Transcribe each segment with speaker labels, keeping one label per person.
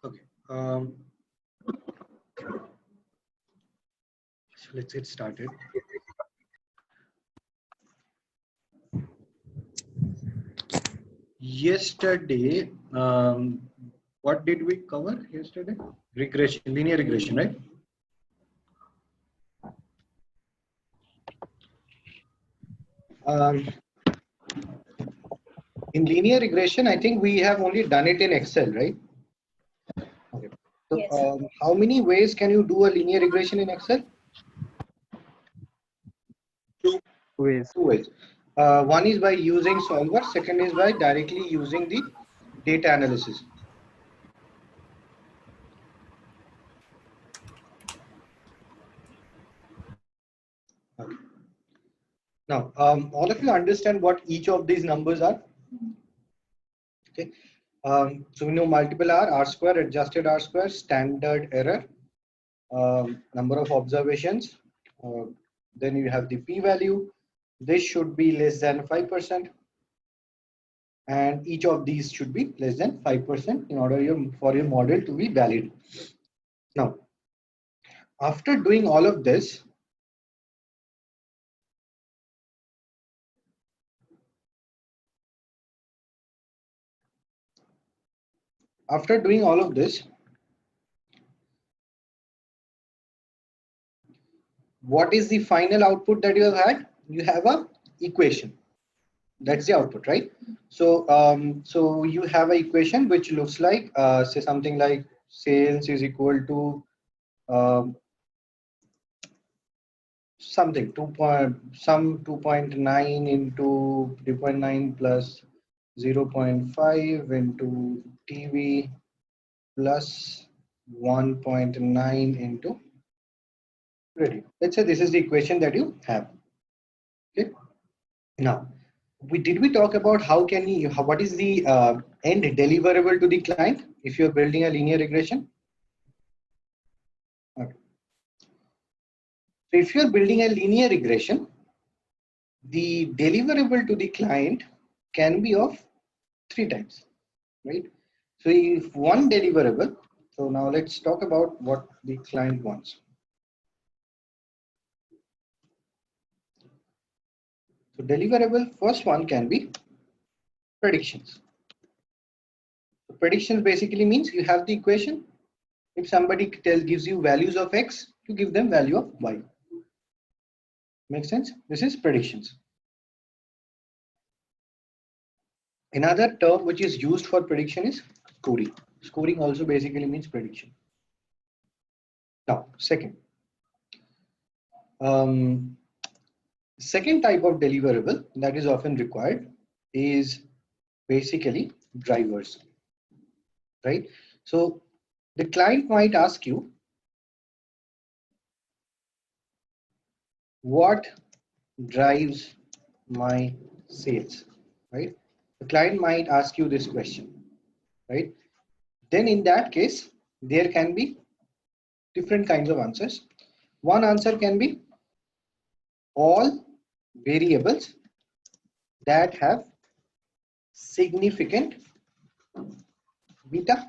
Speaker 1: Okay. So let's get started. Yesterday, what did we cover yesterday? Regression, linear regression, right? In linear regression, I think we have only done it in Excel, right? Okay. So,
Speaker 2: Yes.
Speaker 1: how many ways can you do a linear regression in Excel? Two ways. One is by using solver. Second is by directly using the data analysis. Okay. Now, all of you understand what each of these numbers are? Okay. So we know multiple R square, adjusted R square, standard error, number of observations. Then you have the p-value. This should be less than 5%. And each of these should be less than 5% in order for your model to be valid. Now, after doing all of this, what is the final output that you have had? You have a equation. That's the output, right? So, so you have an equation which looks like, say something like sales is equal to something 2.9 into 3.9 plus 0.5 into TV plus 1.9 into radio. Let's say this is the equation that you have. Okay. Now, did we talk about how can you, what is the end deliverable to the client if you're building a linear regression? Okay. So if you're building a linear regression, the deliverable to the client can be of 3 types, right? So if one deliverable, so now let's talk about what the client wants. So deliverable, first one can be predictions. So predictions basically means you have the equation. If somebody gives you values of X, you give them value of Y. Make sense? This is predictions. Another term which is used for prediction is scoring. Scoring also basically means prediction. Now, second type of deliverable that is often required is basically drivers, right? So the client might ask you, what drives my sales, right? The client might ask you this question, right? Then in that case, there can be different kinds of answers. One answer can be all variables that have significant beta,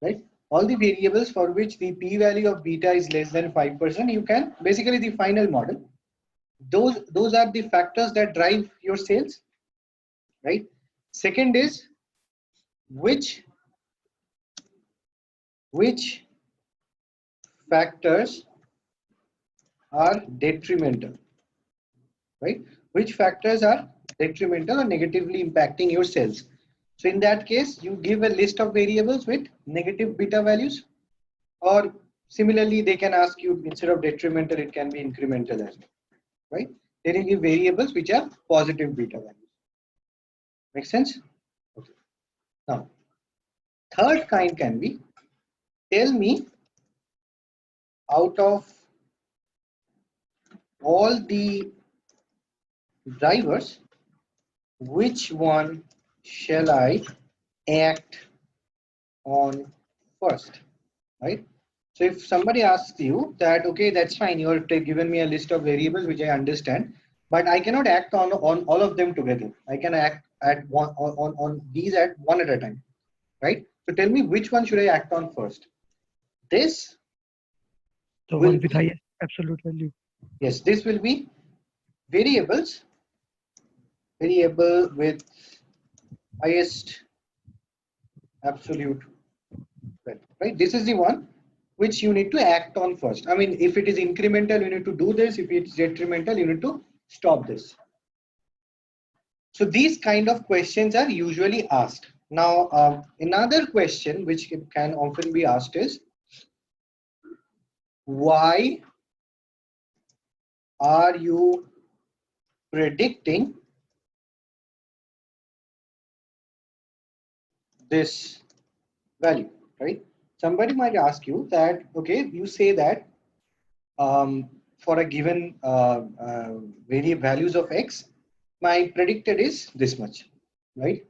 Speaker 1: right? All the variables for which the p-value of beta is less than 5%, you can basically the final model. Those are the factors that drive your sales, right? Second is which factors are detrimental, right? Which factors are detrimental or negatively impacting your sales. So in that case, you give a list of variables with negative beta values, or similarly, they can ask you instead of detrimental, it can be incremental as well, right? They will give variables which are positive beta values. Make sense? Okay. Now, third kind can be, tell me out of all the drivers, which one shall I act on first, right? So if somebody asks you that, okay, that's fine, you're given me a list of variables which I understand, but I cannot act on all of them together. I can act at on these at one at a time, right? So tell me, which one should I act on first? This
Speaker 2: The
Speaker 1: will
Speaker 2: one with
Speaker 1: be,
Speaker 2: highest absolute value.
Speaker 1: yes, this will be variable with highest absolute value, right? This is the one which you need to act on first. I mean, if it is incremental, you need to do this. If it's detrimental, you need to stop this. So these kind of questions are usually asked. Now, another question which can often be asked is, why are you predicting this value, right? Somebody might ask you that, okay, you say that for a given values of x, my predicted is this much, right?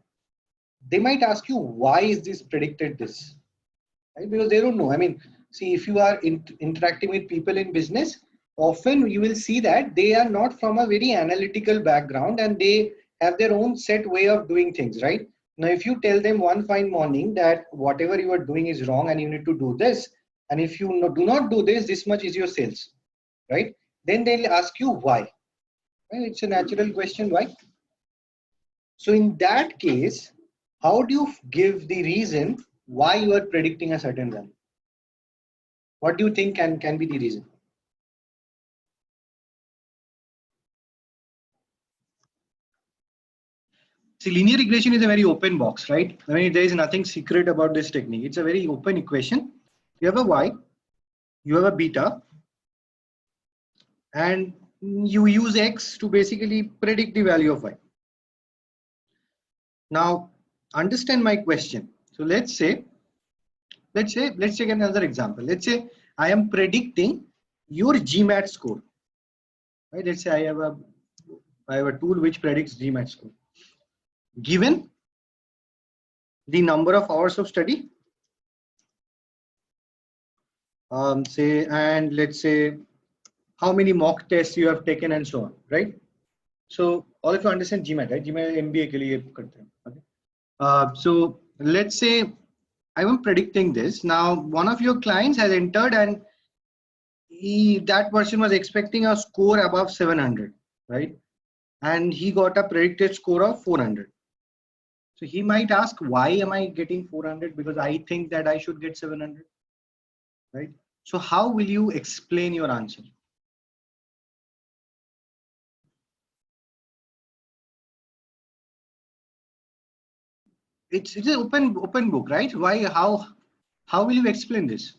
Speaker 1: They might ask you, why is this predicted this, right? Because they don't know. I mean, see, if you are interacting with people in business, often you will see that they are not from a very analytical background and they have their own set way of doing things, right? Now, if you tell them one fine morning that whatever you are doing is wrong and you need to do this, and if you do not do this, this much is your sales, right? Then they'll ask you why. Right? It's a natural question, why? So in that case, how do you give the reason why you are predicting a certain value? What do you think can be the reason? See, linear regression is a very open box, right? I mean, there is nothing secret about this technique. It's a very open equation. You have a y, you have a beta, and you use x to basically predict the value of y. Now, understand my question. So let's take another example. Let's say I am predicting your GMAT score. Right? Let's say I have a tool which predicts GMAT score. Given the number of hours of study, and let's say how many mock tests you have taken and so on, right? So all of you understand GMAT, right? GMAT MBA के लिए करते हैं. Okay. So let's say I am predicting this. Now, one of your clients has entered and that person was expecting a score above 700, right? And he got a predicted score of 400. So he might ask, why am I getting 400? Because I think that I should get 700, right? So how will you explain your answer? It's an open book, right? Why? How will you explain this?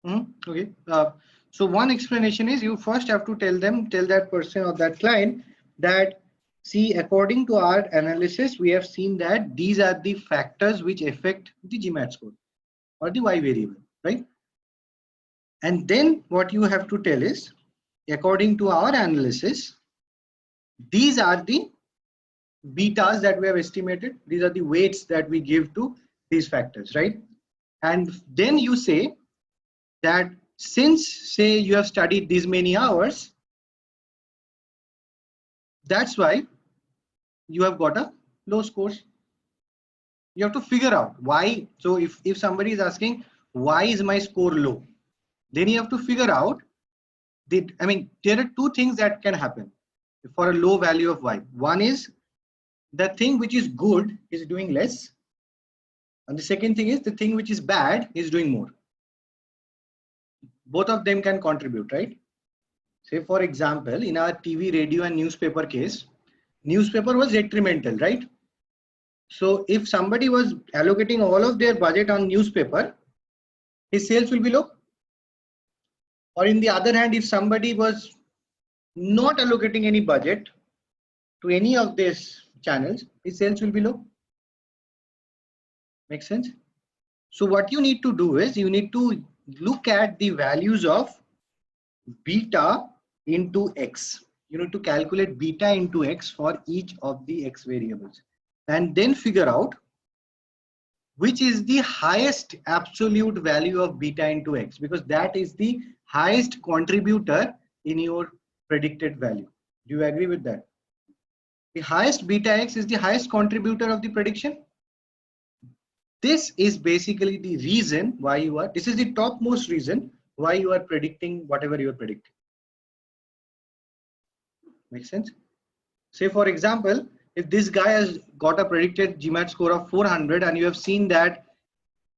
Speaker 1: Okay. So one explanation is you first have to tell that person or that client that, see, according to our analysis, we have seen that these are the factors which affect the GMAT score or the Y variable, right? And then what you have to tell is, according to our analysis, these are the betas that we have estimated. These are the weights that we give to these factors, right? And then you say that since, say, you have studied these many hours, that's why you have got a low scores. You have to figure out why. So if somebody is asking, why is my score low? Then you have to figure out, I mean, there are two things that can happen for a low value of y. One is the thing which is good is doing less. And the second thing is the thing which is bad is doing more. Both of them can contribute, right? Say, for example, in our TV, radio, and newspaper case, newspaper was detrimental, right? So if somebody was allocating all of their budget on newspaper, his sales will be low. Or in the other hand, if somebody was not allocating any budget to any of these channels, his sales will be low. Make sense? So what you need to do is you need to look at the values of beta into x. You need to calculate beta into x for each of the x variables and then figure out which is the highest absolute value of beta into x, because that is the highest contributor in your predicted value. Do you agree with that? The highest beta x is the highest contributor of the prediction. This is basically the reason why this is the topmost reason why you are predicting whatever you are predicting. Make sense? Say for example, if this guy has got a predicted GMAT score of 400 and you have seen that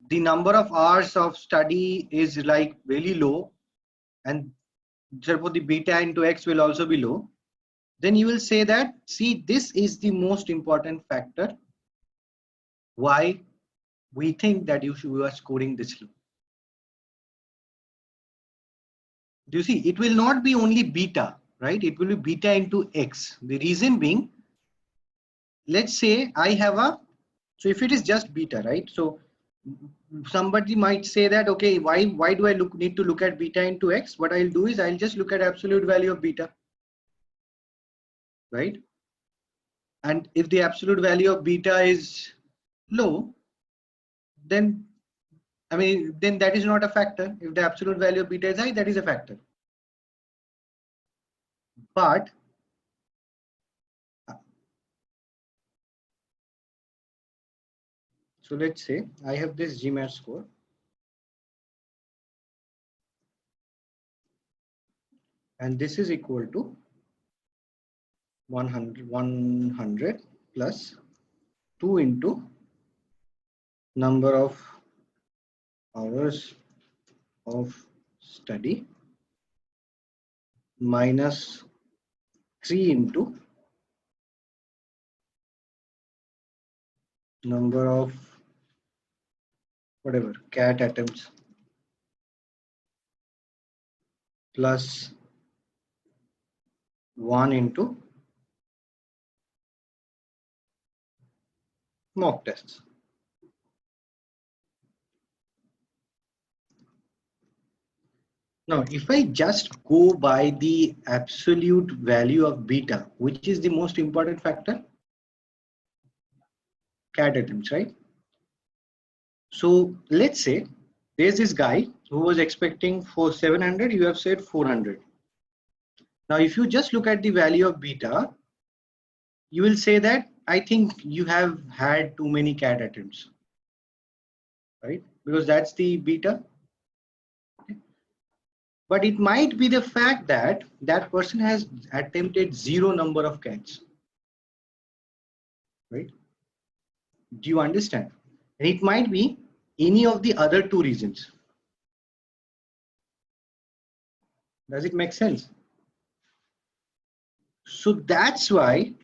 Speaker 1: the number of hours of study is like really low and therefore the beta into x will also be low, then you will say that, see, this is the most important factor why we think that you are scoring this low. Do you see? It will not be only beta, right? It will be beta into x. The reason being, let's say I have so if it is just beta, right? So somebody might say that, okay, why do I need to look at beta into x? What I'll do is I'll just look at absolute value of beta, right? And if the absolute value of beta is low, then then that is not a factor. If the absolute value of beta is high, that is a factor. But so let's say I have this GMAT score and this is equal to 100 plus 2 into number of hours of study minus 3 into number of whatever CAT attempts plus 1 into mock tests. Now, if I just go by the absolute value of beta, which is the most important factor? CAT attempts, right? So let's say there's this guy who was expecting for 700, you have said 400. Now, if you just look at the value of beta, you will say that I think you have had too many CAT attempts, right? Because that's the beta. But it might be the fact that that person has attempted 0 number of CATs, right? Do you understand? And it might be any of the other 2 reasons. Does it make sense? So that's why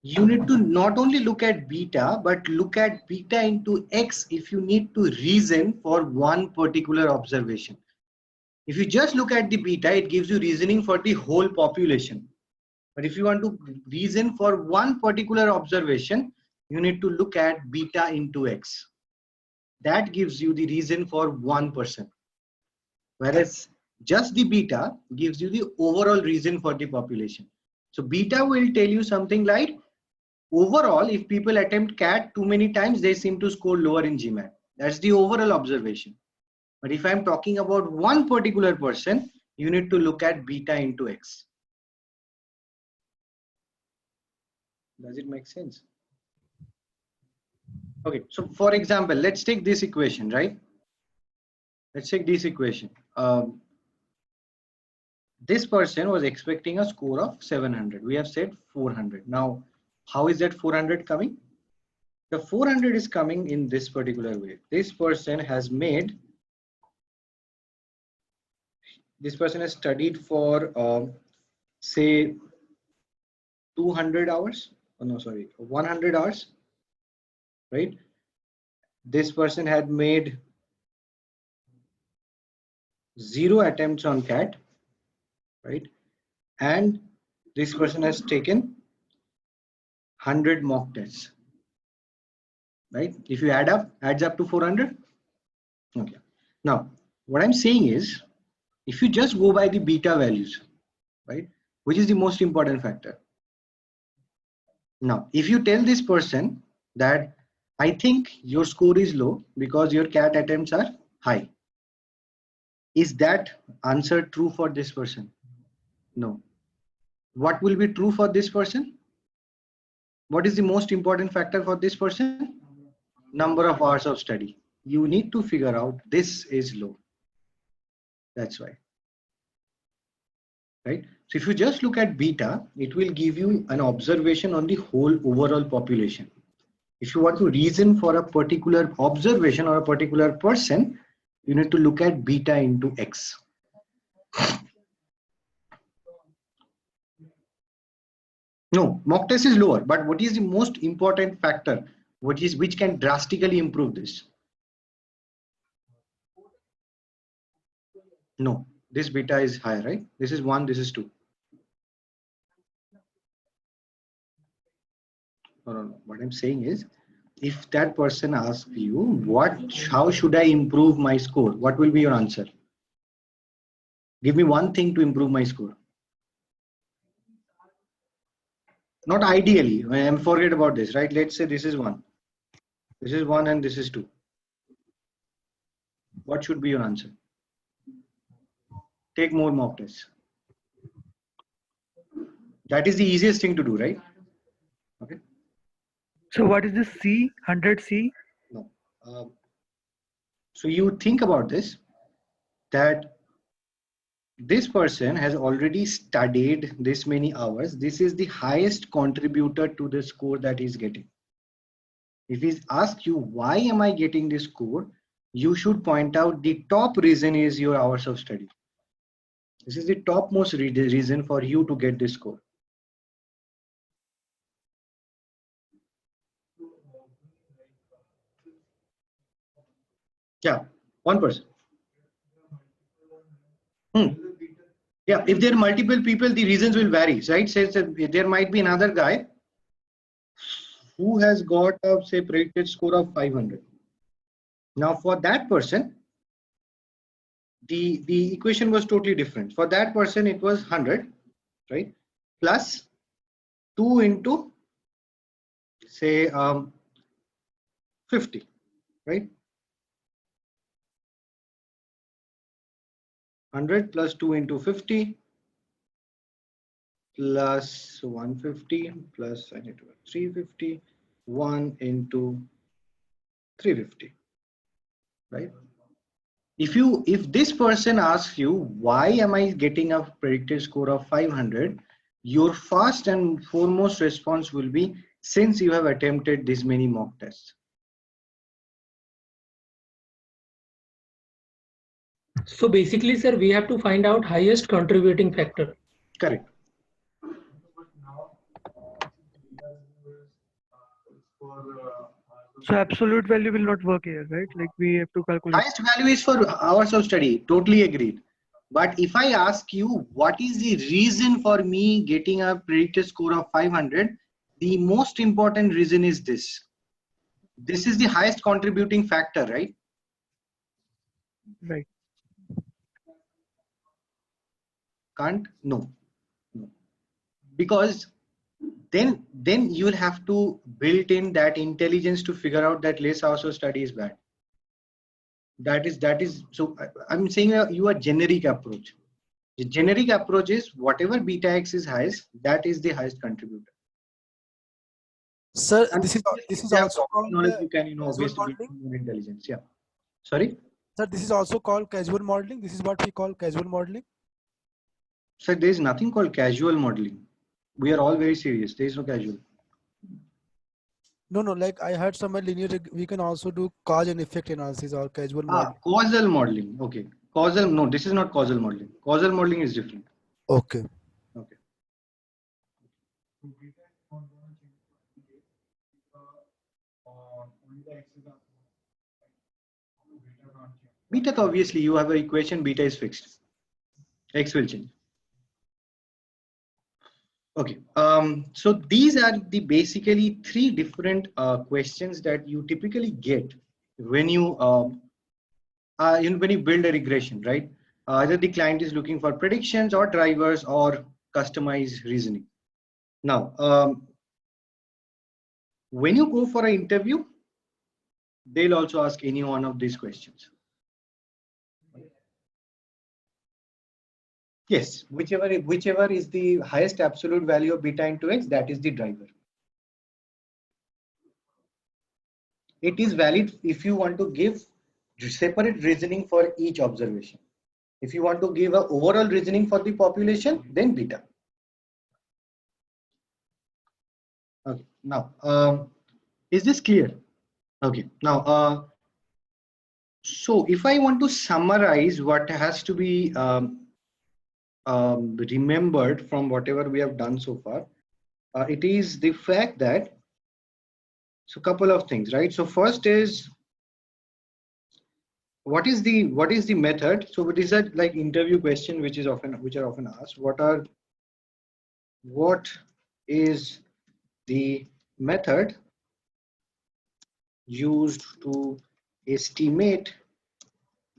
Speaker 1: you need to not only look at beta, but look at beta into x if you need to reason for one particular observation. If you just look at the beta, it gives you reasoning for the whole population. But if you want to reason for one particular observation, you need to look at beta into x. That gives you the reason for one person. Whereas just the beta gives you the overall reason for the population. So beta will tell you something like, overall, if people attempt CAT too many times, they seem to score lower in GMAT. That's the overall observation. But if I'm talking about one particular person, you need to look at beta into x. Does it make sense? Okay, so for example, let's take this equation, right? Let's take this equation. This person was expecting a score of 700. We have said 400. Now, how is that 400 coming? The 400 is coming in this particular way. This person has studied for say 200 hours. Oh, no, sorry, 100 hours, right? This person had made 0 attempts on CAT, right? And this person has taken 100 mock tests, right? If you adds up to 400. Okay. Now, what I'm saying is, if you just go by the beta values, right, which is the most important factor. Now, if you tell this person that I think your score is low because your CAT attempts are high, is that answer true for this person? No. What will be true for this person? What is the most important factor for this person? Number of hours of study. You need to figure out this is low. That's why. Right? So if you just look at beta, it will give you an observation on the whole overall population. If you want to reason for a particular observation or a particular person, you need to look at beta into X. No, mock test is lower, but what is the most important factor? Which can drastically improve this? No, this beta is higher, right? This is 1, this is 2. No. What I'm saying is, if that person asks you, how should I improve my score? What will be your answer? Give me one thing to improve my score. Not ideally, forget about this, right? Let's say this is 1. This is 1 and this is 2. What should be your answer? Take more mock tests. That is the easiest thing to do, right? Okay.
Speaker 2: So what is this C, 100C?
Speaker 1: No. So you think about this, that this person has already studied this many hours. This is the highest contributor to the score that he's getting. If he's asked you, why am I getting this score? You should point out the top reason is your hours of study. This is the topmost reason for you to get this score. Yeah, one person. Yeah, if there are multiple people, the reasons will vary, right? Says that there might be another guy who has got a, say, predicted score of 500. Now for that person, the equation was totally different. For that person, it was 100, right? Plus 2 into, say, 50, right? 100 plus 2 into 50 plus 150 plus, I need to 350, 1 into 350, right? If this person asks you, why am I getting a predicted score of 500, your first and foremost response will be, since you have attempted this many mock tests.
Speaker 3: So basically, sir, we have to find out highest contributing factor.
Speaker 1: Correct.
Speaker 2: So absolute value will not work here, right? Like we have to calculate.
Speaker 1: Highest value is for hours of study. Totally agreed. But if I ask you, what is the reason for me getting a predicted score of 500? The most important reason is this. This is the highest contributing factor, right?
Speaker 2: Right.
Speaker 1: Can't? No. Because then you will have to build in that intelligence to figure out that less hours of study is bad. That is so I'm saying you a generic approach. The generic approach is whatever beta x is highest, that is the highest contributor.
Speaker 4: Sir,
Speaker 1: And
Speaker 4: this is also called
Speaker 1: knowledge you can obviously
Speaker 4: casual
Speaker 1: build
Speaker 4: modeling.
Speaker 1: more intelligence. Yeah. Sorry.
Speaker 4: Sir, this is also called casual modeling. This is what we call casual modeling.
Speaker 1: So there is nothing called casual modeling. We are all very serious. There is no casual.
Speaker 4: No, like I heard somewhere linear, we can also do cause and effect analysis or casual modeling.
Speaker 1: Causal modeling. Okay. Causal, no, this is not causal modeling. Causal modeling is different.
Speaker 4: Okay.
Speaker 1: Okay. Beta, obviously you have an equation, beta is fixed. X will change. Okay, so these are the basically 3 different questions that you typically get when you when you build a regression, right? Either the client is looking for predictions or drivers or customized reasoning. Now, when you go for an interview, they'll also ask any one of these questions. Yes, whichever is the highest absolute value of beta into x, that is the driver. It is valid if you want to give separate reasoning for each observation. If you want to give an overall reasoning for the population, then beta. Okay. Now, is this clear? Okay. Now, so if I want to summarize what has to be remembered from whatever we have done so far, it is the fact that, so couple of things, right? So first is, what is the method? So these are like interview question which are often asked. What is the method used to estimate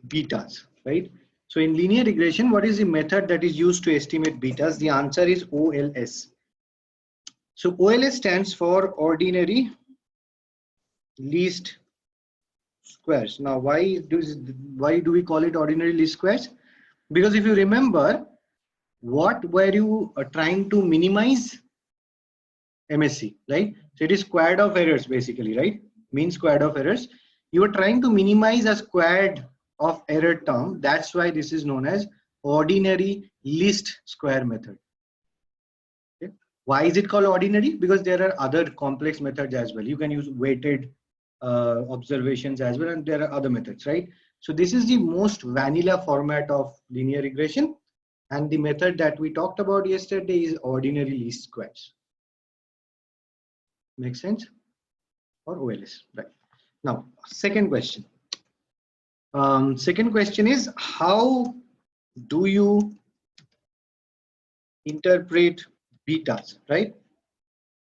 Speaker 1: betas, right? So in linear regression, what is the method that is used to estimate betas? The answer is OLS. So OLS stands for ordinary least squares. Now, why do we call it ordinary least squares? Because if you remember, what were you trying to minimize? MSE, right? So it is squared of errors basically, right? Mean squared of errors. You are trying to minimize a squared of error term. That's why this is known as ordinary least square method. Okay. Why is it called ordinary? Because there are other complex methods as well. You can use weighted observations as well, and there are other methods, right? So this is the most vanilla format of linear regression, and the method that we talked about yesterday is ordinary least squares. Make sense? Or OLS, right? Now, second question. Second question is, how do you interpret betas, right?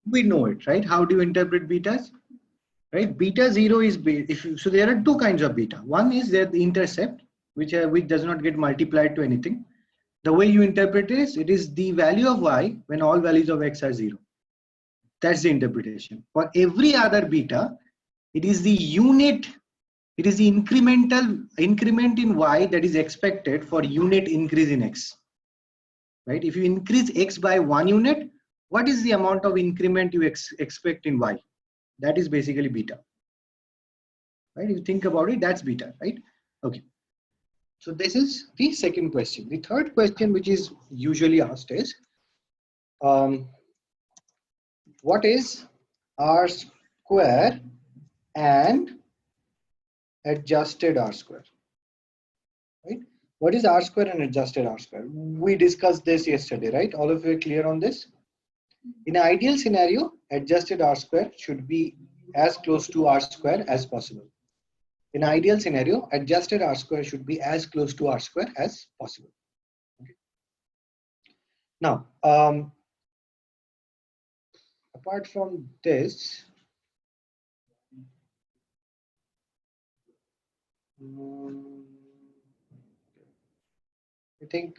Speaker 1: We know it, right? How do you interpret betas? Right? Beta 0 is, so there are two kinds of beta. One is that the intercept, which does not get multiplied to anything. The way you interpret it is the value of y when all values of x are 0. That's the interpretation. For every other beta, it is the unit, it is the increment in y that is expected for unit increase in x. Right? If you increase x by 1 unit, what is the amount of increment you expect in y? That is basically beta. Right? If you think about it, that's beta, right? Okay. So this is the second question. The third question, which is usually asked, is what is R square and adjusted R square? Right? What is R square and adjusted R square? We discussed this yesterday, right? All of you are clear on this? In an ideal scenario, adjusted R square should be as close to R square as possible. In an ideal scenario, adjusted R square should be as close to R square as possible. Okay. Now, apart from this, I think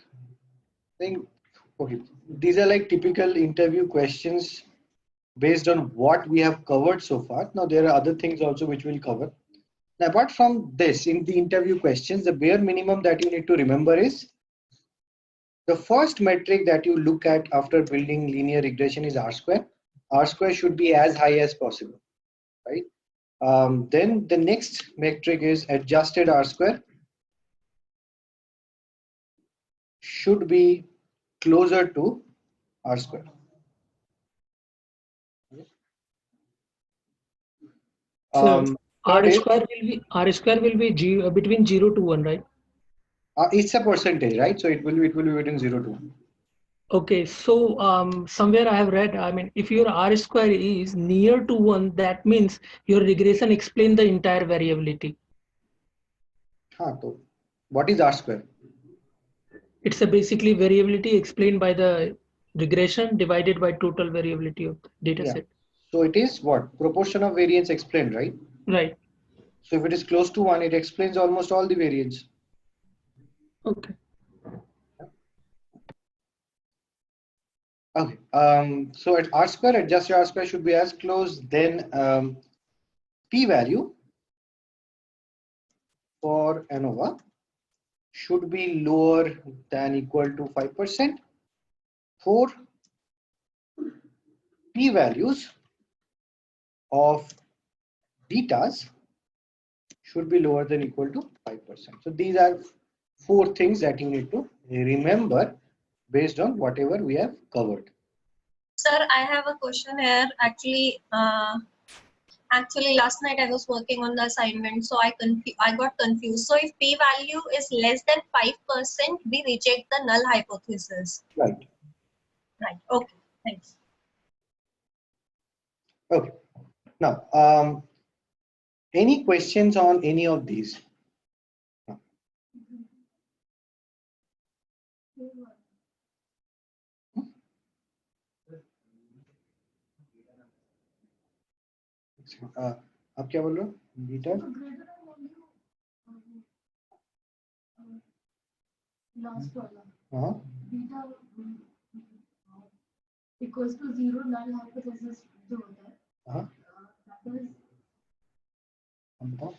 Speaker 1: okay, these are like typical interview questions based on what we have covered so far. Now there are other things also which we'll cover. Now, apart from this, in the interview questions, the bare minimum that you need to remember is the first metric that you look at after building linear regression is R square. R square should be as high as possible, right? Then the next metric is adjusted R square should be closer to R square.
Speaker 3: So R square will be between 0 to 1, right?
Speaker 1: It's a percentage, right? So it will be between 0 to 1.
Speaker 3: Okay, so somewhere I have read, I mean, if your R square is near to 1, that means your regression explains the entire variability.
Speaker 1: So what is R square?
Speaker 3: It's a basically variability explained by the regression divided by total variability of the data set.
Speaker 1: So it is what? Proportion of variance explained, right?
Speaker 3: Right.
Speaker 1: So if it is close to 1, it explains almost all the variance.
Speaker 3: Okay.
Speaker 1: Okay. So at R square, adjusted R square should be as close, then p value for ANOVA should be lower than equal to 5% for p-values of betas should be lower than equal to 5%. So these are 4 things that you need to remember based on whatever we have covered.
Speaker 5: Sir, I have a question here. Actually, last night I was working on the assignment, so I got confused. So if p-value is less than 5%, we reject the null hypothesis.
Speaker 1: Right.
Speaker 5: Right. Okay. Thanks.
Speaker 1: Okay. Now, any questions on any of these? आप क्या बोल रहे हो? Beta
Speaker 6: last वाला
Speaker 1: हाँ
Speaker 6: beta equals to 0 null hypothesis जो होता है
Speaker 1: हाँ
Speaker 6: that is
Speaker 1: हम बताओ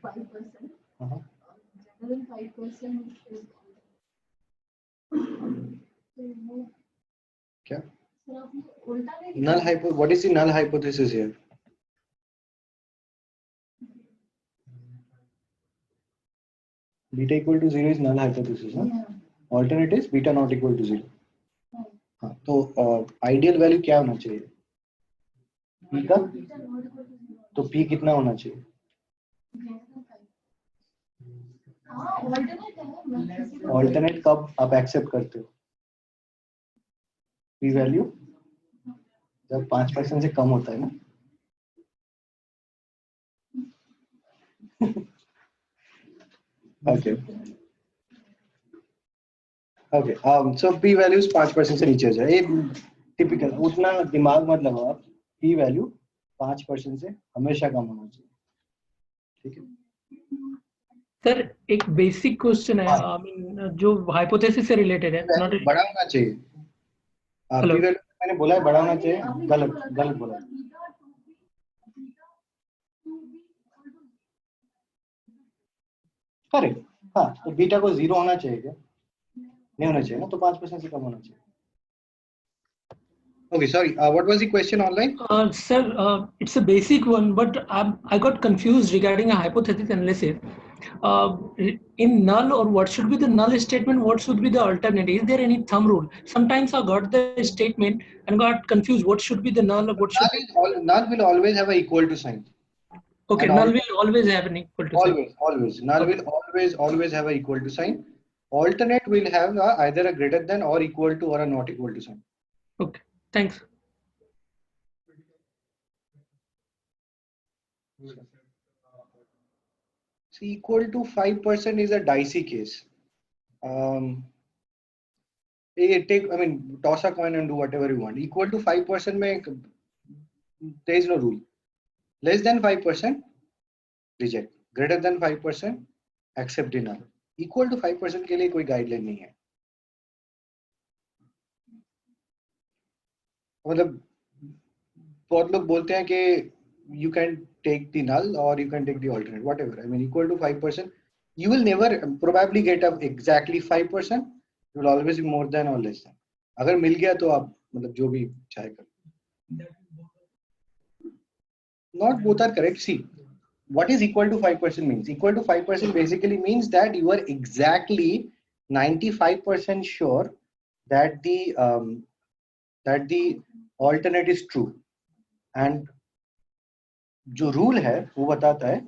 Speaker 6: 5%.
Speaker 1: हाँ
Speaker 6: Greater than 5% is तो वो
Speaker 1: क्या
Speaker 6: सर आपने उल्टा नहीं
Speaker 1: null hypo what is the null hypothesis here? Beta equal to 0 is null hypothesis, huh?
Speaker 6: Yeah.
Speaker 1: Alternate is beta not equal to 0.
Speaker 6: Right.
Speaker 1: हाँ तो आइडियल वैल्यू क्या होना चाहिए? p का
Speaker 6: Beta not equal to 0.
Speaker 1: तो p कितना होना चाहिए?
Speaker 6: Greater than 5. हाँ alternate है मैं किसी को
Speaker 1: ऑल्टरनेट कब आप एक्सेप्ट करते हो? p वैल्यू जब 5% से कम होता है ना. Okay. Okay. So p values 5% से नीचे जाए. एक typical उतना दिमाग मत लगाओ आप. p value 5% से हमेशा कम होना चाहिए. ठीक है.
Speaker 3: सर एक बेसिक क्वेश्चन है आई मीन जो हाइपोथेसिस से रिलेटेड है नॉट
Speaker 1: बड़ा होना चाहिए.
Speaker 3: Hello.
Speaker 1: p value मैंने बोला है बड़ा होना चाहिए. गलत बोला. करेक्ट. हाँ तो बीटा को 0 होना चाहिए क्या? नहीं होना चाहिए ना, तो 5% से कम होना चाहिए. Okay, sorry. What was the question online?
Speaker 3: Sir, it's a basic one, but I got confused regarding a hypothesis analysis. In null, or what should be the null statement? What should be the alternate? Is there any thumb rule? Sometimes I got the statement and got confused. What should be the null? Or what should be?
Speaker 1: Null will always have a equal to sign.
Speaker 3: Okay,
Speaker 1: and
Speaker 3: null will always have an equal to sign.
Speaker 1: Always. Null will always have a equal to sign. Alternate will have either a greater than or equal to or a not equal to sign.
Speaker 3: Okay, thanks.
Speaker 1: So equal to 5% is a dicey case. Toss a coin and do whatever you want. Equal to 5% there is no rule. Less than 5%, reject. Greater than 5%, accept the null. Equal to 5% के लिए कोई guideline नहीं है. मतलब बहुत लोग बोलते हैं कि you can take the null or you can take the alternate, whatever. I mean, equal to 5%, you will never probably get up exactly 5%. You will always be more than or less than. अगर मिल गया तो आप मतलब जो भी चाहे कर. Not both are correct. See, what is equal to 5% means? Equal to 5% basically means that you are exactly 95% sure that the alternate is true. And जो rule है वो बताता है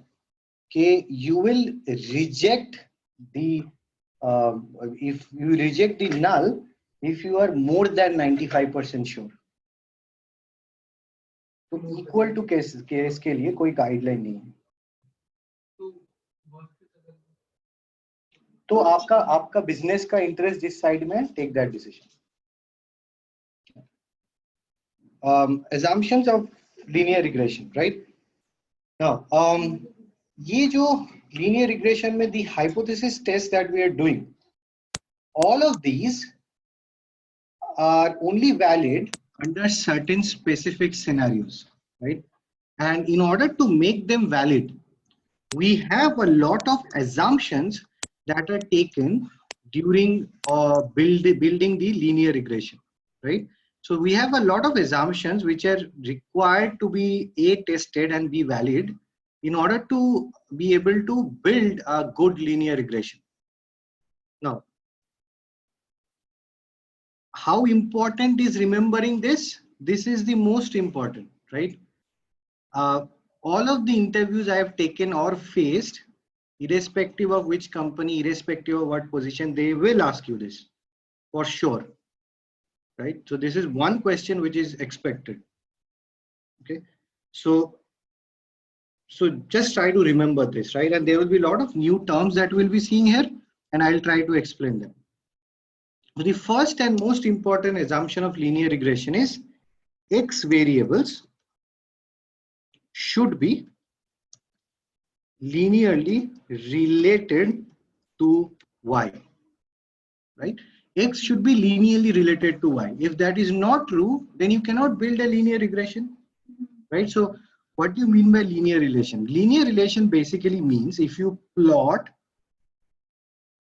Speaker 1: कि you will reject the if you reject the null if you are more than 95% sure. तो equal to case के लिए कोई गाइडलाइन नहीं है. तो आपका बिजनेस का इंटरेस्ट जिस साइड में, take that decision. assumptions of linear regression, right? Now, ये जो linear regression में the hypothesis test that we are doing, all of these are only valid under certain specific scenarios, right? And in order to make them valid, we have a lot of assumptions that are taken during building the linear regression, right? So we have a lot of assumptions which are required to be A, tested and B, valid in order to be able to build a good linear regression. Now, how important is remembering this? This is the most important, right? All of the interviews I have taken or faced, irrespective of which company, irrespective of what position, they will ask you this for sure, right? So this is one question which is expected. Okay, so just try to remember this, right? And there will be a lot of new terms that we'll be seeing here, and I'll try to explain them. So the first and most important assumption of linear regression is X variables should be linearly related to Y, right? X should be linearly related to Y. If that is not true, then you cannot build a linear regression, right? So what do you mean by linear relation? Linear relation basically means if you plot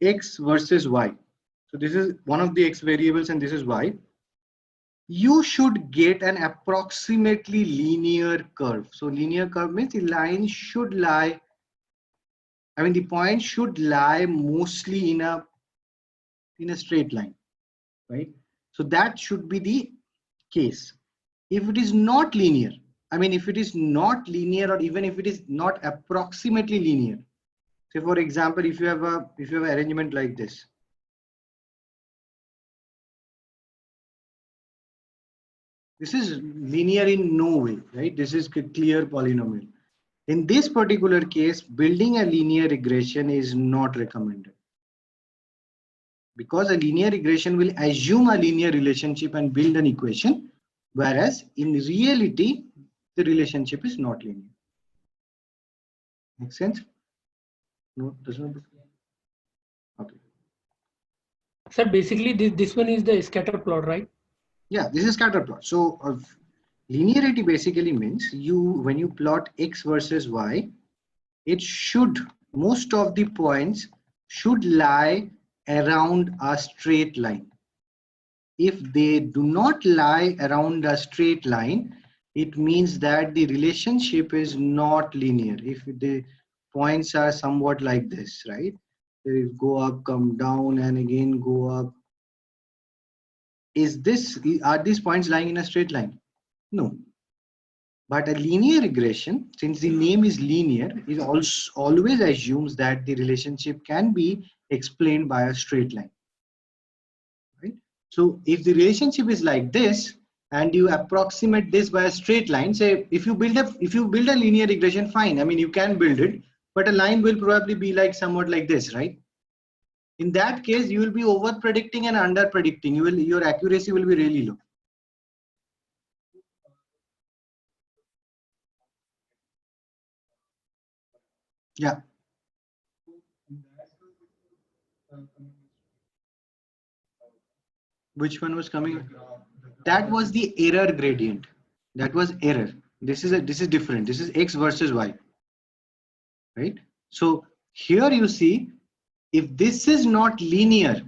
Speaker 1: X versus Y, so this is one of the X variables and this is Y, you should get an approximately linear curve. So linear curve means the line should lie, I mean the point should lie mostly in a straight line, right? So that should be the case. If it is not linear, I mean if it is not linear or even if it is not approximately linear, say for example, if you have an arrangement like this, this is linear in no way, right? This is a clear polynomial. In this particular case, building a linear regression is not recommended, because a linear regression will assume a linear relationship and build an equation, whereas in reality, the relationship is not linear. Make sense? No, does not. Okay.
Speaker 3: Sir, basically this one is the scatter plot, right?
Speaker 1: Yeah, this is scatter plot. So linearity basically means when you plot X versus Y, it should, most of the points should lie around a straight line. If they do not lie around a straight line, it means that the relationship is not linear. If the points are somewhat like this, right? They go up, come down, and again go up. Are these points lying in a straight line? No. But a linear regression, since the name is linear, it also always assumes that the relationship can be explained by a straight line. Right? So if the relationship is like this and you approximate this by a straight line, say if you build a linear regression, fine. I mean you can build it, but a line will probably be like somewhat like this, right? In that case, you will be over predicting and under predicting. Your accuracy will be really low. Yeah. Which one was coming? That was the error gradient. That was error. This is different. This is X versus Y. Right? So here you see, if this is not linear,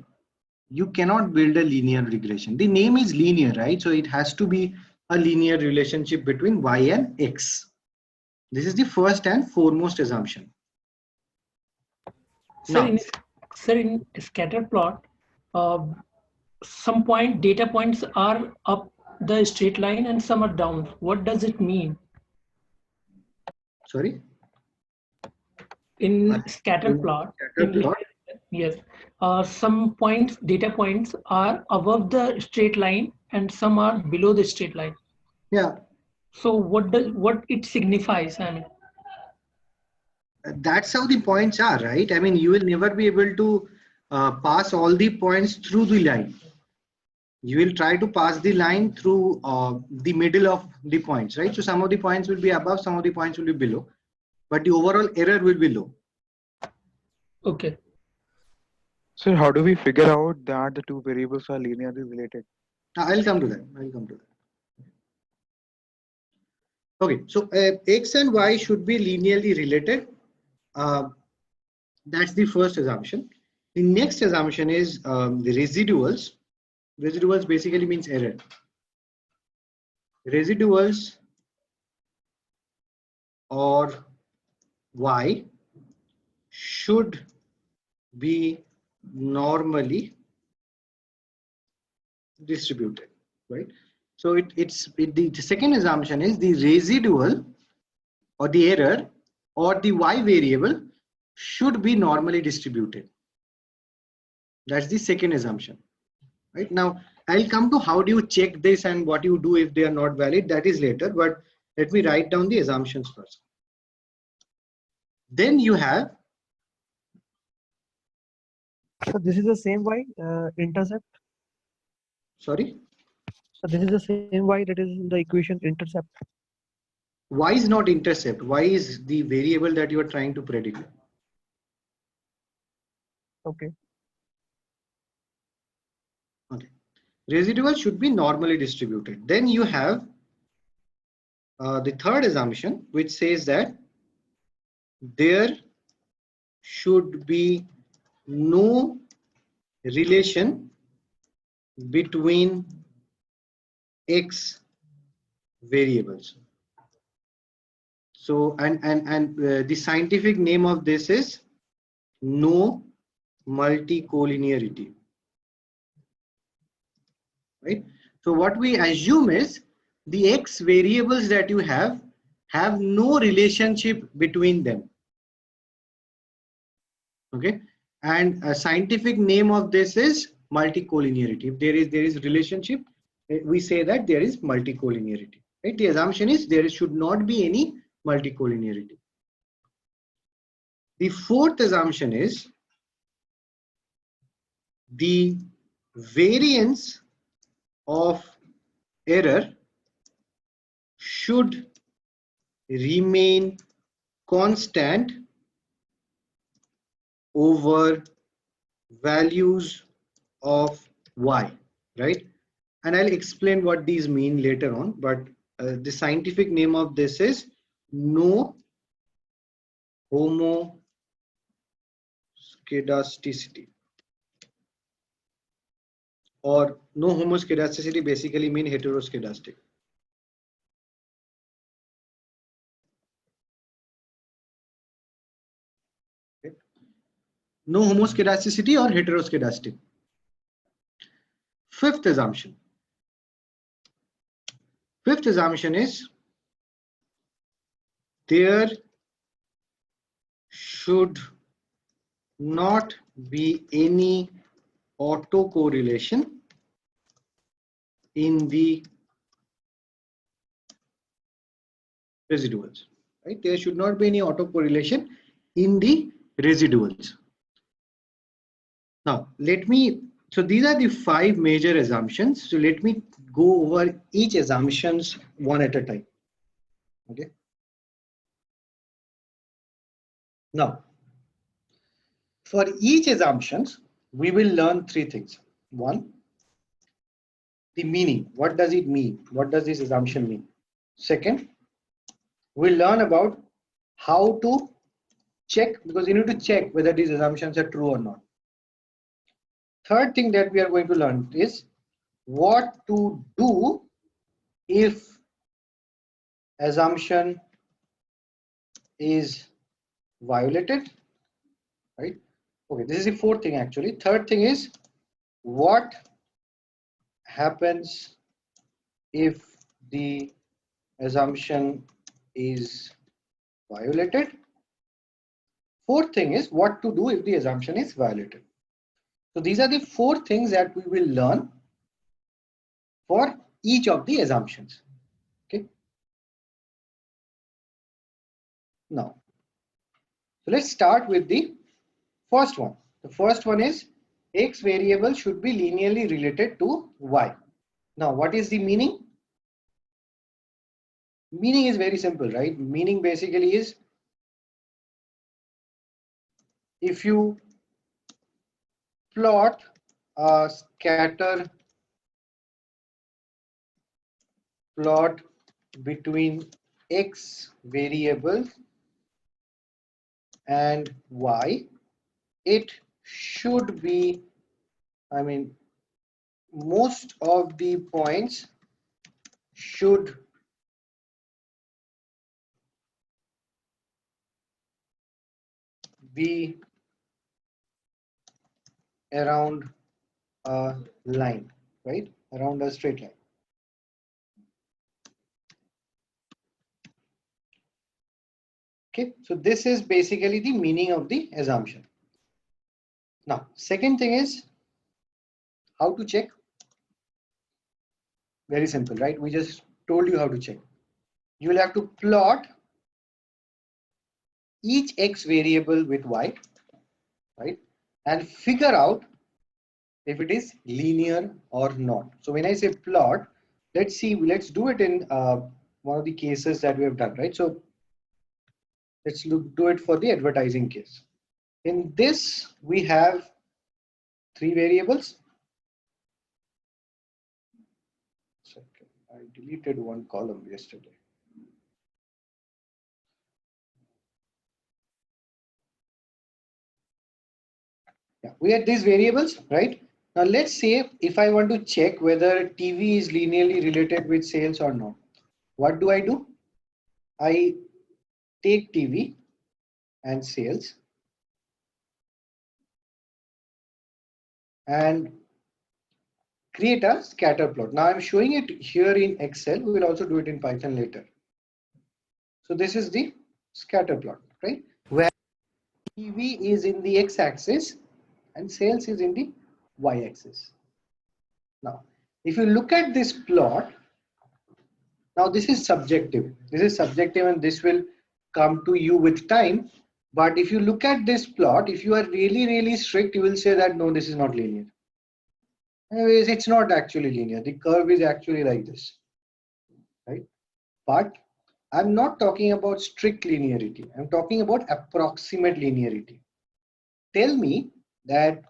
Speaker 1: you cannot build a linear regression. The name is linear, right? So it has to be a linear relationship between Y and X. This is the first and foremost assumption.
Speaker 3: Sir, in scatter plot, some data points are up the straight line and some are down. What does it mean?
Speaker 1: Sorry?
Speaker 3: In scatter plot, yes, some data points are above the straight line and some are below the straight line.
Speaker 1: Yeah.
Speaker 3: So what it signifies? I mean,
Speaker 1: that's how the points are, right? I mean, you will never be able to pass all the points through the line. You will try to pass the line through the middle of the points, right? So some of the points will be above, some of the points will be below, but the overall error will be low.
Speaker 3: Okay.
Speaker 7: So how do we figure out that the two variables are linearly related?
Speaker 1: I'll come to that. Okay, so X and Y should be linearly related. That's the first assumption. The next assumption is the residuals. Residuals basically means error. Residuals or y should be normally distributed, right? So the second assumption is the residual or the error or the y variable should be normally distributed. That's the second assumption, right? Now I'll come to how do you check this and what you do if they are not valid, that is later, but let me write down the assumptions first. Then you have,
Speaker 2: So this is the same y intercept.
Speaker 1: sorry,
Speaker 2: So this is the same y that is in the equation intercept.
Speaker 1: y is not intercept, y is the variable that you are trying to predict.
Speaker 2: Okay.
Speaker 1: Okay. Residual should be normally distributed. Then you have the third assumption, which says that there should be no relation between x variables. So the scientific name of this is no multicollinearity, right? So what we assume is the x variables that you have no relationship between them. Okay, and a scientific name of this is multicollinearity. If there is relationship, we say that there is multicollinearity, right? The assumption is there should not be any multicollinearity. The fourth assumption is the variance of error should remain constant over values of y, right? And I'll explain what these mean later on, but the scientific name of this is no homoscedasticity, or no homoscedasticity basically mean heteroscedastic. Okay. No homoscedasticity or heteroscedastic. Fifth assumption. Fifth assumption is there should not be any autocorrelation in the residuals, right? There should not be any autocorrelation in the residuals. Now so these are the 5 major assumptions. So let me go over each assumptions one at a time. Okay. Now, for each assumptions, we will learn 3 things. One, the meaning. What does it mean? What does this assumption mean? Second, we'll learn about how to check, because you need to check whether these assumptions are true or not. Third thing that we are going to learn is what to do if assumption is violated, right? Okay, this is the fourth thing actually. Third thing is what happens if the assumption is violated. Fourth thing is what to do if the assumption is violated. So these are the 4 things that we will learn for each of the assumptions. Okay. Now, so let's start with the first one. The first one is x variable should be linearly related to y. Now, what is the meaning? Meaning is very simple, right? Meaning basically is if you plot a scatter plot between x variable and y, it should be, I mean, most of the points should be around a line, right? Around a straight line. Okay, so this is basically the meaning of the assumption. Now, second thing is how to check. Very simple, right? We just told you how to check. You will have to plot each x variable with y, right? And figure out if it is linear or not. So when I say plot, let's do it in one of the cases that we have done, right? So let's do it for the advertising case. In this, we have 3 variables. Second, I deleted one column yesterday. Yeah, we had these variables, right? Now let's say if I want to check whether TV is linearly related with sales or not. What do? I take TV and sales and create a scatter plot. Now I'm showing it here in Excel. We will also do it in Python later. So this is the scatter plot, right? Where TV is in the x-axis and sales is in the y-axis. Now, if you look at this plot, now this is subjective. This is subjective and this will come to you with time. But if you look at this plot, if you are really, really strict, you will say that no, this is not linear. Anyways, it's not actually linear. The curve is actually like this, right? But I'm not talking about strict linearity. I'm talking about approximate linearity. Tell me that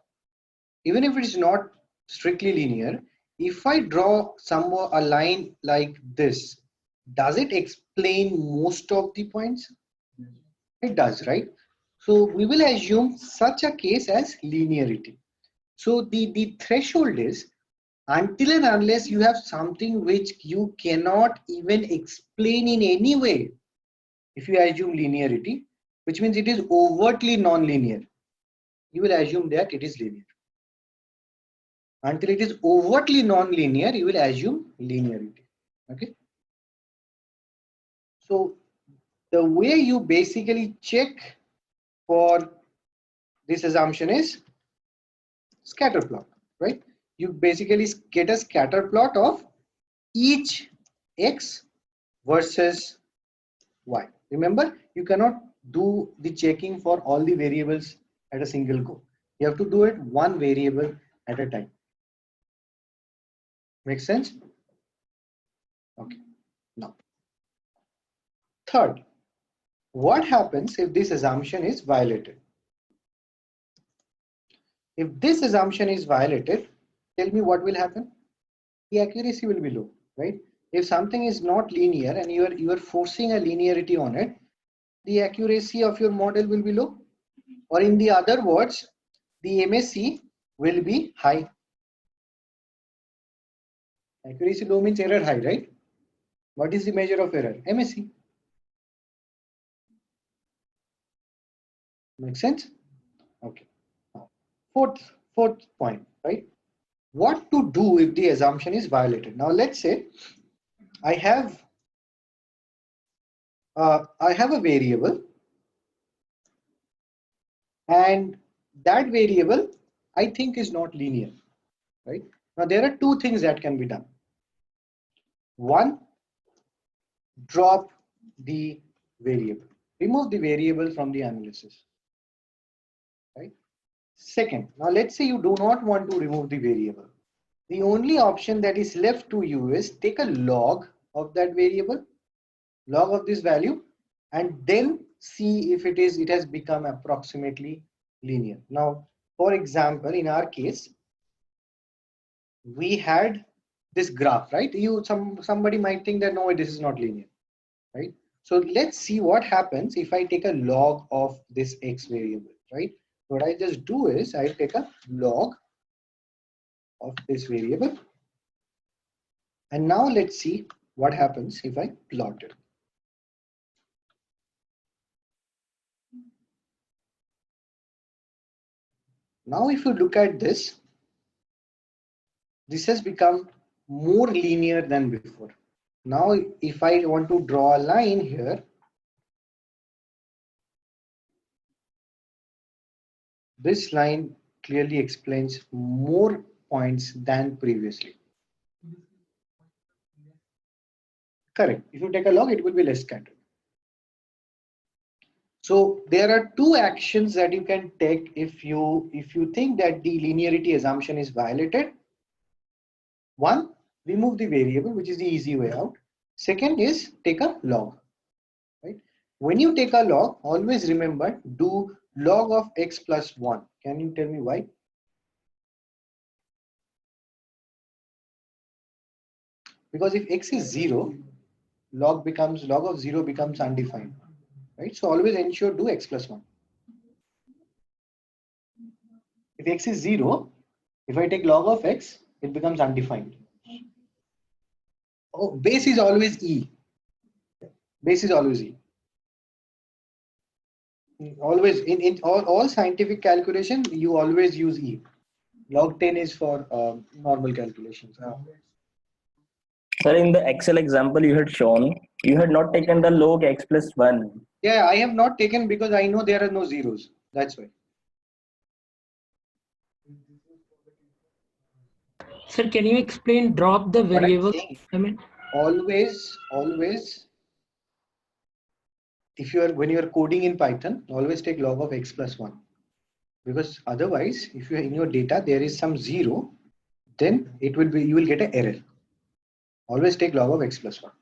Speaker 1: even if it is not strictly linear, if I draw somewhere a line like this, does it explain most of the points? It does, right? So we will assume such a case as linearity. So the threshold is until and unless you have something which you cannot even explain in any way. If you assume linearity, which means it is overtly non-linear, you will assume that it is linear. Until it is overtly non-linear, you will assume linearity. Okay. So the way you basically check for this assumption is scatter plot, right? You basically get a scatter plot of each x versus y. Remember, you cannot do the checking for all the variables at a single go. You have to do it one variable at a time. Make sense? Okay. Now, third, what happens if this assumption is violated? If this assumption is violated, tell me what will happen? The accuracy will be low, right? If something is not linear and you are forcing a linearity on it, the accuracy of your model will be low. Or in the other words, the MSE will be high. Accuracy low means error high, right? What is the measure of error? MSE. Make sense? Okay. Now, fourth point, right? What to do if the assumption is violated? Now let's say I have a variable, and that variable I think is not linear, right? Now there are two things that can be done. One, drop the variable, remove the variable from the analysis, right? Second, now let's say you do not want to remove the variable. The only option that is left to you is take a log of that variable, log of this value, and then see if it has become approximately linear. Now, for example, in our case, we had this graph, right? Somebody might think that no, this is not linear, right? So let's see what happens if I take a log of this x variable, right? What I just do is I take a log of this variable. And now let's see what happens if I plot it. Now, if you look at this, this has become more linear than before. Now, if I want to draw a line here, this line clearly explains more points than previously. Correct. If you take a log, it will be less scattered. So there are two actions that you can take if you think that the linearity assumption is violated. One, remove the variable, which is the easy way out. Second is take a log. Right? When you take a log, always remember do log of x plus 1. Can you tell me why? Because if x is 0, log of 0 becomes undefined. Right? So always ensure do x plus 1. If x is 0, if I take log of x, it becomes undefined. Oh, base is always e. Base is always e. Always in all scientific calculation, you always use e. Log 10 is for normal calculations.
Speaker 8: Sir, in the Excel example you had shown, you had not taken the log x plus 1.
Speaker 1: Yeah, I have not taken because I know there are no zeros. That's why.
Speaker 3: Sir, can you explain drop the
Speaker 1: What I'm
Speaker 3: variable?
Speaker 1: saying,
Speaker 3: I mean,
Speaker 1: always, when you are coding in Python, always take log of x plus 1. Because otherwise, if you in your data there is some 0, then you will get an error. Always take log of x plus 1.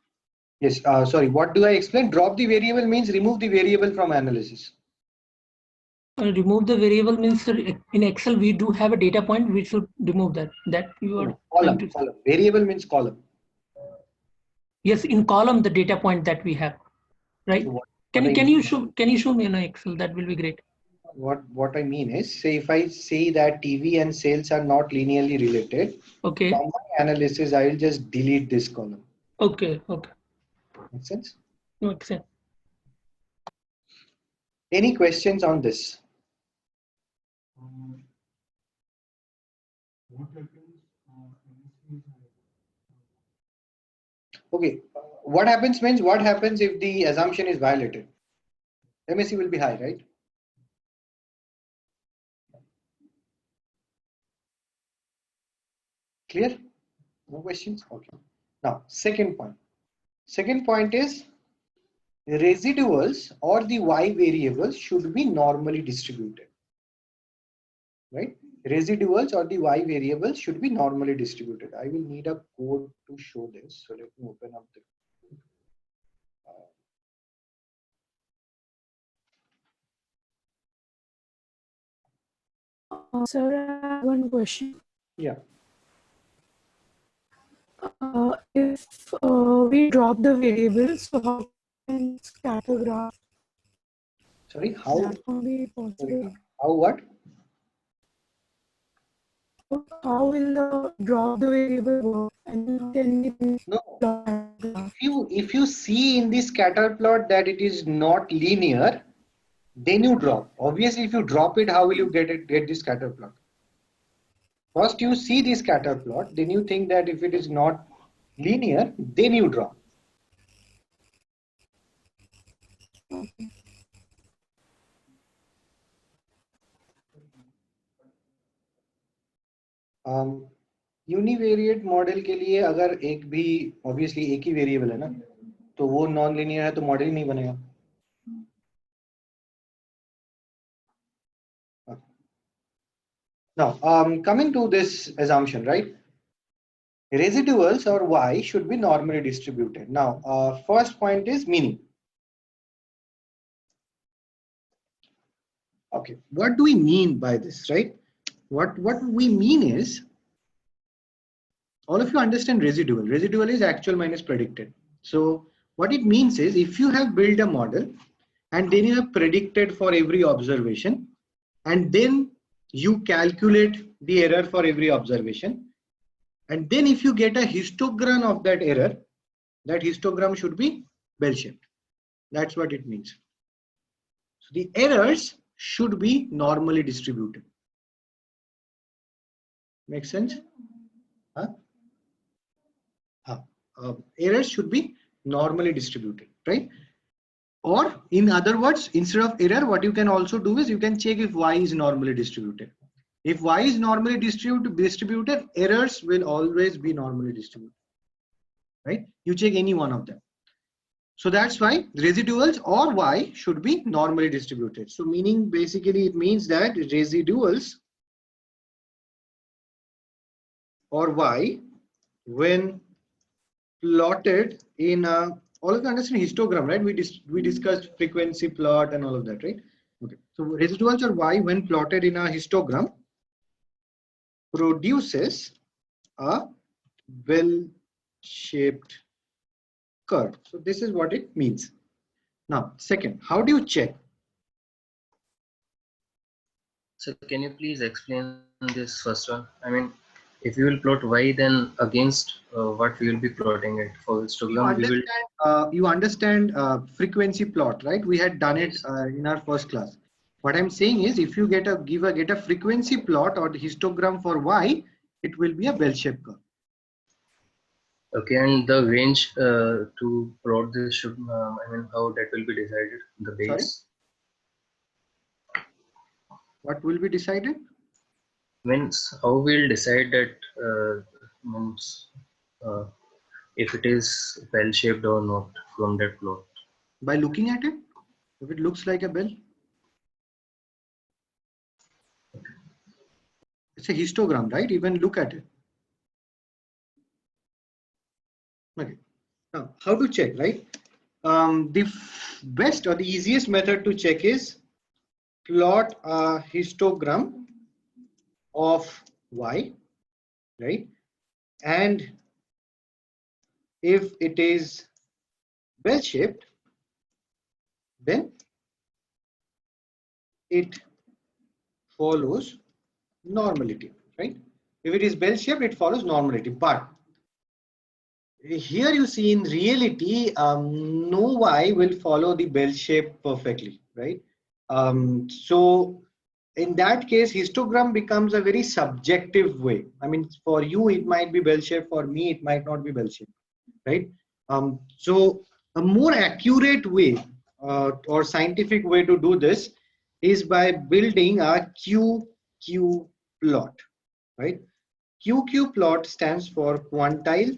Speaker 1: Yes, sorry, what do I explain? Drop the variable means remove the variable from analysis.
Speaker 3: remove the variable means, sir, in Excel we do have a data point. We should remove that. That you are
Speaker 1: Column.
Speaker 3: trying to.
Speaker 1: Column. Variable means column.
Speaker 3: Yes, in column the data point that we have, right?
Speaker 1: So
Speaker 3: Can you show me in Excel? That will be great.
Speaker 1: What I mean is, say if I say that TV and sales are not linearly related,
Speaker 3: Okay.
Speaker 1: from my analysis I will just delete this column.
Speaker 3: Okay.
Speaker 1: Make sense?
Speaker 3: Makes sense.
Speaker 1: Any questions on this? Okay, what happens if the assumption is violated? MSE will be high, right? Clear? No questions? Okay. Now, second point. Second point is residuals or the y variables should be normally distributed. Right? Residuals or the y variables should be normally distributed. I will need a code to show this. So let me open up the
Speaker 6: Sir, I have one question.
Speaker 1: Yeah.
Speaker 6: If we drop the variables, so how can scatter graph?
Speaker 1: Sorry, how?
Speaker 6: That can be possible.
Speaker 1: Sorry, how what?
Speaker 6: How will the drop the variable work? And how can we
Speaker 1: No. If you see in the scatter plot that it is not linear, then you drop. Obviously, if you drop it, how will you get the scatter plot? First, you see the scatter plot, then you think that if it is not linear, then you drop. Univariate model के लिए अगर एक भी obviously एक ही variable है ना, तो वो नॉन लीनियर है तो मॉडल ही नहीं बनेगा. Now, coming to this assumption, right? Residuals or y should be normally distributed. Now, first point is meaning. Okay, what do we mean by this, right? What we mean is, all of you understand residual. Residual is actual minus predicted. So what it means is, if you have built a model and then you have predicted for every observation, and then you calculate the error for every observation. And then if you get a histogram of that error, that histogram should be bell-shaped. That's what it means. So the errors should be normally distributed. Make sense? Huh? Errors should be normally distributed, right? Or in other words, instead of error, what you can also do is you can check if y is normally distributed. If y is normally distributed, errors will always be normally distributed, right? You check any one of them. So that's why residuals or y should be normally distributed. So meaning basically it means that residuals or y, when plotted in a, all of you understand histogram, right? We discussed frequency plot and all of that, right? Okay. So residuals or y, when plotted in a histogram, produces a bell-shaped curve. So this is what it means. Now, second, how do you check?
Speaker 9: So can you please explain this first one? I mean, if you will plot y, then against what we will be plotting it for histogram, we will.
Speaker 1: You understand frequency plot, right? We had done it in our first class. What I'm saying is, if you get a frequency plot or the histogram for y, it will be a bell-shaped curve.
Speaker 9: Okay, and the range to plot this should, I mean, how that will be decided? The base.
Speaker 1: Sorry? What will be decided?
Speaker 9: Means how we'll decide that means if it is bell-shaped or not from that plot.
Speaker 1: By looking at it, if it looks like a bell. It's a histogram, right? Even look at it. Okay. Now, how to check, right? The best or the easiest method to check is plot a histogram of y, right? And if it is bell-shaped, then it follows normality, right? If it is bell-shaped, it follows normality. But here you see in reality, no y will follow the bell shape perfectly, right? So in that case, histogram becomes a very subjective way. I mean, for you, it might be bell-shaped. For me, it might not be bell-shaped, right? So a more accurate way or scientific way to do this is by building a QQ plot, right? QQ plot stands for quantile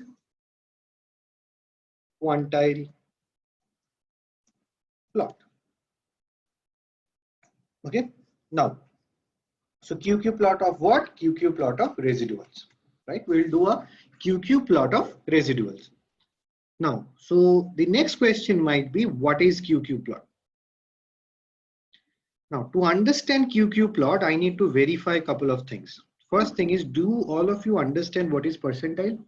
Speaker 1: plot. Okay. Now, so QQ plot of what? QQ plot of residuals, right? We'll do a QQ plot of residuals. Now, so the next question might be, what is QQ plot? Now, to understand QQ plot, I need to verify a couple of things. First thing is, do all of you understand what is percentile?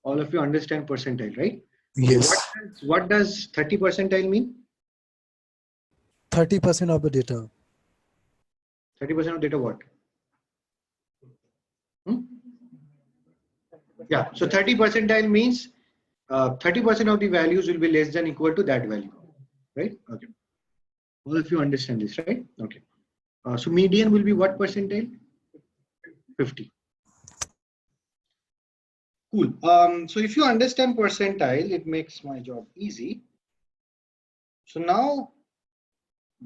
Speaker 1: All of you understand percentile, right?
Speaker 4: Yes.
Speaker 1: What does 30 percentile mean?
Speaker 4: 30% of the data.
Speaker 1: 30% of data what? Yeah, so 30 percentile means 30% of the values will be less than equal to that value, right? Okay. All of you understand this, right? Okay. So median will be what percentile? 50. Cool. So if you understand percentile, it makes my job easy. So now,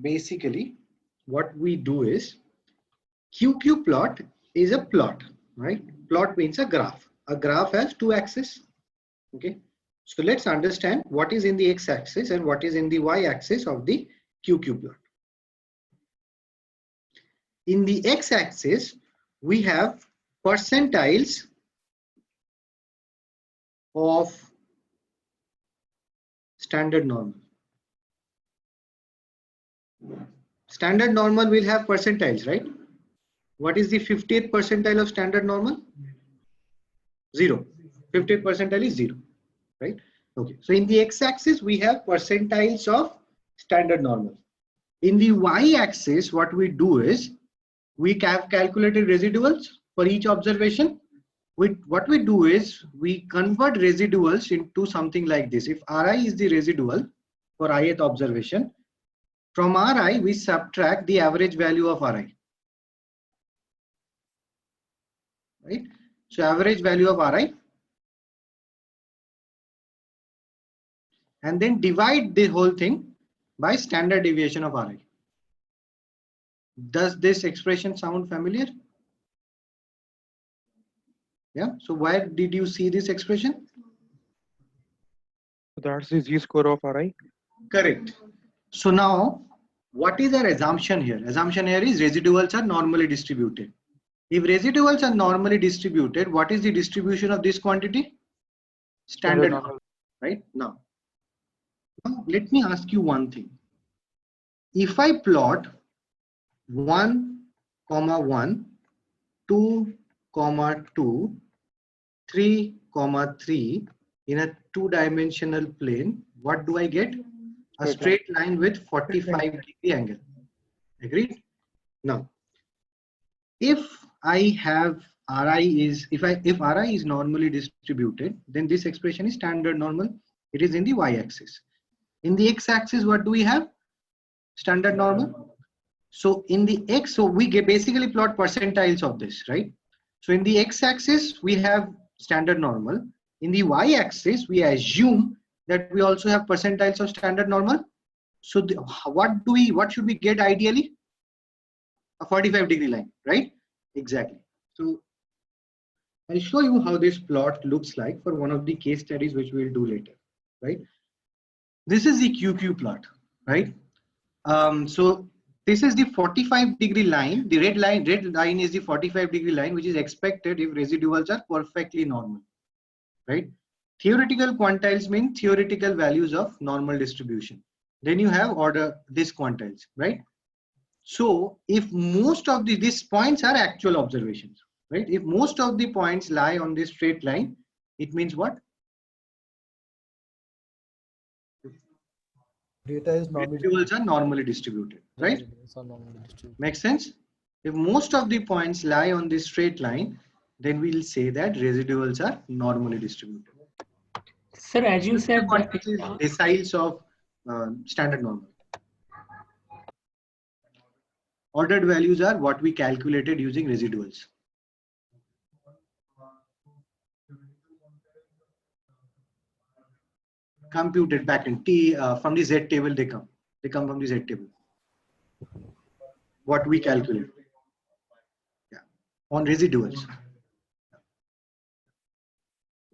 Speaker 1: basically, what we do is QQ plot is a plot, right? Plot means a graph. A graph has two axes. Okay. So let's understand what is in the x-axis and what is in the y-axis of the QQ plot. In the x-axis, we have percentiles of standard normal. Standard normal will have percentiles, right? What is the 50th percentile of standard normal? 0. 50th percentile is 0, right? Okay. So in the x-axis, we have percentiles of standard normal. In the y-axis, what we do is we have calculated residuals for each observation. What we do is we convert residuals into something like this. If Ri is the residual for ith observation, from Ri we subtract the average value of Ri. Right? So average value of Ri, and then divide the whole thing by standard deviation of Ri. Does this expression sound familiar? Yeah. So where did you see this expression?
Speaker 7: That's the z-score of Ri.
Speaker 1: Correct. So now, what is our assumption here? Assumption here is residuals are normally distributed. If residuals are normally distributed, what is the distribution of this quantity? Standard normal, right? Now, let me ask you one thing. If I plot 1, 1, 2, 2, 3, 3 in a two-dimensional plane, what do I get? A straight line with 45-degree angle. Agreed? Now, if I have Ri is if Ri is normally distributed, then this expression is standard normal. It is in the y-axis. In the x-axis, what do we have? Standard normal. So in the x, so we basically plot percentiles of this, right? So in the x-axis, we have standard normal. In the y-axis, we assume that we also have percentiles of standard normal. So what should we get ideally? A 45-degree line, right? Exactly. So I'll show you how this plot looks like for one of the case studies which we'll do later, right? This is the QQ plot, right? So this is the 45-degree line. The red line is the 45-degree line, which is expected if residuals are perfectly normal, right? Theoretical quantiles mean theoretical values of normal distribution. Then you have order this quantiles, right? So if most of these points are actual observations, right? If most of the points lie on this straight line, it means what?
Speaker 4: Data is
Speaker 1: Residuals are normally distributed, right? Makes sense? If most of the points lie on this straight line, then we'll say that residuals are normally distributed.
Speaker 3: Sir, as you said,
Speaker 1: deciles of standard normal. Ordered values are what we calculated using residuals. Computed back in T from the Z table they come. They come from the Z table. What we calculate. Yeah. On residuals.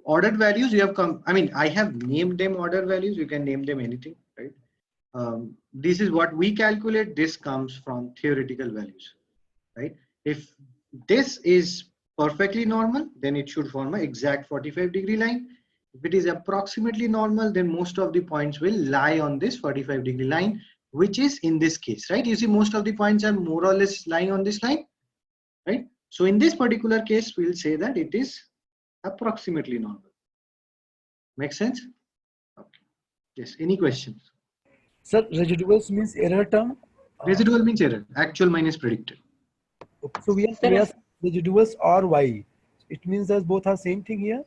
Speaker 1: Ordered values you have come. I mean, I have named them ordered values. You can name them anything, right? This is what we calculate. This comes from theoretical values, right? If this is perfectly normal, then it should form an exact 45-degree line. If it is approximately normal, then most of the points will lie on this 45-degree line, which is in this case, right? You see, most of the points are more or less lying on this line, right? So in this particular case, we'll say that it is approximately normal. Make sense? Okay. Yes. Any questions?
Speaker 4: Sir, residuals means error term.
Speaker 1: Residual means error. Actual minus predicted.
Speaker 4: Okay. So we are residuals or y. It means that both are same thing here.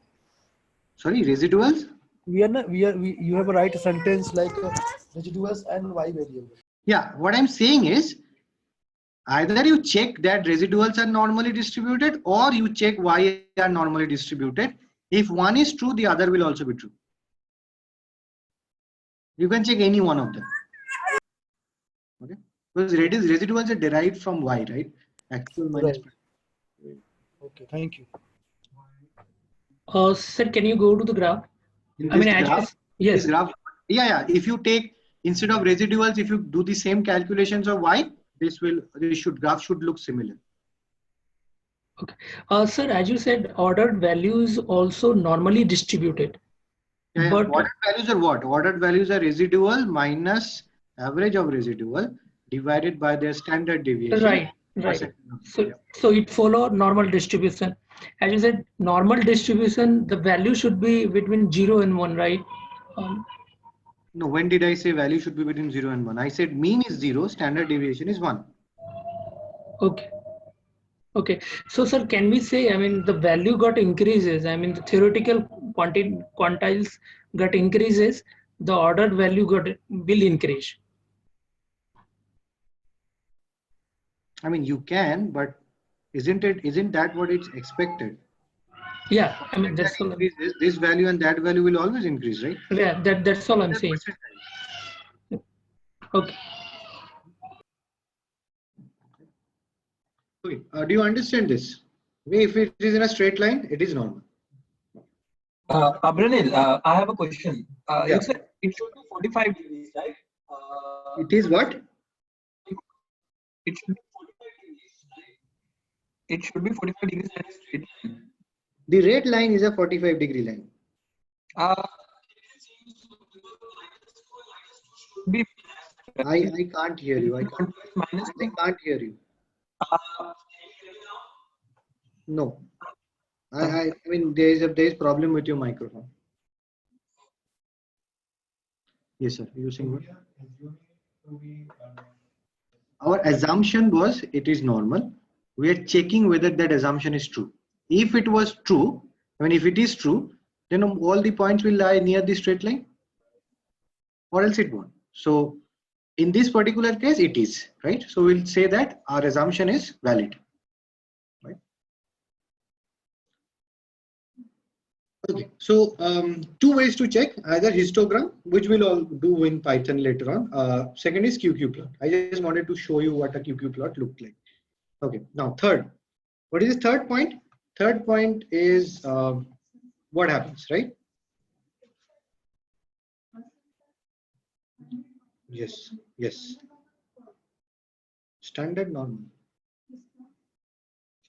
Speaker 1: Sorry, residuals?
Speaker 4: You have a right sentence like residuals and y variable.
Speaker 1: Yeah, what I'm saying is either you check that residuals are normally distributed or you check y are normally distributed. If one is true, the other will also be true. You can check any one of them. Okay, because residuals are derived from y, right? Actual minus.
Speaker 4: Right. Okay, thank you.
Speaker 3: Sir, can you go to the graph? I mean,
Speaker 1: graph,
Speaker 3: yes.
Speaker 1: Graph, yeah. If you take instead of residuals, if you do the same calculations of y, graph should look similar.
Speaker 3: Okay. Sir, as you said, ordered values also normally distributed.
Speaker 1: Yeah,
Speaker 3: but
Speaker 1: ordered values are what? Ordered values are residual minus average of residual divided by their standard deviation.
Speaker 3: Right. So it follow normal distribution. As you said, normal distribution, the value should be between 0 and 1, right?
Speaker 1: No, when did I say value should be between 0 and 1? I said mean is 0, standard deviation is 1.
Speaker 3: Okay. Okay. So, sir, can we say, I mean, the value got increases, I mean, the theoretical quantiles got increases, the ordered value will increase.
Speaker 1: I mean, you can, but isn't that what it's expected?
Speaker 3: Yeah, I mean, that's all.
Speaker 1: Increases, this value and that value will always increase, right?
Speaker 3: Yeah, that's all I'm saying. Okay.
Speaker 1: Okay. Do you understand this? If it is in a straight line, it is normal.
Speaker 10: Abranil, I have a question.
Speaker 1: Yeah.
Speaker 10: You said it should be 45 degrees, right?
Speaker 1: It is what?
Speaker 10: It should be 45 degrees, right? It should be 45 degrees and straight line.
Speaker 1: The red line is a 45-degree line. I can't hear you. I can't hear you. No. I mean, there is problem with your microphone. Yes, sir. You saying what? Our assumption was it is normal. We are checking whether that assumption is true. If it was true, I mean, if it is true, then all the points will lie near the straight line, or else it won't. So in this particular case, it is, right? So we'll say that our assumption is valid, right? Okay, so two ways to check, either histogram, which we'll all do in Python later on. Second is QQ plot. I just wanted to show you what a QQ plot looked like. Okay, now third. What is the third point? Third point is what happens, right? Yes, yes. Standard normal.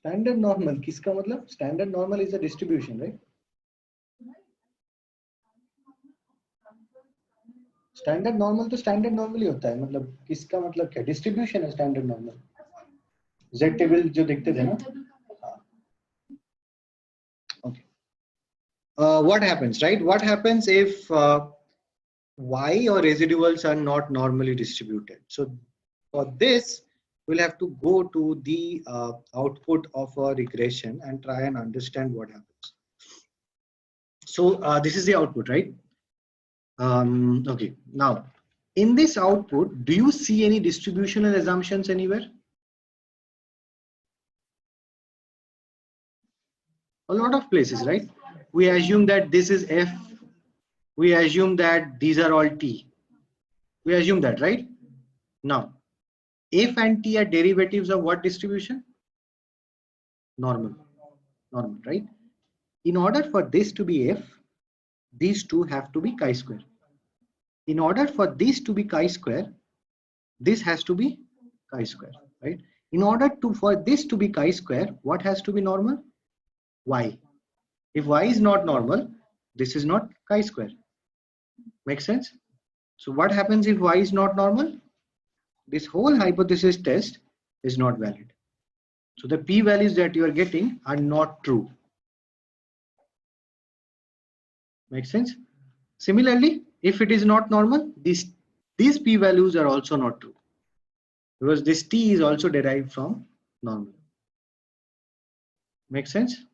Speaker 1: Standard normal, किसका मतलब? Standard normal is a distribution, right? Standard normal तो standard normal ही होता है, मतलब किसका मतलब क्या? Distribution है standard normal. Z table जो देखते थे ना? Okay. What happens, right? What happens if y or residuals are not normally distributed? So for this, we'll have to go to the output of a regression and try and understand what happens. So this is the output, right? Okay. Now, in this output, do you see any distributional assumptions anywhere? A lot of places, right? We assume that this is f. We assume that these are all t. We assume that, right? Now, f and t are derivatives of what distribution? Normal. Normal, right? In order for this to be f, these two have to be chi-square. In order for this to be chi-square, this has to be chi-square, right? In order for this to be chi-square, what has to be normal? Y. If y is not normal, this is not chi-square. Make sense? So what happens if y is not normal? This whole hypothesis test is not valid. So the p-values that you are getting are not true. Make sense? Similarly, if it is not normal, these p-values are also not true, because this t is also derived from normal. Make sense?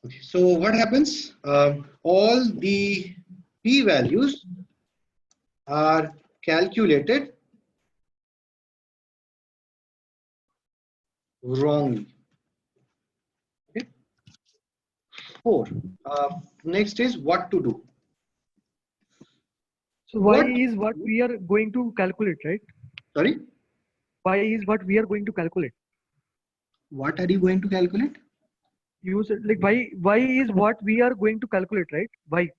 Speaker 1: Okay, so what happens? All the p-values are calculated wrongly. Okay. 4. Next is what to do.
Speaker 2: So y is what we are going to calculate, right?
Speaker 1: Sorry?
Speaker 2: Y is what we are going to calculate.
Speaker 1: What are you going to calculate?
Speaker 2: You said like y is what we are going to calculate, right? Y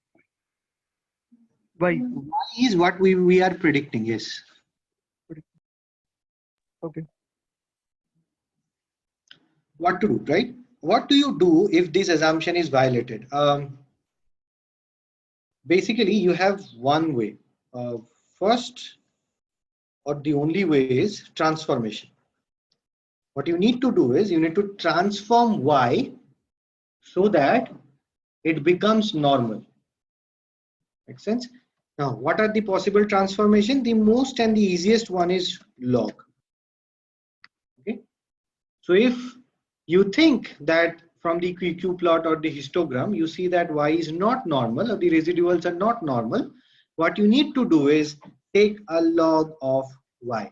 Speaker 1: is what we are predicting, yes.
Speaker 2: Okay.
Speaker 1: What to do, right? What do you do if this assumption is violated? Basically, you have one way. First, or the only way, is transformation. What you need to do is you need to transform y so that it becomes normal. Make sense? Now, what are the possible transformation? The most and the easiest one is log. Okay. So if you think that from the QQ plot or the histogram, you see that Y is not normal or the residuals are not normal, what you need to do is take a log of Y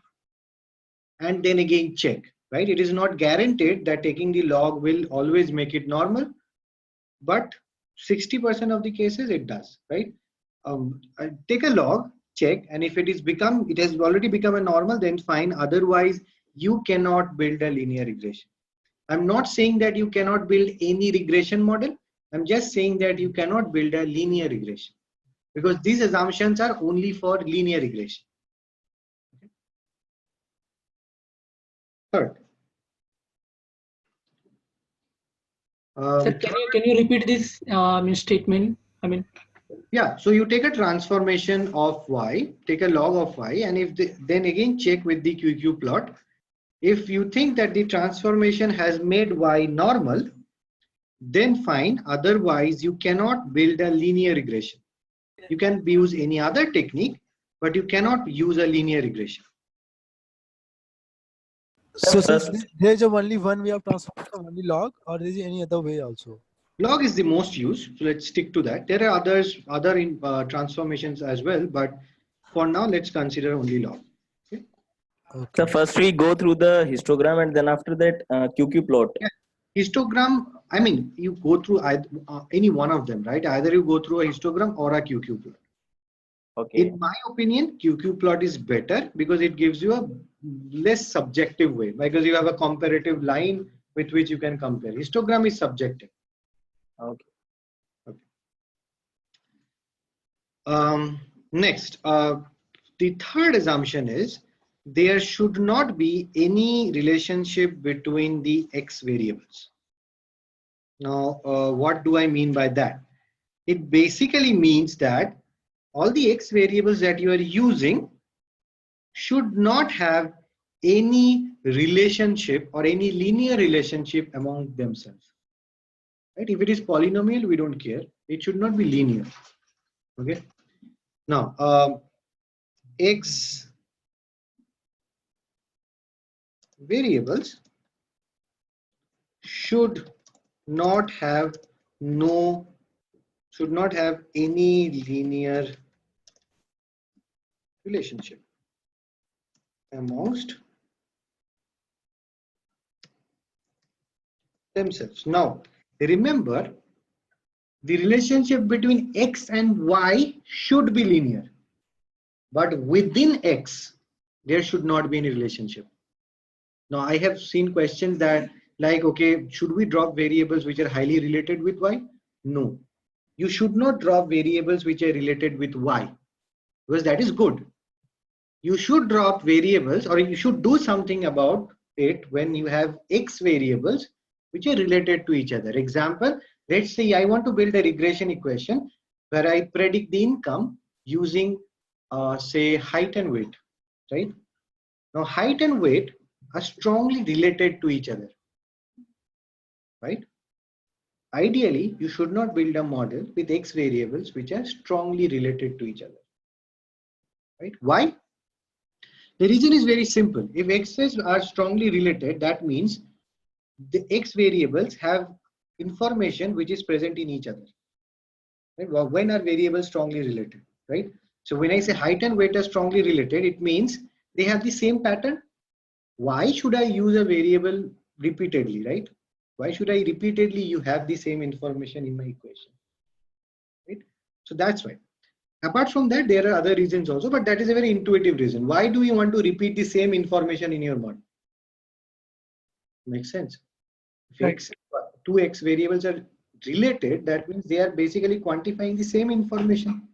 Speaker 1: and then again check, right? It is not guaranteed that taking the log will always make it normal, but 60% of the cases it does, right? Take a log, check, and if it has already become a normal, then fine. Otherwise, you cannot build a linear regression. I'm not saying that you cannot build any regression model. I'm just saying that you cannot build a linear regression, because these assumptions are only for linear regression. Third.
Speaker 3: Sir, can you repeat this statement? I mean,
Speaker 1: yeah, so you take a transformation of Y, take a log of Y, and if then again check with the QQ plot. If you think that the transformation has made Y normal, then fine. Otherwise, you cannot build a linear regression. You can use any other technique, but you cannot use a linear regression.
Speaker 4: So there's only one way of transformation, only log, or is there any other way also?
Speaker 1: Log is the most used, so let's stick to that. There are other transformations as well, but for now, let's consider only log. Okay.
Speaker 8: So first we go through the histogram, and then after that QQ plot.
Speaker 1: Yeah. Histogram, I mean, you go through any one of them, right? Either you go through a histogram or a QQ plot.
Speaker 8: Okay.
Speaker 1: In my opinion, QQ plot is better because it gives you a less subjective way, because you have a comparative line with which you can compare. Histogram is subjective.
Speaker 8: Okay.
Speaker 1: Next, the third assumption is there should not be any relationship between the X variables. Now, what do I mean by that? It basically means that all the X variables that you are using should not have any relationship or any linear relationship among themselves. Right? If it is polynomial, we don't care. It should not be linear. Okay. Now, X variables should not have any linear relationship amongst themselves. Now, remember, the relationship between X and Y should be linear, but within X, there should not be any relationship. Now, I have seen questions that like, okay, should we drop variables which are highly related with Y? No, you should not drop variables which are related with Y, because that is good. You should drop variables, or you should do something about it when you have X variables which are related to each other. Example, let's say I want to build a regression equation where I predict the income using say height and weight, right? Now height and weight are strongly related to each other, right? Ideally, you should not build a model with X variables which are strongly related to each other, right? Why? The reason is very simple. If X's are strongly related, that means the X variables have information which is present in each other. Right? Well, when are variables strongly related, right? So when I say height and weight are strongly related, it means they have the same pattern. Why should I use a variable repeatedly, right? Why should I repeatedly you have the same information in my equation, right? So that's why. Apart from that, there are other reasons also, but that is a very intuitive reason. Why do you want to repeat the same information in your model? Makes sense. If two X variables are related, that means they are basically quantifying the same information.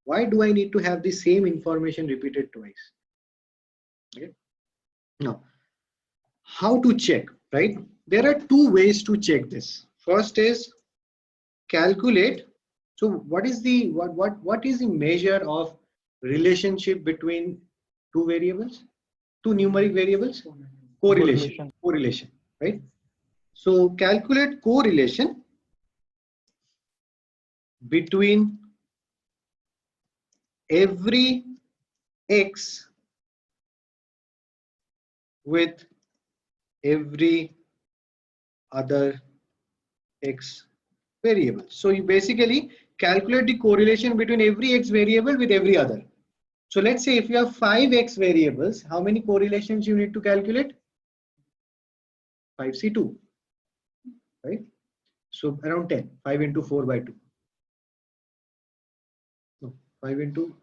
Speaker 1: Why do I need to have the same information repeated twice? Okay. Now, how to check, right? There are two ways to check this. First is calculate. So what is the measure of relationship between two variables, two numeric variables? Correlation, right? So calculate correlation between every x with every other x variable. So you basically calculate the correlation between every x variable with every other. So let's say if you have 5 x variables, how many correlations you need to calculate? 5c2, right? So around 10, 5 into 4 by 2. No, 5 into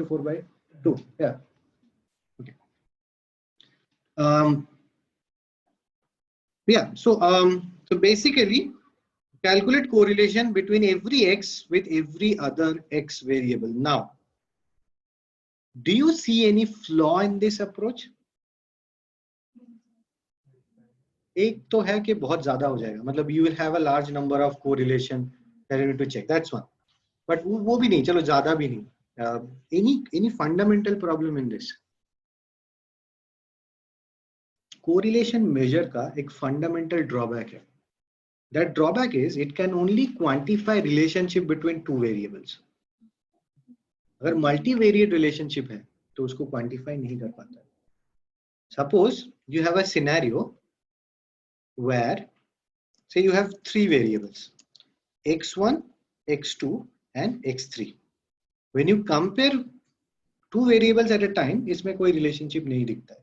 Speaker 1: 4 by 2. Yeah. Okay. Yeah. So basically calculate correlation between every x with every other x variable. Now, do you see any flaw in this approach? एक तो है कि बहुत ज्यादा हो जाएगा, मतलब you will have a large number of correlation that you need to check. That's one. But वो भी नहीं, चलो ज्यादा भी नहीं. Any fundamental problem in this? Correlation measure का एक fundamental drawback है. That drawback is it can only quantify relationship between two variables. अगर multivariate relationship है तो उसको quantify नहीं कर पाता. Suppose you have a scenario where say you have 3 variables, x1, x2 and x3. When you compare 2 variables at a time, इसमें कोई relationship नहीं दिखता है,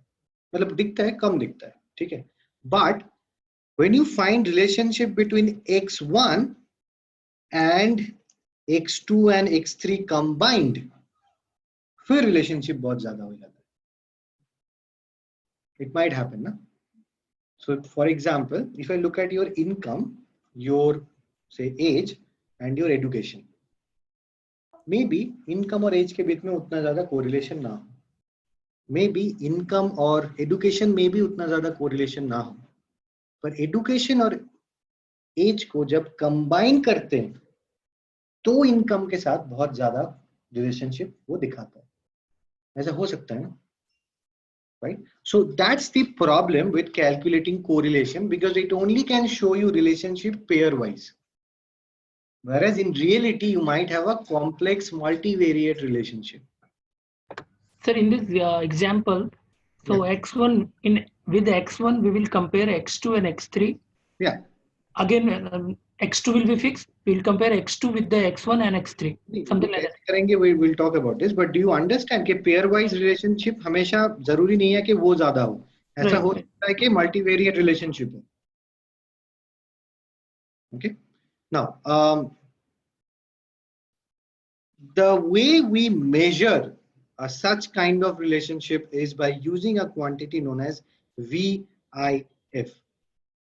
Speaker 1: मतलब दिखता है, कम दिखता है, ठीक है. But when you find relationship between x1 and x2 and x3 combined, फिर relationship बहुत ज़्यादा हो जाता है. It might happen, ना? So for example, if I look at your income, your say age and your education, maybe income और age के बीच में उतना ज़्यादा correlation ना हो. Maybe income और education में भी उतना ज़्यादा correlation ना हो. पर education और age को जब combine करते हैं, तो income के साथ बहुत ज़्यादा relationship वो दिखाता है. ऐसा हो सकता है ना? Right? So that's the problem with calculating correlation, because it only can show you relationship pairwise. Whereas in reality, you might have a complex multivariate relationship.
Speaker 3: Sir, in this example, so
Speaker 1: Yeah.
Speaker 3: x1 with x1 we will compare x2 and x3.
Speaker 1: Yeah.
Speaker 3: Again, x2 will be fixed. We will compare x2 with the x1 and x3. Something like that.
Speaker 1: करेंगे, we will talk about this. But do you understand कि pairwise relationship हमेशा जरूरी नहीं है कि वो ज़्यादा हो. ऐसा हो सकता है कि multivariate relationship हो. Okay. Now, the way we measure such kind of relationship is by using a quantity known as VIF.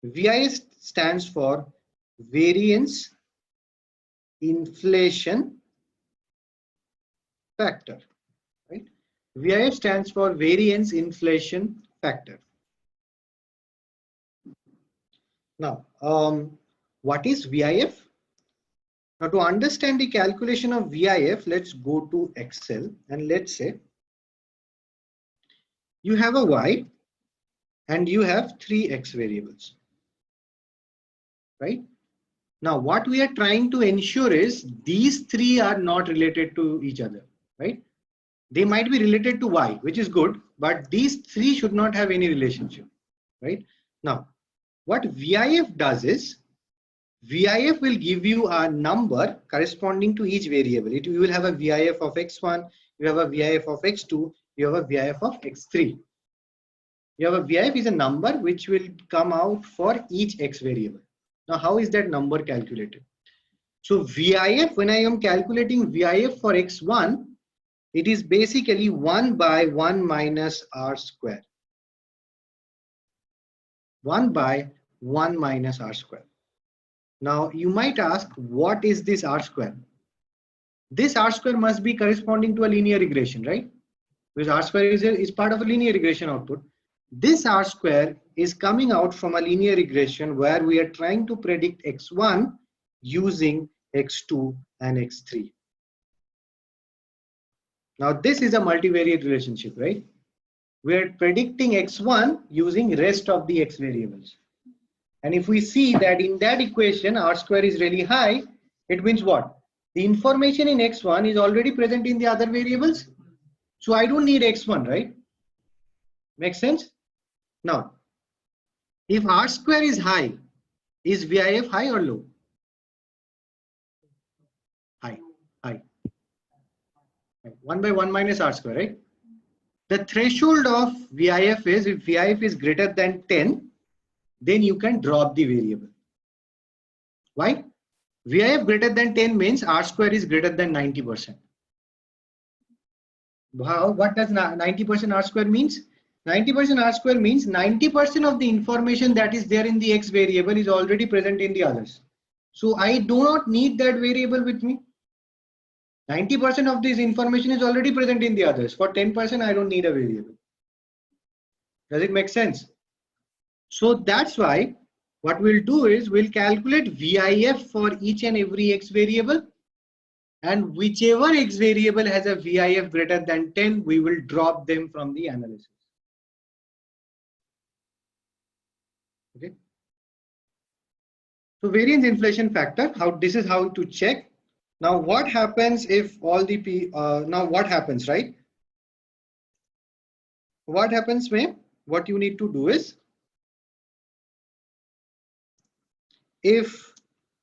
Speaker 1: VIF stands for variance inflation factor, right? VIF stands for variance inflation factor. Now, what is VIF? Now, to understand the calculation of VIF, let's go to Excel and let's say you have a Y and you have 3 X variables, right? Now, what we are trying to ensure is these 3 are not related to each other, right? They might be related to Y, which is good, but these 3 should not have any relationship, right? Now, what VIF does is, VIF will give you a number corresponding to each variable. You will have a VIF of x1, you have a VIF of x2, you have a VIF of x3. You have a VIF is a number which will come out for each x variable. Now, how is that number calculated? So VIF, when I am calculating VIF for x1, it is basically 1 by 1 minus r square. 1 by 1 minus r square. Now, you might ask, what is this r square? This r square must be corresponding to a linear regression, right? Because r square is part of a linear regression output. This r square is coming out from a linear regression where we are trying to predict x1 using x2 and x3. Now, this is a multivariate relationship, right? We are predicting x1 using rest of the x variables. And if we see that in that equation, r square is really high, it means what? The information in x1 is already present in the other variables. So I don't need x1, right? Makes sense? Now, if R square is high, is VIF high or low? High, high. 1 by 1 minus R square, right? The threshold of VIF is, if VIF is greater than 10, then you can drop the variable. Why? VIF greater than 10 means R square is greater than 90%. What does 90% R square means? 90% R square means 90% of the information that is there in the X variable is already present in the others. So I do not need that variable with me. 90% of this information is already present in the others. For 10%, I don't need a variable. Does it make sense? So that's why what we'll do is we'll calculate VIF for each and every X variable. And whichever X variable has a VIF greater than 10, we will drop them from the analysis. Okay. So variance inflation factor, this is how to check. Now what happens if all the now what happens, right? What happens when what you need to do is, if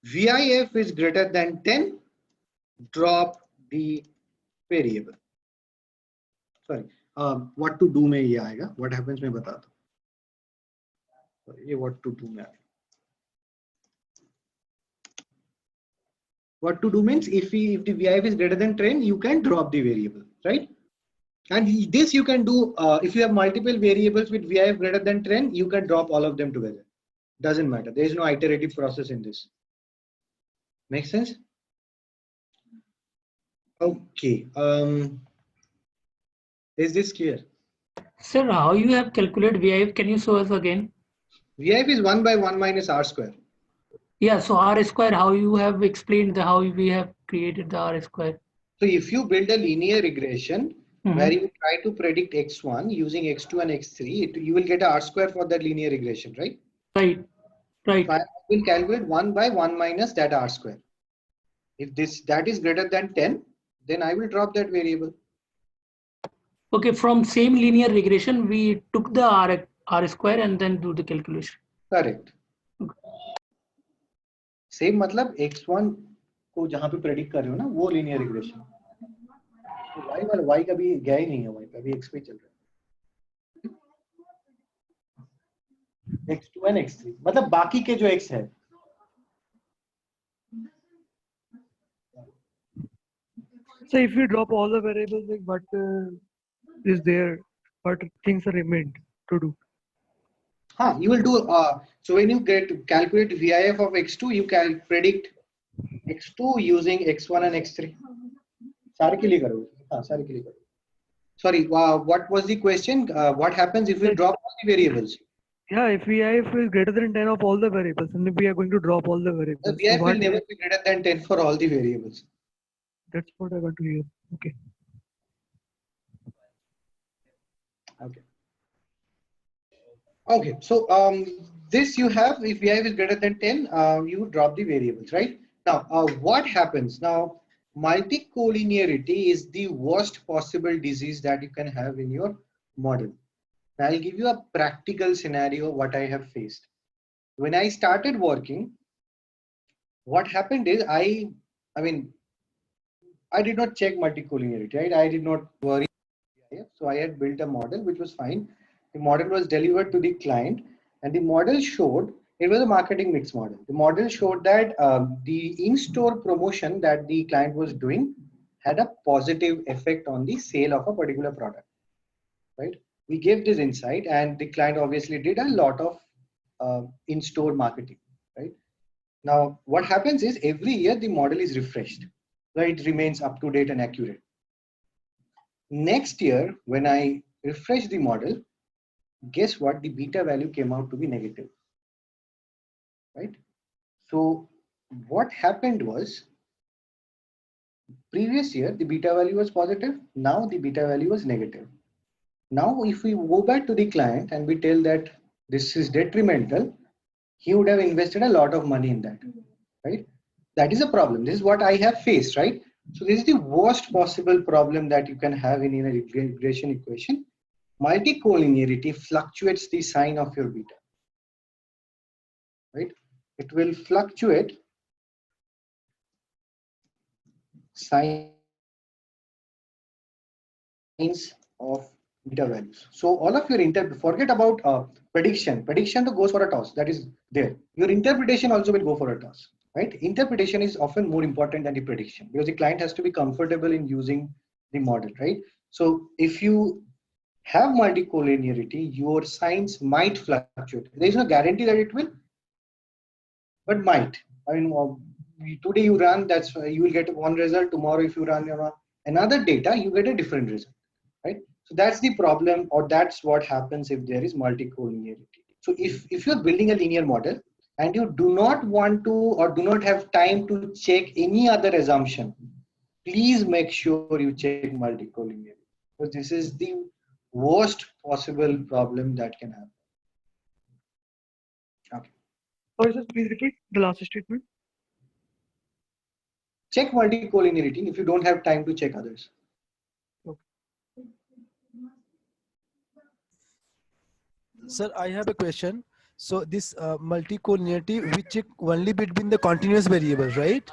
Speaker 1: VIF is greater than 10, drop the variable. Sorry, what to do में ये आएगा. What happens मैं बताता हूँ. ये what to do में आएगा. What to do means if the VIF is greater than 10, you can drop the variable, right? And this you can do if you have multiple variables with VIF greater than 10, you can drop all of them together. Doesn't matter. There is no iterative process in this. Make sense? Okay. Is this clear?
Speaker 3: Sir, how you have calculated VIF? Can you show us again?
Speaker 1: VIF is 1 by 1 minus R square.
Speaker 3: Yeah, so R square, how you have explained how we have created the R square?
Speaker 1: So if you build a linear regression where you try to predict x1 using x2 and x3, you will get a R square for that linear regression, right?
Speaker 3: Right, right.
Speaker 1: So I will calculate 1 by 1 minus that R square. If that is greater than 10, then I will drop that variable.
Speaker 3: Okay, from same linear regression, we took the R square and then do the calculation.
Speaker 1: Correct. Same मतलब x1 को जहाँ पे predict कर रहे हो ना वो linear regression. तो y वाला y कभी गया ही नहीं है y पे अभी x पे चल रहा है. x2 and x3 मतलब बाकी के जो x है.
Speaker 2: So if we drop all the variables, like what is there, what things are remained to do?
Speaker 1: You will do so when you calculate VIF of x2, you can predict x2 using x1 and x3. सारे के लिए करो. सारे के लिए करो. Sorry, what was the question? What happens if we drop all the variables?
Speaker 2: Yeah, if VIF is greater than 10 of all the variables, and we are going to drop all the variables.
Speaker 1: The VIF will never be greater than 10 for all the variables.
Speaker 2: That's what I want to hear. Okay.
Speaker 1: Okay. Okay. So this you have, if VIF is greater than 10, you drop the variables, right? Now, what happens? Now, multicollinearity is the worst possible disease that you can have in your model. I'll give you a practical scenario what I have faced. When I started working, what happened is I did not check multicollinearity, right? I did not worry. So I had built a model which was fine. The model was delivered to the client and the model showed, it was a marketing mix model. The model showed that the in-store promotion that the client was doing had a positive effect on the sale of a particular product, right? We gave this insight and the client obviously did a lot of in-store marketing, right? Now, what happens is every year the model is refreshed, right? It remains up to date and accurate. Next year, when I refresh the model, guess what? The beta value came out to be negative, right? So what happened was, previous year, the beta value was positive. Now the beta value was negative. Now, if we go back to the client and we tell that this is detrimental, he would have invested a lot of money in that, right? That is a problem. This is what I have faced, right? So this is the worst possible problem that you can have in a regression equation. Multicollinearity fluctuates the sign of your beta, right? It will fluctuate signs of beta values. So all of your forget about prediction. Prediction goes for a toss. That is there. Your interpretation also will go for a toss, right? Interpretation is often more important than the prediction because the client has to be comfortable in using the model, right? So if you have multicollinearity, your signs might fluctuate. There is no guarantee that it will, but might. I mean, today you run, that's you will get one result. Tomorrow, if you run another data, you get a different result, right? So that's the problem, or that's what happens if there is multicollinearity. So if you're building a linear model and you do not want to or do not have time to check any other assumption, please make sure you check multicollinearity, because this is the worst possible problem that can happen. Okay.
Speaker 2: Sorry, sir, please repeat the last statement.
Speaker 1: Check multicollinearity if you don't have time to check others.
Speaker 4: Sir, I have a question. So this multicollinearity, we check only between the continuous variables, right?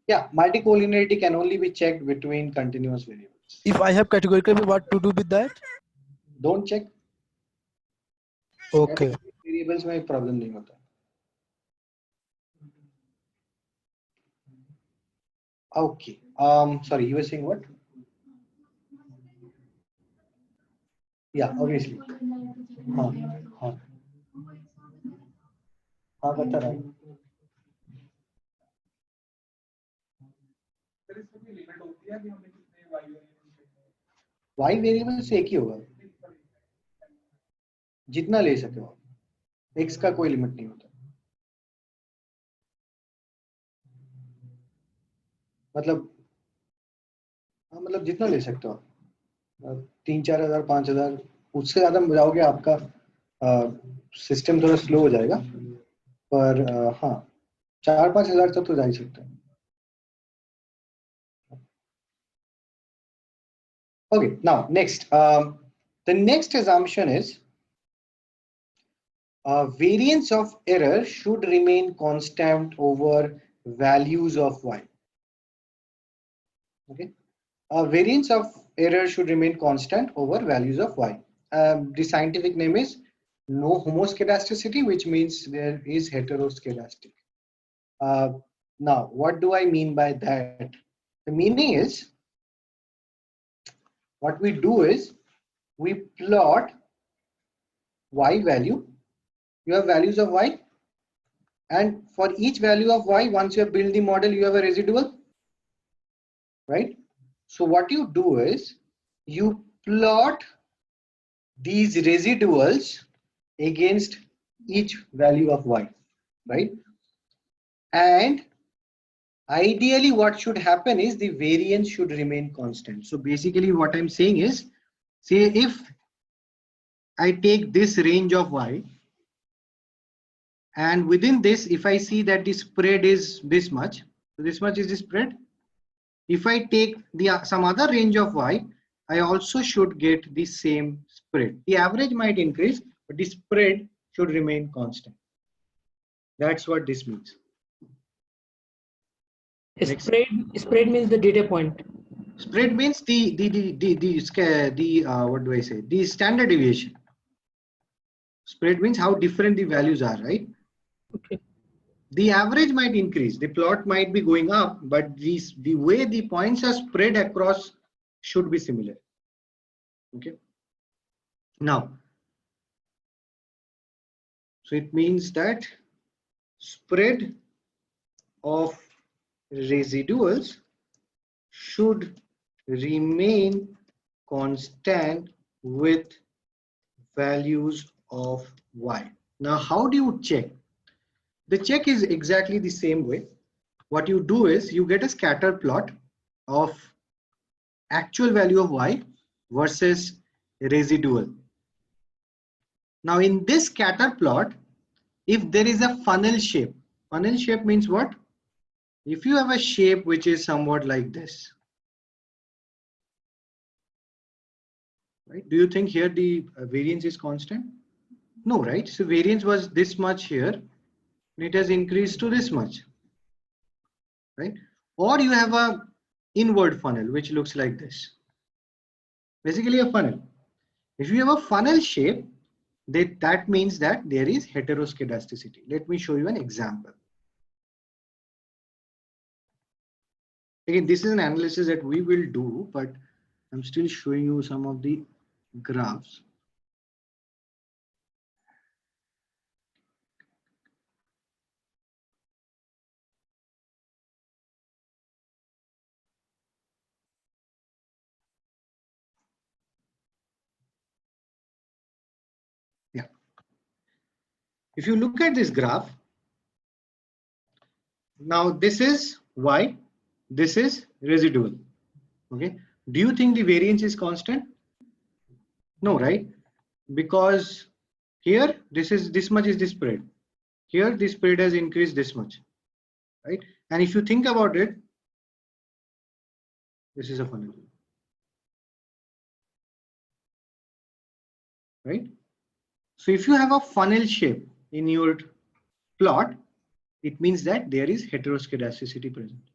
Speaker 1: Yeah, multicollinearity can only be checked between continuous variables.
Speaker 4: If I have categorical, what to do with that?
Speaker 1: Don't check.
Speaker 4: Okay.
Speaker 1: Variables में problem नहीं होता. Okay. Sorry, you were saying what? Yeah, obviously. हाँ बता रहा हूँ. Y variable से एक ही होगा, जितना ले सके हो. X का कोई लिमिट नहीं होता. मतलब जितना ले सकते हो. 3-4 हजार 5 हजार, उससे ज्यादा जाओगे आपका सिस्टम थोड़ा स्लो हो जाएगा, पर हाँ 4-5 हजार तक तो जा ही सकते हैं. Okay, now next, the next assumption is variance of error should remain constant over values of y. Okay, variance of error should remain constant over values of y. The scientific name is no homoscedasticity, which means there is heteroscedastic. Now, what do I mean by that? The meaning is, what we do is we plot y value. You have values of y, and for each value of y, once you have built the model, you have a residual, right? So what you do is you plot these residuals against each value of y, right? And ideally what should happen is the variance should remain constant. So basically what I'm saying is, say if I take this range of y, and within this, if I see that the spread is this much, so this much is the spread. If I take some other range of y, I also should get the same spread. The average might increase, but the spread should remain constant. That's what this means.
Speaker 3: Spread means the data point.
Speaker 1: Spread means the what do I say? The standard deviation. Spread means how different the values are, right?
Speaker 3: Okay.
Speaker 1: The average might increase, the plot might be going up, but the way the points are spread across should be similar. Okay. Now, so it means that spread of residuals should remain constant with values of y. Now, how do you check? The check is exactly the same way. What you do is you get a scatter plot of actual value of y versus residual. Now in this scatter plot, if there is a funnel shape means what? If you have a shape which is somewhat like this, right? Do you think here the variance is constant? No, right? So variance was this much here, and it has increased to this much, right? Or you have a inward funnel which looks like this. Basically a funnel. If you have a funnel shape, that means that there is heteroscedasticity. Let me show you an example. Again, this is an analysis that we will do, but I'm still showing you some of the graphs. Yeah. If you look at this graph, now this is Y, this is residual. Okay. Do you think the variance is constant? No, right? Because here this much is the spread. Here the spread has increased this much, right? And if you think about it, this is a funnel, right? So if you have a funnel shape in your plot, it means that there is heteroscedasticity present.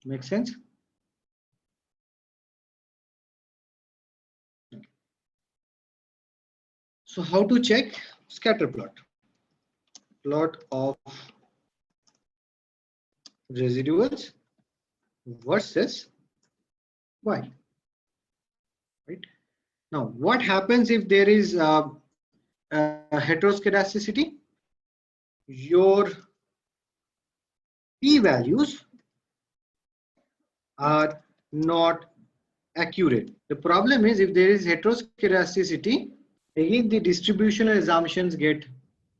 Speaker 1: Make sense? So how to check scatter plot? Plot of residuals versus Y. Right? Now, what happens if there is heteroscedasticity? Your p-values are not accurate. The problem is if there is heteroscedasticity, again the distributional assumptions get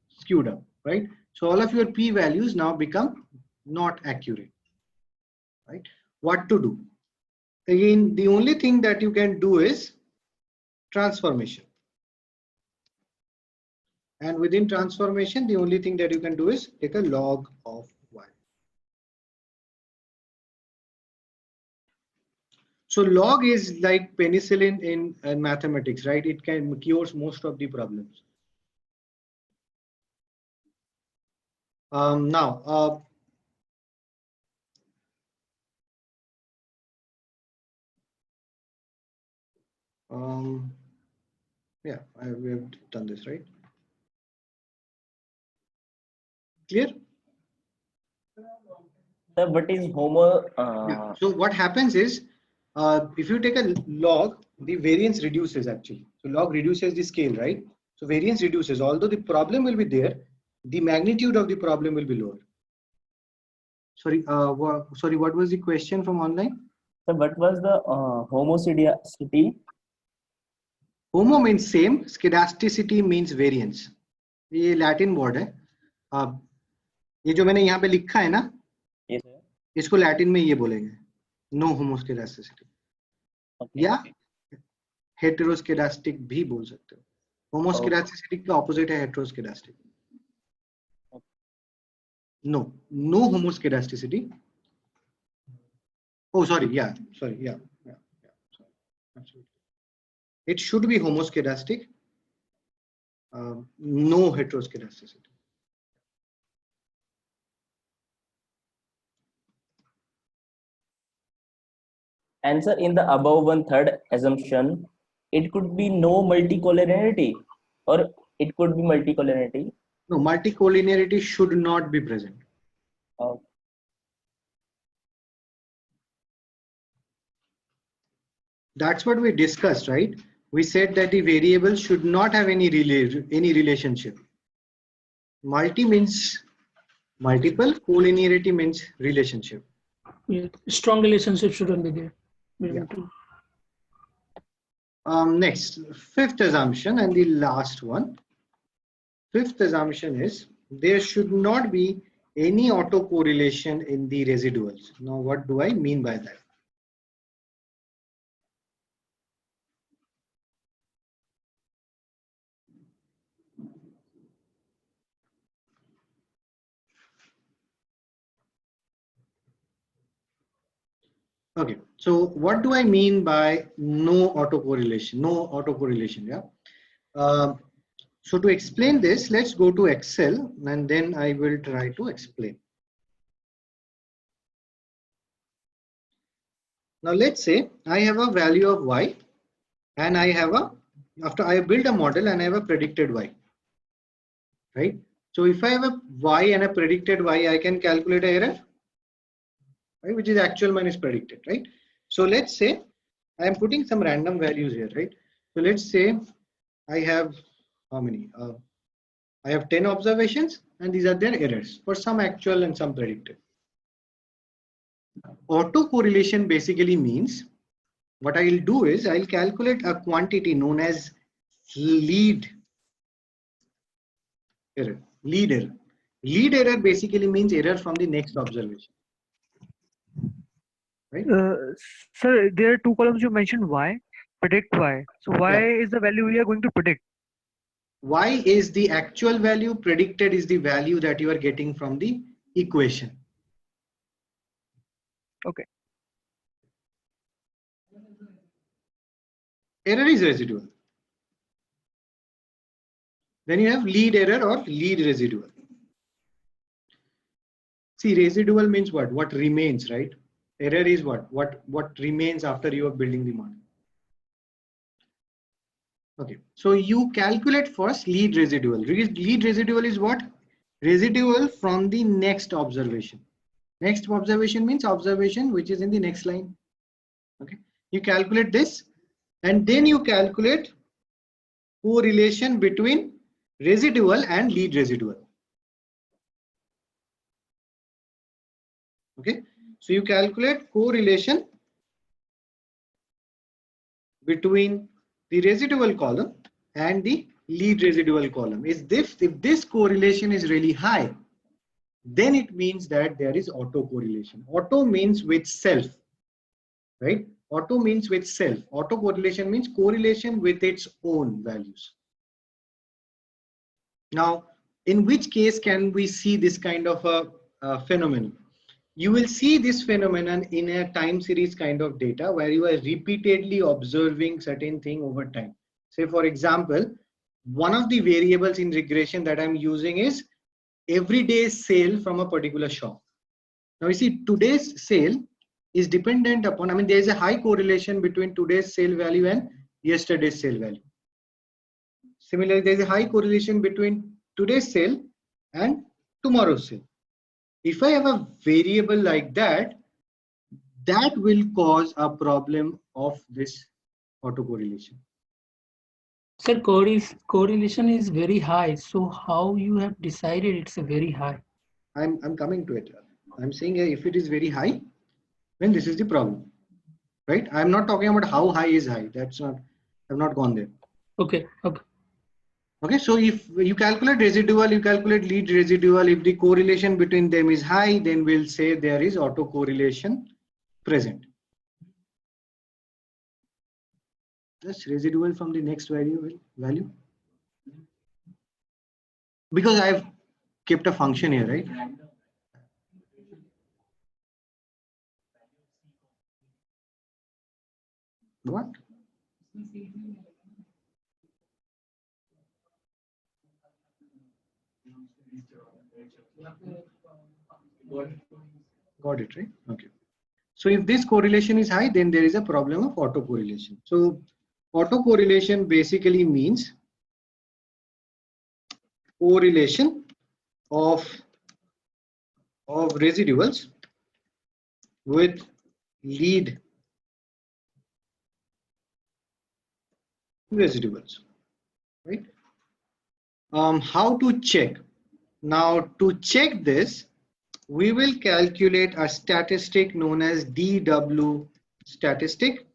Speaker 1: skewed up, right? So all of your p-values now become not accurate, right? What to do? Again, the only thing that you can do is transformation. And within transformation, the only thing that you can do is take a log of y. So log is like penicillin in mathematics, right? It can cures most of the problems. Now, yeah, we have done this, right? Clear?
Speaker 8: Sir, what is homo?
Speaker 1: Yeah. So what happens is, if you take a log, the variance reduces actually. So log reduces the scale, right? So variance reduces. Although the problem will be there, the magnitude of the problem will be lower. Sorry, sorry, what was the question from online?
Speaker 8: So what was the homoscedasticity?
Speaker 1: Homo means same, scedasticity means variance. ये Latin word है. ये जो मैंने यहाँ पे लिखा है ना,
Speaker 8: Yes, sir.
Speaker 1: इसको लैटिन में ये बोलेंगे नो होमोस्केडास्टिसिटी या हेटेरोस्केडास्टिक भी बोल सकते हो. होमोस्केडास्टिसिटी का ऑपोजिट है हेटेरोस्केडास्टिक. No homoscedasticity. Oh, sorry, yeah, sorry, yeah, sorry. Absolutely. It should be homoscedastic, no heteroscedasticity.
Speaker 8: Answer in the above 1/3 assumption, it could be no multicollinearity, or it could be multicollinearity.
Speaker 1: No, multicollinearity should not be present. That's what we discussed, right? We said that the variables should not have any relationship. Multi means multiple, collinearity means relationship.
Speaker 3: Yeah, strong relationship shouldn't be there.
Speaker 1: Yeah. Next, fifth assumption and the last one. Fifth assumption is there should not be any autocorrelation in the residuals. Now, what do I mean by that? Okay, so what do I mean by no autocorrelation? No autocorrelation, yeah. So to explain this, let's go to Excel and then I will try to explain. Now let's say I have a value of y and I have after I build a model and I have a predicted y, right? So if I have a y and a predicted y, I can calculate an error, right? Which is actual minus predicted, right? So let's say I am putting some random values here, right? So let's say I have how many? I have 10 observations and these are their errors for some actual and some predicted. Autocorrelation basically means what I'll do is I'll calculate a quantity known as lead error. Lead error. Lead error basically means error from the next observation. Right?
Speaker 2: Sir, there are two columns you mentioned y, predict y. So y
Speaker 1: Yeah.
Speaker 2: is the value we are going to predict.
Speaker 1: Y is the actual value, predicted is the value that you are getting from the equation.
Speaker 2: Okay.
Speaker 1: Error is residual. Then you have lead error or lead residual. See, residual means what? What remains, right? Error is what? What remains after you are building the model. Okay, so you calculate first lead residual. Lead residual is what? Residual from the next observation. Next observation means observation which is in the next line. Okay, you calculate this and then you calculate correlation between residual and lead residual. Okay, so you calculate correlation between the residual column and the lead residual column. If this correlation is really high, then it means that there is autocorrelation. Auto means with self, right? Auto means with self. Autocorrelation means correlation with its own values. Now, in which case can we see this kind of a phenomenon? You will see this phenomenon in a time series kind of data where you are repeatedly observing certain thing over time. Say for example, one of the variables in regression that I'm using is everyday sale from a particular shop. Now you see today's sale is dependent upon, I mean there is a high correlation between today's sale value and yesterday's sale value. Similarly, there is a high correlation between today's sale and tomorrow's sale. If I have a variable like that, that will cause a problem of this autocorrelation.
Speaker 3: Sir, correlation is very high. So how you have decided it's a very high?
Speaker 1: I'm coming to it. I'm saying if it is very high, then this is the problem, right? I'm not talking about how high is high. That's not, I've not gone there.
Speaker 3: Okay. Okay.
Speaker 1: Okay, so if you calculate residual, you calculate lead residual, if the correlation between them is high, then we'll say there is autocorrelation present. Just residual from the next value. Because I've kept a function here, right? What? Got it, right? Okay. So if this correlation is high, then there is a problem of autocorrelation. So autocorrelation basically means correlation of residuals with lead residuals, right? How to check? Now to check this, we will calculate a statistic known as DW statistic.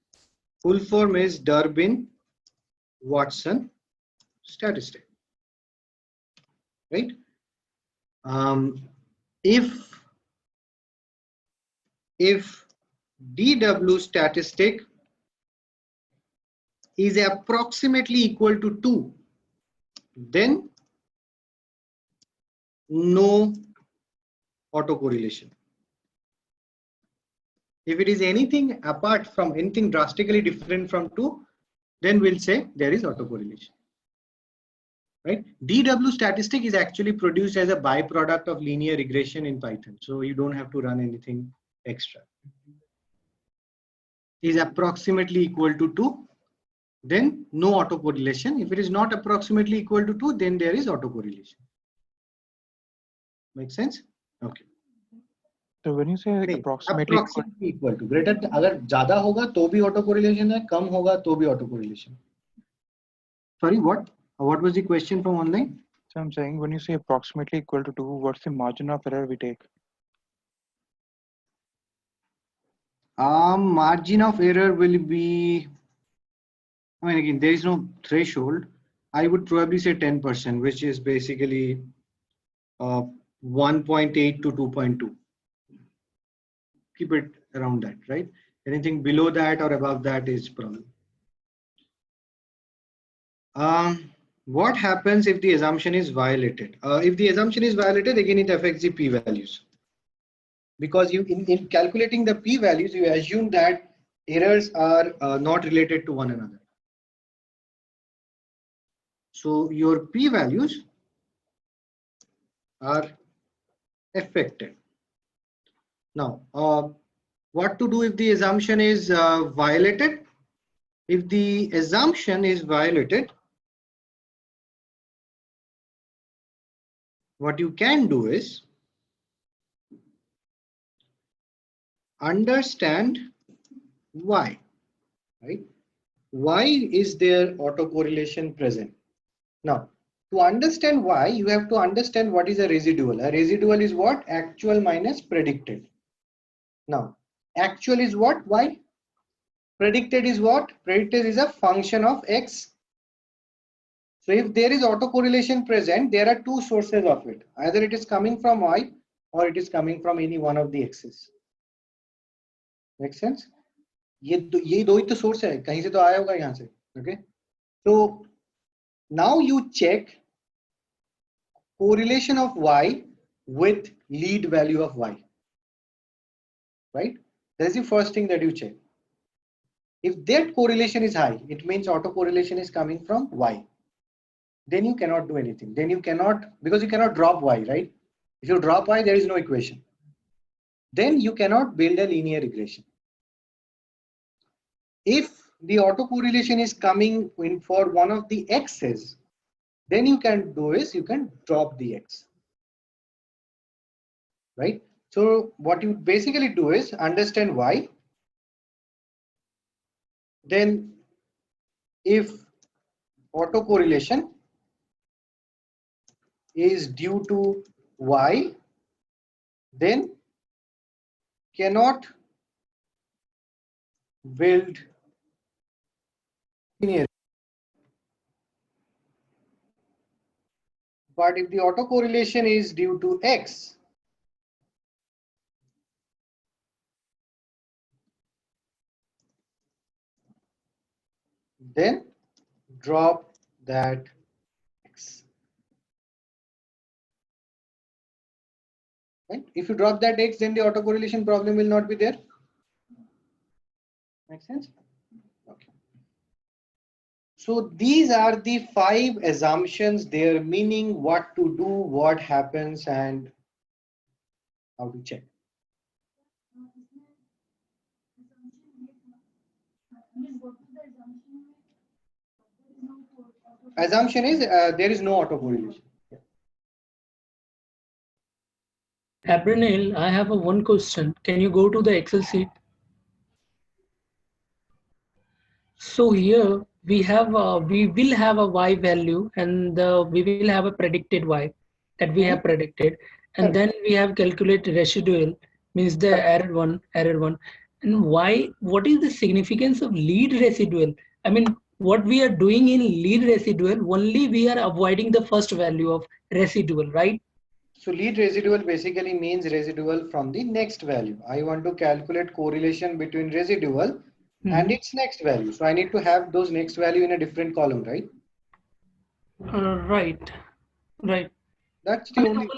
Speaker 1: Full form is Durbin-Watson statistic, right? If DW statistic is approximately equal to 2, then no autocorrelation. If it is anything apart from anything drastically different from 2, then we'll say there is autocorrelation. Right? DW statistic is actually produced as a byproduct of linear regression in Python. So you don't have to run anything extra. Is approximately equal to 2, then no autocorrelation. If it is not approximately equal to 2, then there is autocorrelation. Make sense? Okay.
Speaker 7: So when you say approximately
Speaker 1: equal to, greater, अगर ज़्यादा होगा तो भी autocorrelation है, कम होगा तो भी autocorrelation. Sorry, what? What was the question from online?
Speaker 7: So I'm saying when you say approximately equal to 2, what's the margin of error we take?
Speaker 1: Margin of error will be, I mean, again, there is no threshold. I would probably say 10%, which is basically 1.8 to 2.2. Keep it around that, right? Anything below that or above that is problem. What happens if the assumption is violated? If the assumption is violated, again, it affects the p-values. Because you, in calculating the p-values, you assume that errors are not related to one another. So your p-values are affected. Now, what to do if the assumption is violated? If the assumption is violated, what you can do is understand why, right? Why is there autocorrelation present? Now, to understand why, you have to understand what is a residual. A residual is what? Actual minus predicted. Now, actual is what? Y. Predicted is what? Predicted is a function of X. So if there is autocorrelation present, there are two sources of it. Either it is coming from Y or it is coming from any one of the X's. Make sense? ये दो ही तो source है, कहीं से तो आया होगा यहाँ से. Okay. So now you check correlation of Y with lead value of Y. Right? That's the first thing that you check. If that correlation is high, it means autocorrelation is coming from Y. Then you cannot do anything. Then you cannot, because you cannot drop Y, right? If you drop Y, there is no equation. Then you cannot build a linear regression. If the autocorrelation is coming in for one of the X's, then you can do is you can drop the X. Right? So what you basically do is understand Y. Then if autocorrelation is due to Y, then cannot build linear. But if the autocorrelation is due to X, then drop that X. Right? If you drop that X, then the autocorrelation problem will not be there. Make sense? Okay. So these are the 5 assumptions, their meaning, what to do, what happens, and how to check. Assumption is there is no autocorrelation.
Speaker 3: Abranil, I have one question. Can you go to the Excel sheet? So here we have we will have a Y value, and we will have a predicted Y that we have predicted, and then we have calculated residual, means the error one. And why? What is the significance of lead residual? I mean, what we are doing in lead residual, only we are avoiding the first value of residual, right?
Speaker 1: So lead residual basically means residual from the next value. I want to calculate correlation between residual and its next value. So I need to have those next value in a different column, right?
Speaker 3: Right.
Speaker 1: That's the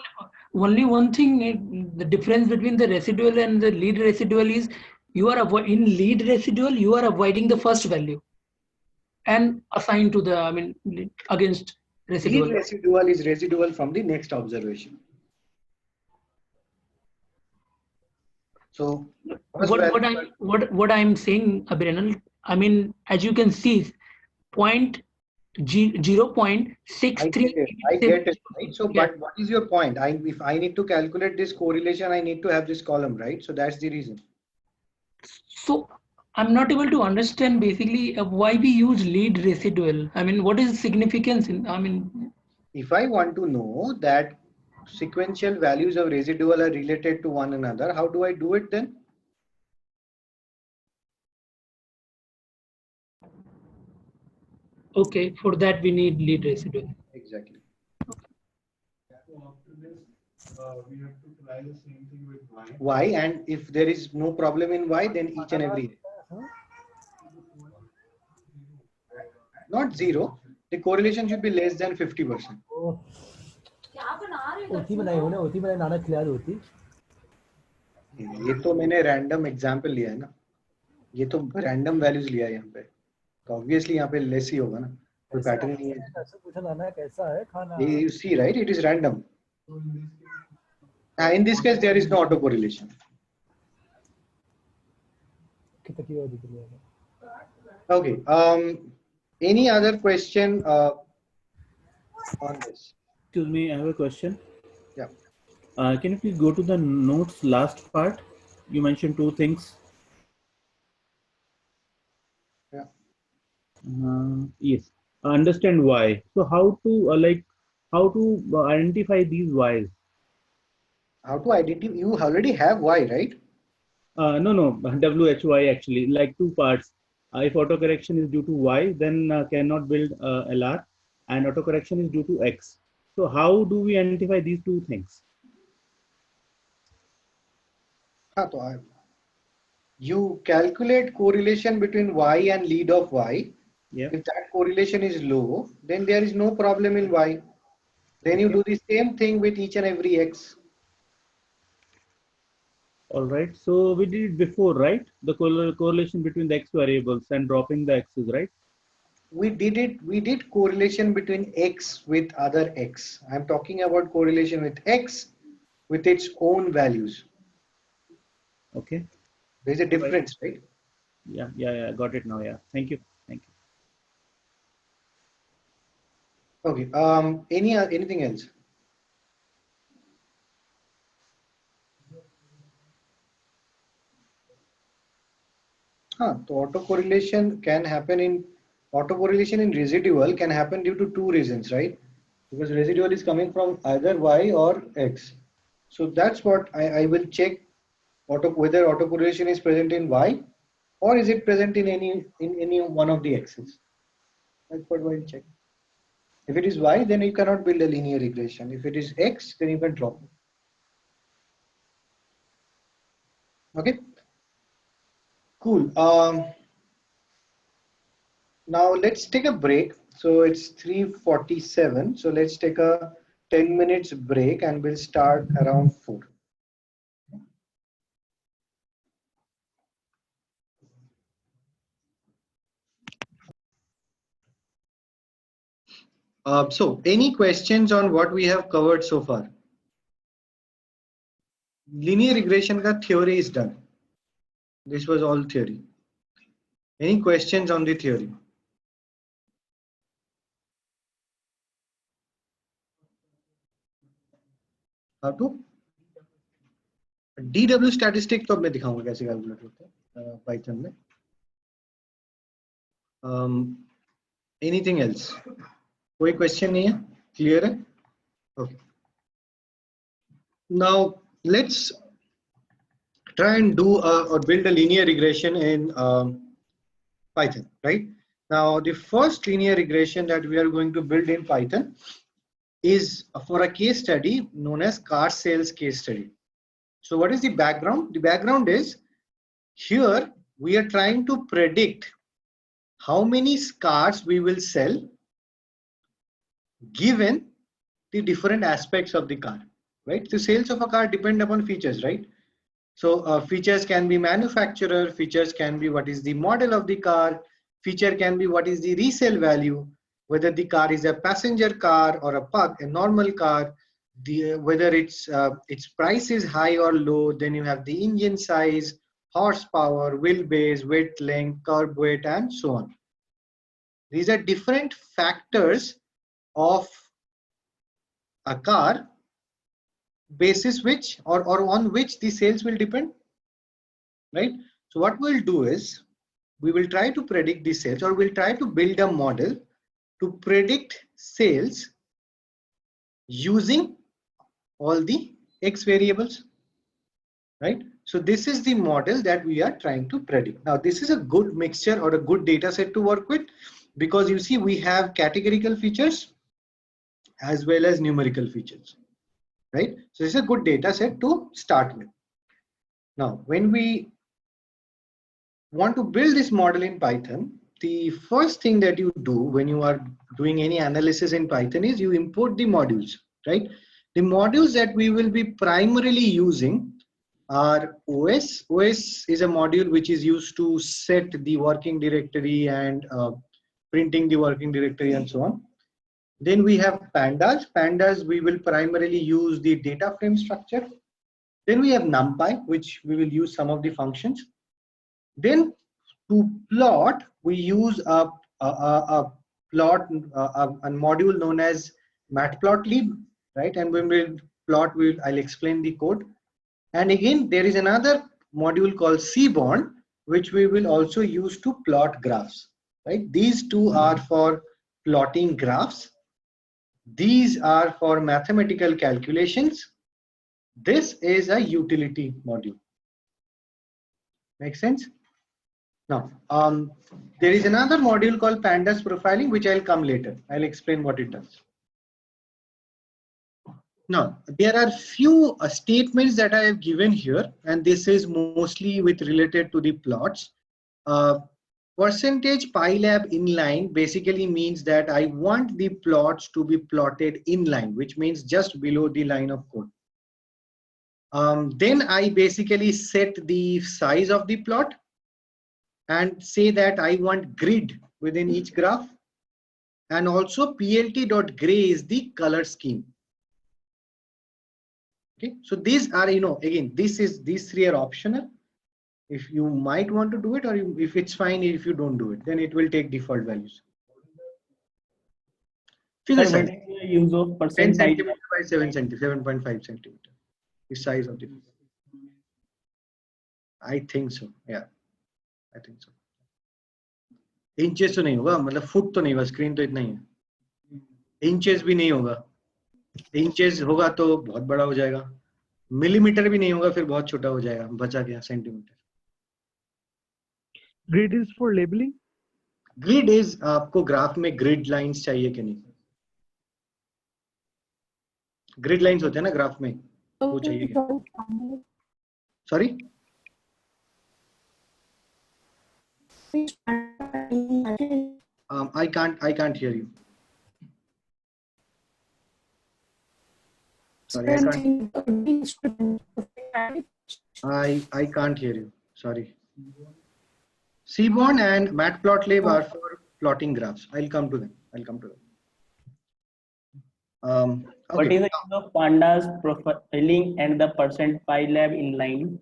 Speaker 3: only one thing. The difference between the residual and the lead residual is You are in lead residual, you are avoiding the first value and assign to the, I mean, against residual.
Speaker 1: Lead residual is residual from the next observation. So
Speaker 3: what I'm saying, Abhiranal, I mean, as you can see, 0.63.
Speaker 1: I get it, right? So, but what is your point? If I need to calculate this correlation, I need to have this column, right? So that's the reason.
Speaker 3: So I'm not able to understand basically why we use lead residual. I mean, what is the significance in, I mean,
Speaker 1: if I want to know that sequential values of residual are related to one another, how do I do it then?
Speaker 3: okay, for that we need lead residual.
Speaker 1: Exactly.
Speaker 11: We have to try the same thing with y.
Speaker 1: Y, and if there is no problem in y, then each and every. Not 0. The correlation should be less than 50%. ये तो मैंने random example लिया है ना, ये तो random values लिया है यहाँ पे, तो ऑब्वियसली यहाँ पे लेस ही होगा ना, कोई पैटर्न नहीं है।
Speaker 4: कैसा है खाना?
Speaker 1: You see, right? It is random. In this case, there is no autocorrelation. Okay. Any other question on this?
Speaker 12: Excuse me, I have a question.
Speaker 1: Yeah.
Speaker 12: Can you please go to the notes last part? You mentioned two things.
Speaker 1: Yeah.
Speaker 12: Yes. Understand why. So how to identify these whys?
Speaker 1: How to identify? You already have y, right?
Speaker 12: No, WHY actually, like two parts. If autocorrection is due to y, then cannot build LR, and autocorrection is due to x. So how do we identify these two things?
Speaker 1: You calculate correlation between y and lead of y.
Speaker 12: Yeah.
Speaker 1: If that correlation is low, then there is no problem in y. Then you do the same thing with each and every x.
Speaker 12: All right. So we did it before, right? The correlation between the x variables and dropping the x's, right?
Speaker 1: We did it. We did correlation between x with other x. I'm talking about correlation with x with its own values.
Speaker 12: Okay.
Speaker 1: There's a difference, right?
Speaker 12: Yeah. Got it now. Yeah. Thank you.
Speaker 1: Okay. Anything else? So autocorrelation can happen in residual can happen due to two reasons, right? Because residual is coming from either y or x. So that's what I will check whether autocorrelation is present in y or is it present in any one of the x's. That's what we'll check. If it is y, then you cannot build a linear regression. If it is x, then you can drop it. Okay. Cool. Now let's take a break. So it's 3:47. So let's take a 10 minutes break and we'll start around 4. So any questions on what we have covered so far? Linear regression ka theory is done. This was all theory. Any questions on the theory? How to? DW statistic तो अब मैं दिखाऊंगा कैसे calculate होता है Python में. Anything else? कोई question नहीं है? Clear है? Okay. Now let's try and do or build a linear regression in Python, right? Now the first linear regression that we are going to build in Python is for a case study known as car sales case study. So what is the background? The background is here we are trying to predict how many cars we will sell given the different aspects of the car, right? The sales of a car depend upon features, right? So features can be manufacturer, features can be what is the model of the car, feature can be what is the resale value, whether the car is a passenger car or a normal car, whether its price is high or low. Then you have the engine size, horsepower, wheelbase, weight, length, curb weight, and so on. These are different factors of a car basis which or on which the sales will depend, right? So what we'll do is we will try to predict the sales, or we'll try to build a model to predict sales using all the X variables, right? So this is the model that we are trying to predict. Now this is a good mixture or a good data set to work with, because you see we have categorical features as well as numerical features, right? So this is a good data set to start with. Now when we want to build this model in Python, the first thing that you do when you are doing any analysis in Python is you import the modules, right? The modules that we will be primarily using are OS. OS is a module which is used to set the working directory and printing the working directory and so on. Then we have pandas. Pandas, we will primarily use the data frame structure. Then we have NumPy, which we will use some of the functions. Then to plot, we use a module known as matplotlib, right? And when we plot, I'll explain the code. And again, there is another module called Seaborn, which we will also use to plot graphs, right? These two are for plotting graphs. These are for mathematical calculations. This is a utility module. Make sense? Now, there is another module called pandas profiling, which I'll come later. I'll explain what it does. Now, there are few statements that I have given here, and this is mostly related to the plots. Percentage pylab inline basically means that I want the plots to be plotted inline, which means just below the line of code. Then I basically set the size of the plot and say that I want grid within each graph, and also plt.gray is the color scheme. Okay, so these are, again, these three are optional. If you might want to do it, or if it's fine if you don't do it, then it will take default values. Figure
Speaker 8: Sir,
Speaker 1: size.
Speaker 8: what is the use of
Speaker 1: 10
Speaker 8: percent
Speaker 1: centimeter by 7.5 centimeter. The size of the. I think so. Yeah, I think so. Inches तो नहीं होगा, मतलब foot तो नहीं होगा, screen तो इतना ही है. इंचेस भी नहीं होगा. इंचेस होगा तो बहुत बड़ा हो जाएगा. मिलीमीटर भी नहीं होगा, फिर बहुत छोटा हो जाएगा. बचा क्या centimetre.
Speaker 2: Grid is for labeling.
Speaker 1: Grid is आपको ग्राफ में ग्रिड लाइंस चाहिए कि नहीं. ग्रिड लाइंस होते हैं ना ग्राफ में, वो चाहिए क्या. Sorry, I can't hear you. Sorry, I can't hear you. Sorry. Seaborn and matplotlib are for plotting graphs. I'll come to them. Okay.
Speaker 8: What is the use of pandas profiling and the percent pylab inline?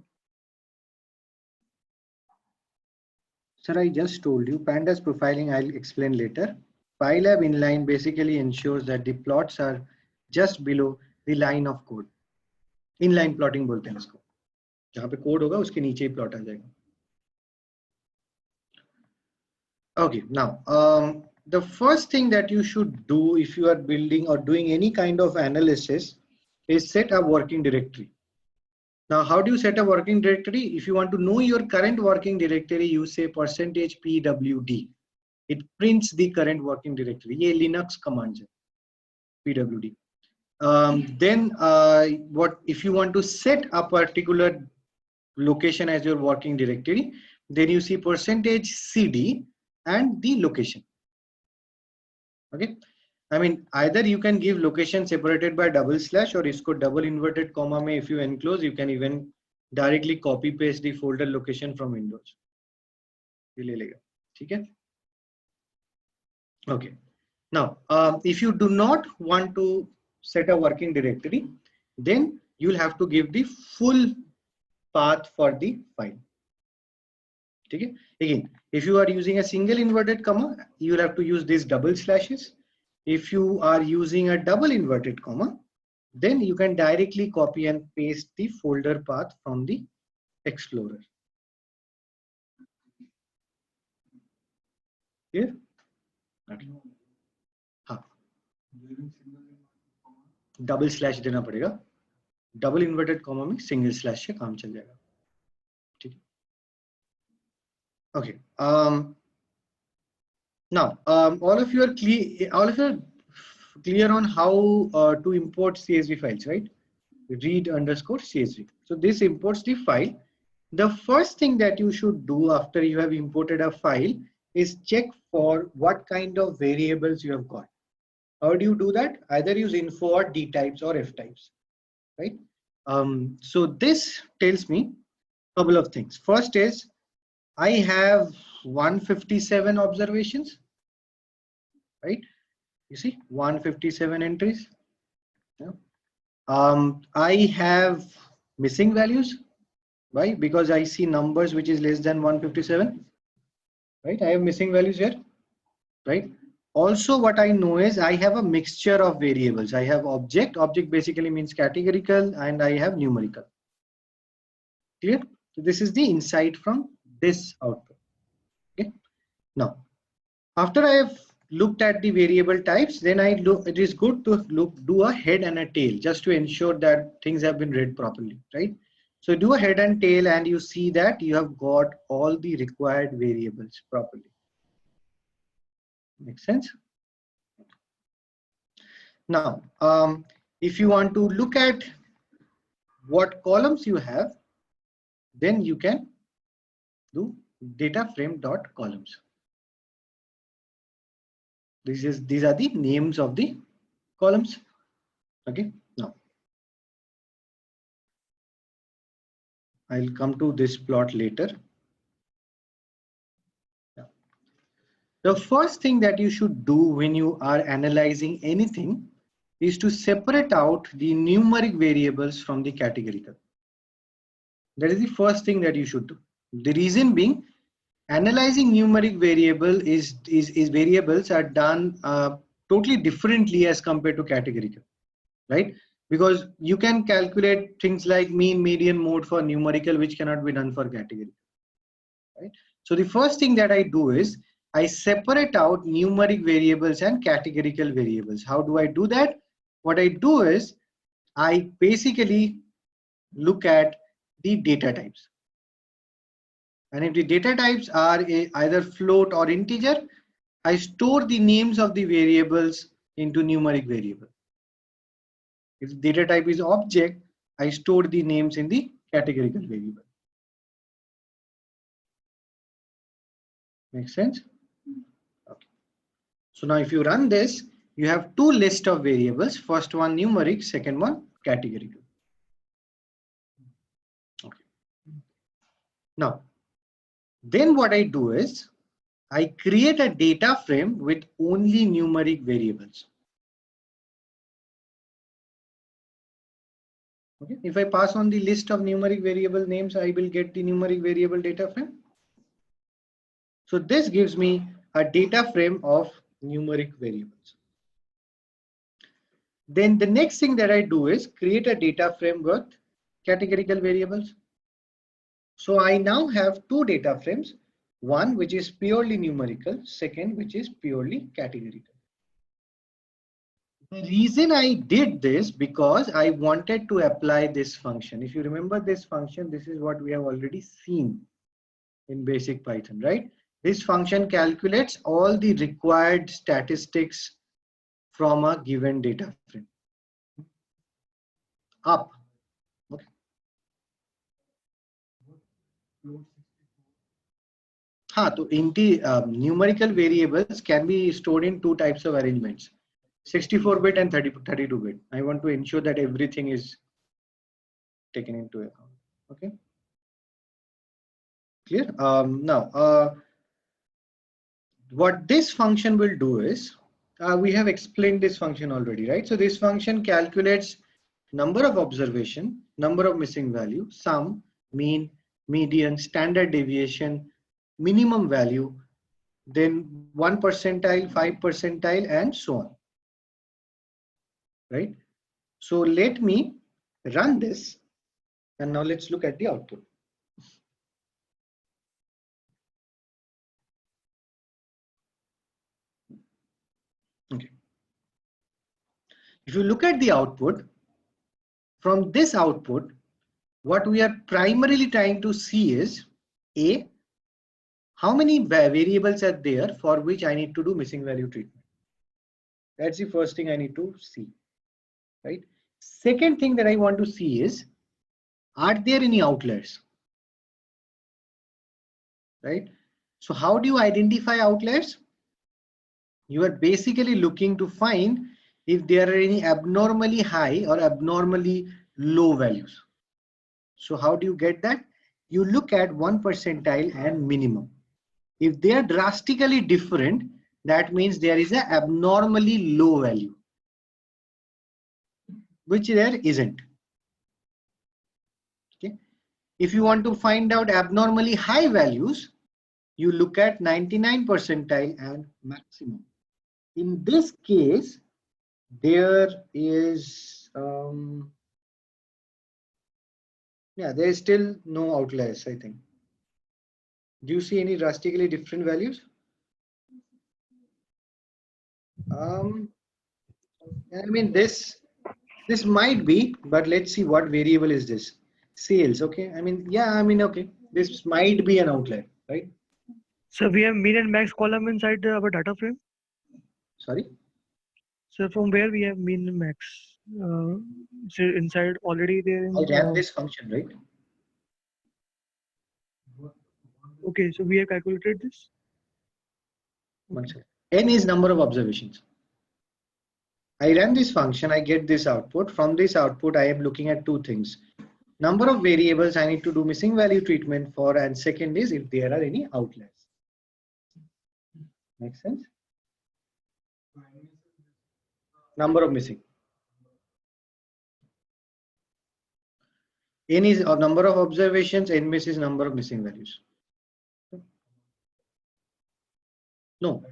Speaker 1: Sir, I just told you pandas profiling, I'll explain later. Pylab inline basically ensures that the plots are just below the line of code. Inline plotting बोलते हैं इसको. जहाँ पे code होगा उसके नीचे ही plot आ जाएगा. Okay, now the first thing that you should do if you are building or doing any kind of analysis is set a working directory. Now, how do you set a working directory? If you want to know your current working directory, you say %pwd. It prints the current working directory. ये Linux commands है, pwd. Then what if you want to set a particular location as your working directory, then you see %cd and the location. Okay, I mean either you can give location separated by double slash, or इसको double inverted comma में if you enclose, you can even directly copy paste the folder location from Windows. ये ले लेगा, ठीक है? Okay. Now, if you do not want to set a working directory, then you'll have to give the full path for the file. Okay. Again, if you are using a single inverted comma, you will have to use these double slashes. If you are using a double inverted comma, then you can directly copy and paste the folder path from the Explorer. Here? Okay. हाँ, double slash देना पड़ेगा, double inverted comma में single slash से काम चल जाएगा, ठीक है? Okay. Now, all of you are clear on how to import CSV files, right? Read_CSV. So this imports the file. The first thing that you should do after you have imported a file is check for what kind of variables you have got. How do you do that? Either use info or D types or F types, right? So this tells me a couple of things. First is I have 157 observations, right? You see 157 entries. Yeah. I have missing values. Why? Because I see numbers which is less than 157, right? I have missing values here, right? Also, what I know is I have a mixture of variables. I have object basically means categorical, and I have numerical. Clear? So this is the insight from this output. Okay. Now, after I have looked at the variable types, then it is good to do a head and a tail just to ensure that things have been read properly, right? So do a head and tail and you see that you have got all the required variables properly. Make sense? Now, if you want to look at what columns you have, then you can do data frame dot columns. These are the names of the columns. Okay. Now I'll come to this plot later. The first thing that you should do when you are analyzing anything is to separate out the numeric variables from the categorical. That is the first thing that you should do. The reason being, analyzing numeric variables are done totally differently as compared to categorical, right? Because you can calculate things like mean, median, mode for numerical, which cannot be done for categorical, right? So the first thing that I do is I separate out numeric variables and categorical variables. How do I do that? What I do is I basically look at the data types. And if the data types are either float or integer, I store the names of the variables into numeric variable. If data type is object, I store the names in the categorical variable. Make sense? Okay. So now if you run this, you have two lists of variables. First one numeric, second one categorical. Okay. Now, then what I do is I create a data frame with only numeric variables. Okay. If I pass on the list of numeric variable names, I will get the numeric variable data frame. So this gives me a data frame of numeric variables. Then the next thing that I do is create a data frame with categorical variables. So I now have two data frames, one which is purely numerical, second which is purely categorical. The reason I did this because I wanted to apply this function. If you remember this function, this is what we have already seen in basic Python, right? This function calculates all the required statistics from a given data frame. Up. Okay. So numerical variables can be stored in two types of arrangements, 64-bit and 32-bit. I want to ensure that everything is taken into account. Okay. Clear? Now, what this function will do is, we have explained this function already, right? So this function calculates number of observation, number of missing value, sum, mean, median, standard deviation, minimum value, then 1 percentile, 5 percentile, and so on, right? So let me run this, and now let's look at the output. Okay. If you look at the output, from this output, what we are primarily trying to see is A, how many variables are there for which I need to do missing value treatment. That's the first thing I need to see, right? Second thing that I want to see is, are there any outliers, right? So how do you identify outliers? You are basically looking to find if there are any abnormally high or abnormally low values. So how do you get that? You look at 1 percentile and minimum. If they are drastically different, that means there is an abnormally low value, which there isn't. Okay. If you want to find out abnormally high values, you look at 99 percentile and maximum. In this case, there is there is still no outliers, I think. Do you see any drastically different values? I mean, this might be, but let's see what variable is this. Sales, okay. I mean, okay. This might be an outlier, right?
Speaker 2: So we have mean and max column inside our data frame.
Speaker 1: Sorry.
Speaker 2: So from where we have mean and max? So inside already there.
Speaker 1: I ran this function, right?
Speaker 2: Okay, so we have calculated this.
Speaker 1: One second. N is number of observations. I ran this function, I get this output. From this output, I am looking at two things. Number of variables I need to do missing value treatment for, and second is if there are any outliers. Make sense? Number of missing. N is a number of observations, N miss is number of missing values. No,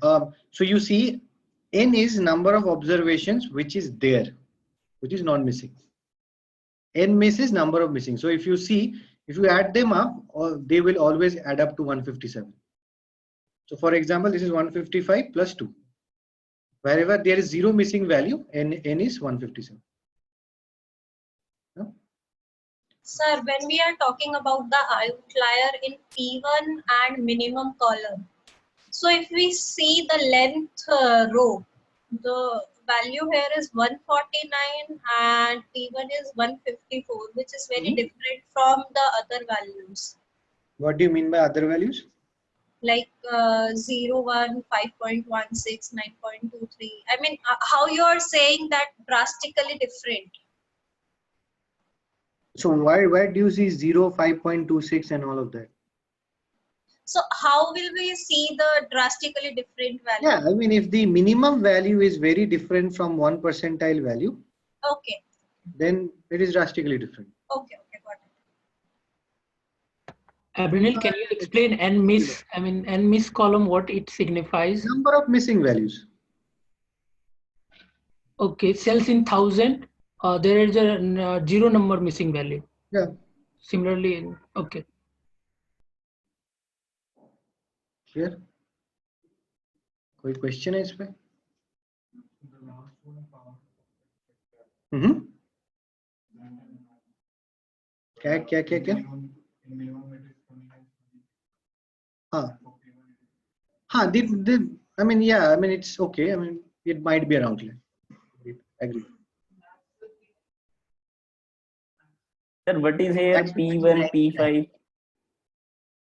Speaker 1: so you see, N is number of observations which is there, which is not missing. N miss is number of missing. So if you see, if you add them up, they will always add up to 157. So for example, this is 155 plus 2. Wherever there is zero missing value, N is 157. No?
Speaker 5: Sir, when we are talking about the outlier in P1 and minimum column, so if we see the length row, the value here is 149 and P1 is 154, which is very different from the other values.
Speaker 1: What do you mean by other values?
Speaker 5: Like 0, 1, 5.16, 9.23. I mean, how you are saying that drastically different?
Speaker 1: So why do you see 0, 5.26 and all of that?
Speaker 5: So how will we see the drastically different value?
Speaker 1: Yeah, I mean, if the minimum value is very different from 1 percentile value,
Speaker 5: okay,
Speaker 1: then it is drastically different.
Speaker 5: Okay, got it.
Speaker 3: Abhinil, can you explain N miss? I mean, N miss column, what it signifies?
Speaker 1: Number of missing values.
Speaker 3: Okay, cells in 1000, there is a zero number missing value.
Speaker 1: Yeah.
Speaker 3: Similarly, okay.
Speaker 1: Clear? कोई question है इस पे? क्या? हाँ, I mean, yeah, I mean, it's okay. I mean, it might be an outlier. Agree.
Speaker 8: Sir, what is here P1, P5?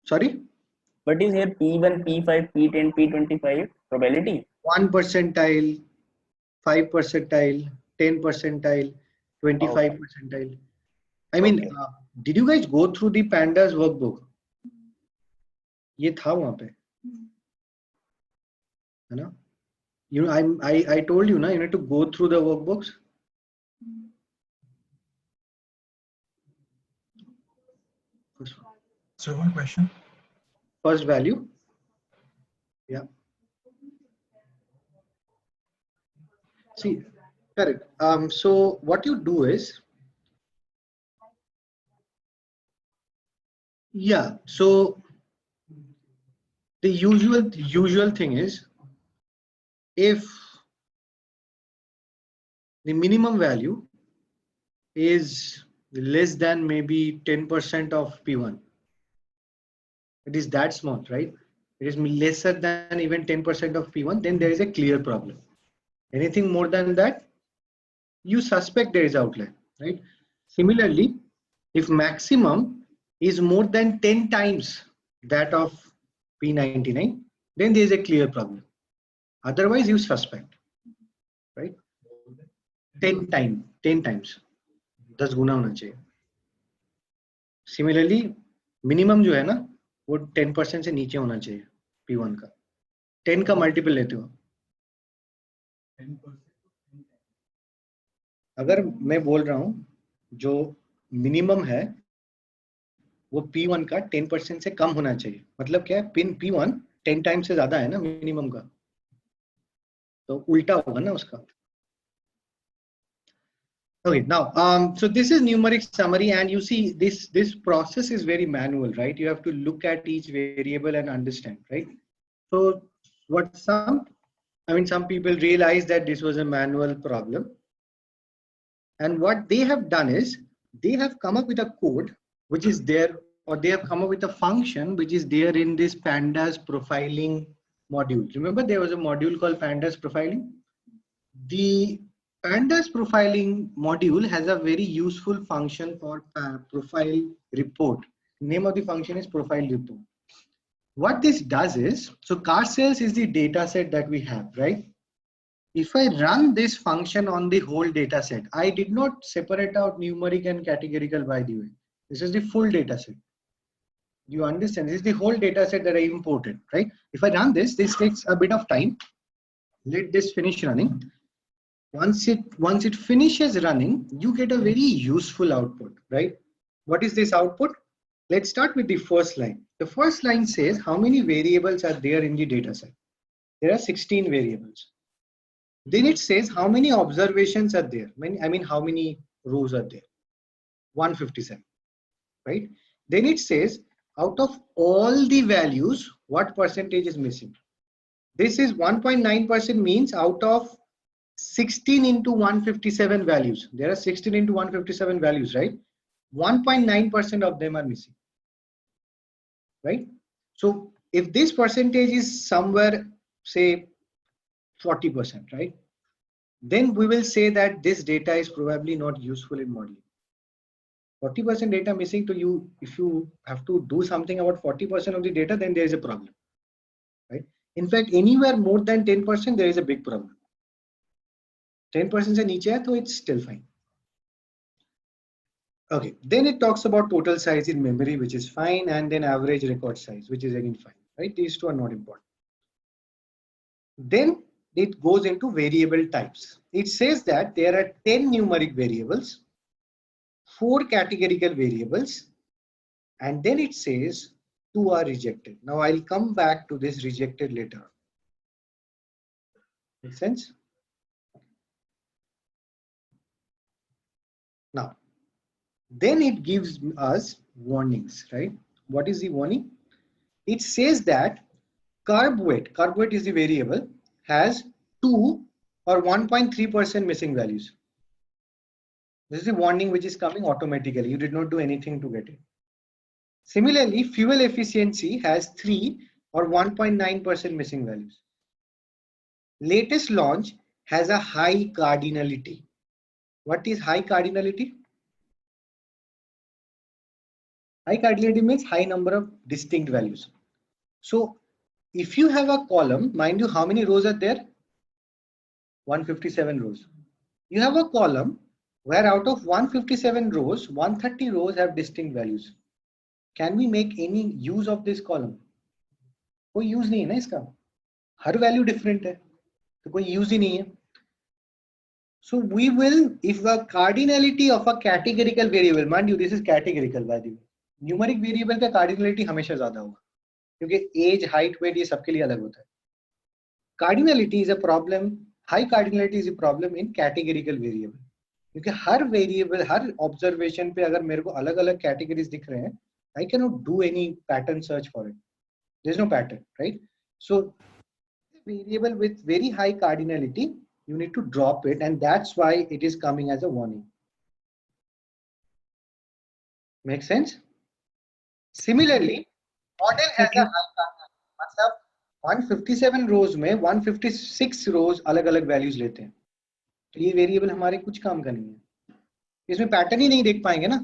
Speaker 1: Sorry?
Speaker 8: What is here P1, P5, P10, P25 probability? 1
Speaker 1: percentile, 5 percentile, 10 percentile, 25 percentile. I mean, did you guys go through the pandas workbook? ये था वहां पे, है ना? I told you ना, you need to go through the workbooks.
Speaker 11: So one question.
Speaker 1: First value. Yeah. See, correct. So what you do is, yeah. So the usual thing is, if the minimum value is less than maybe 10% of P1, it is that small, right? It is lesser than even 10% of P1, then there is a clear problem. Anything more than that, you suspect there is outlier, right? Similarly, if maximum is more than 10 times that of P99, then there is a clear problem. Otherwise, you suspect, right? 10 times, 10 गुना होना चाहिए. Similarly, minimum जो है ना, वो 10% से नीचे होना चाहिए P1 का. 10 का मल्टीपल लेते हो. अगर मैं बोल रहा हूं जो मिनिमम है वो P1 का 10% से कम होना चाहिए, मतलब क्या है, P1 10 टाइम्स से ज्यादा है ना मिनिमम का, तो उल्टा होगा ना उसका. Okay, now so this is numeric summary, and you see this process is very manual, right? You have to look at each variable and understand, right? So what some people realize that this was a manual problem, and what they have done is they have come up with a code which is there, or they have come up with a function which is there in this pandas profiling module. Remember there was a module called pandas profiling? The pandas profiling module has a very useful function for profile report. Name of the function is profile report. What this does is, so car sales is the data set that we have, right? If I run this function on the whole data set, I did not separate out numeric and categorical, by the way. This is the full data set. You understand? This is the whole data set that I imported, right? If I run this takes a bit of time. Let this finish running. Once it finishes running, you get a very useful output, right? What is this output? Let's start with the first line. The first line says how many variables are there in the data set. There are 16 variables. Then it says how many observations are there. How many rows are there? 157, right? Then it says out of all the values, what percentage is missing? This is 1.9% means out of 16 into 157 values. There are 16 into 157 values, right? 1.9% of them are missing, right? So if this percentage is somewhere, say 40%, right? Then we will say that this data is probably not useful in modeling. 40% data missing to you, if you have to do something about 40% of the data, then there is a problem, right? In fact, anywhere more than 10%, there is a big problem. 10% se niche hai, so it's still fine. Okay, then it talks about total size in memory, which is fine, and then average record size, which is again fine, right? These two are not important. Then it goes into variable types. It says that there are 10 numeric variables, 4 categorical variables, and then it says 2 are rejected. Now I'll come back to this rejected later. Make sense? Now, then it gives us warnings, right? What is the warning? It says that carb weight is the variable, has 2 or 1.3% missing values. This is a warning which is coming automatically. You did not do anything to get it. Similarly, fuel efficiency has 3 or 1.9% missing values. Latest launch has a high cardinality. What is high cardinality? High cardinality means high number of distinct values. So if you have a column, mind you, how many rows are there? 157 rows. You have a column where out of 157 rows, 130 rows have distinct values. Can we make any use of this column? कोई use नहीं है ना इसका, हर value different है तो कोई use ही नहीं है. So we will, if the cardinality of a categorical variable, mind you this is categorical by the way, numeric variable का cardinality हमेशा ज्यादा होगा क्योंकि age, height, weight ये सबके लिए अलग होता है. Cardinality is a problem, high cardinality is a problem in categorical variable क्योंकि हर variable, हर observation पे अगर मेरे को अलग अलग categories दिख रहे हैं, I cannot do any pattern search for it. There is no pattern, right? So variable with very high cardinality, you need to drop it, and that's why it is coming as a warning. Make sense? Similarly, model has a high cardinality. मतलब 157 rows में 156 rows अलग-अलग values लेते हैं. तो ये variable हमारे कुछ काम का नहीं है. इसमें pattern ही नहीं देख पाएंगे ना.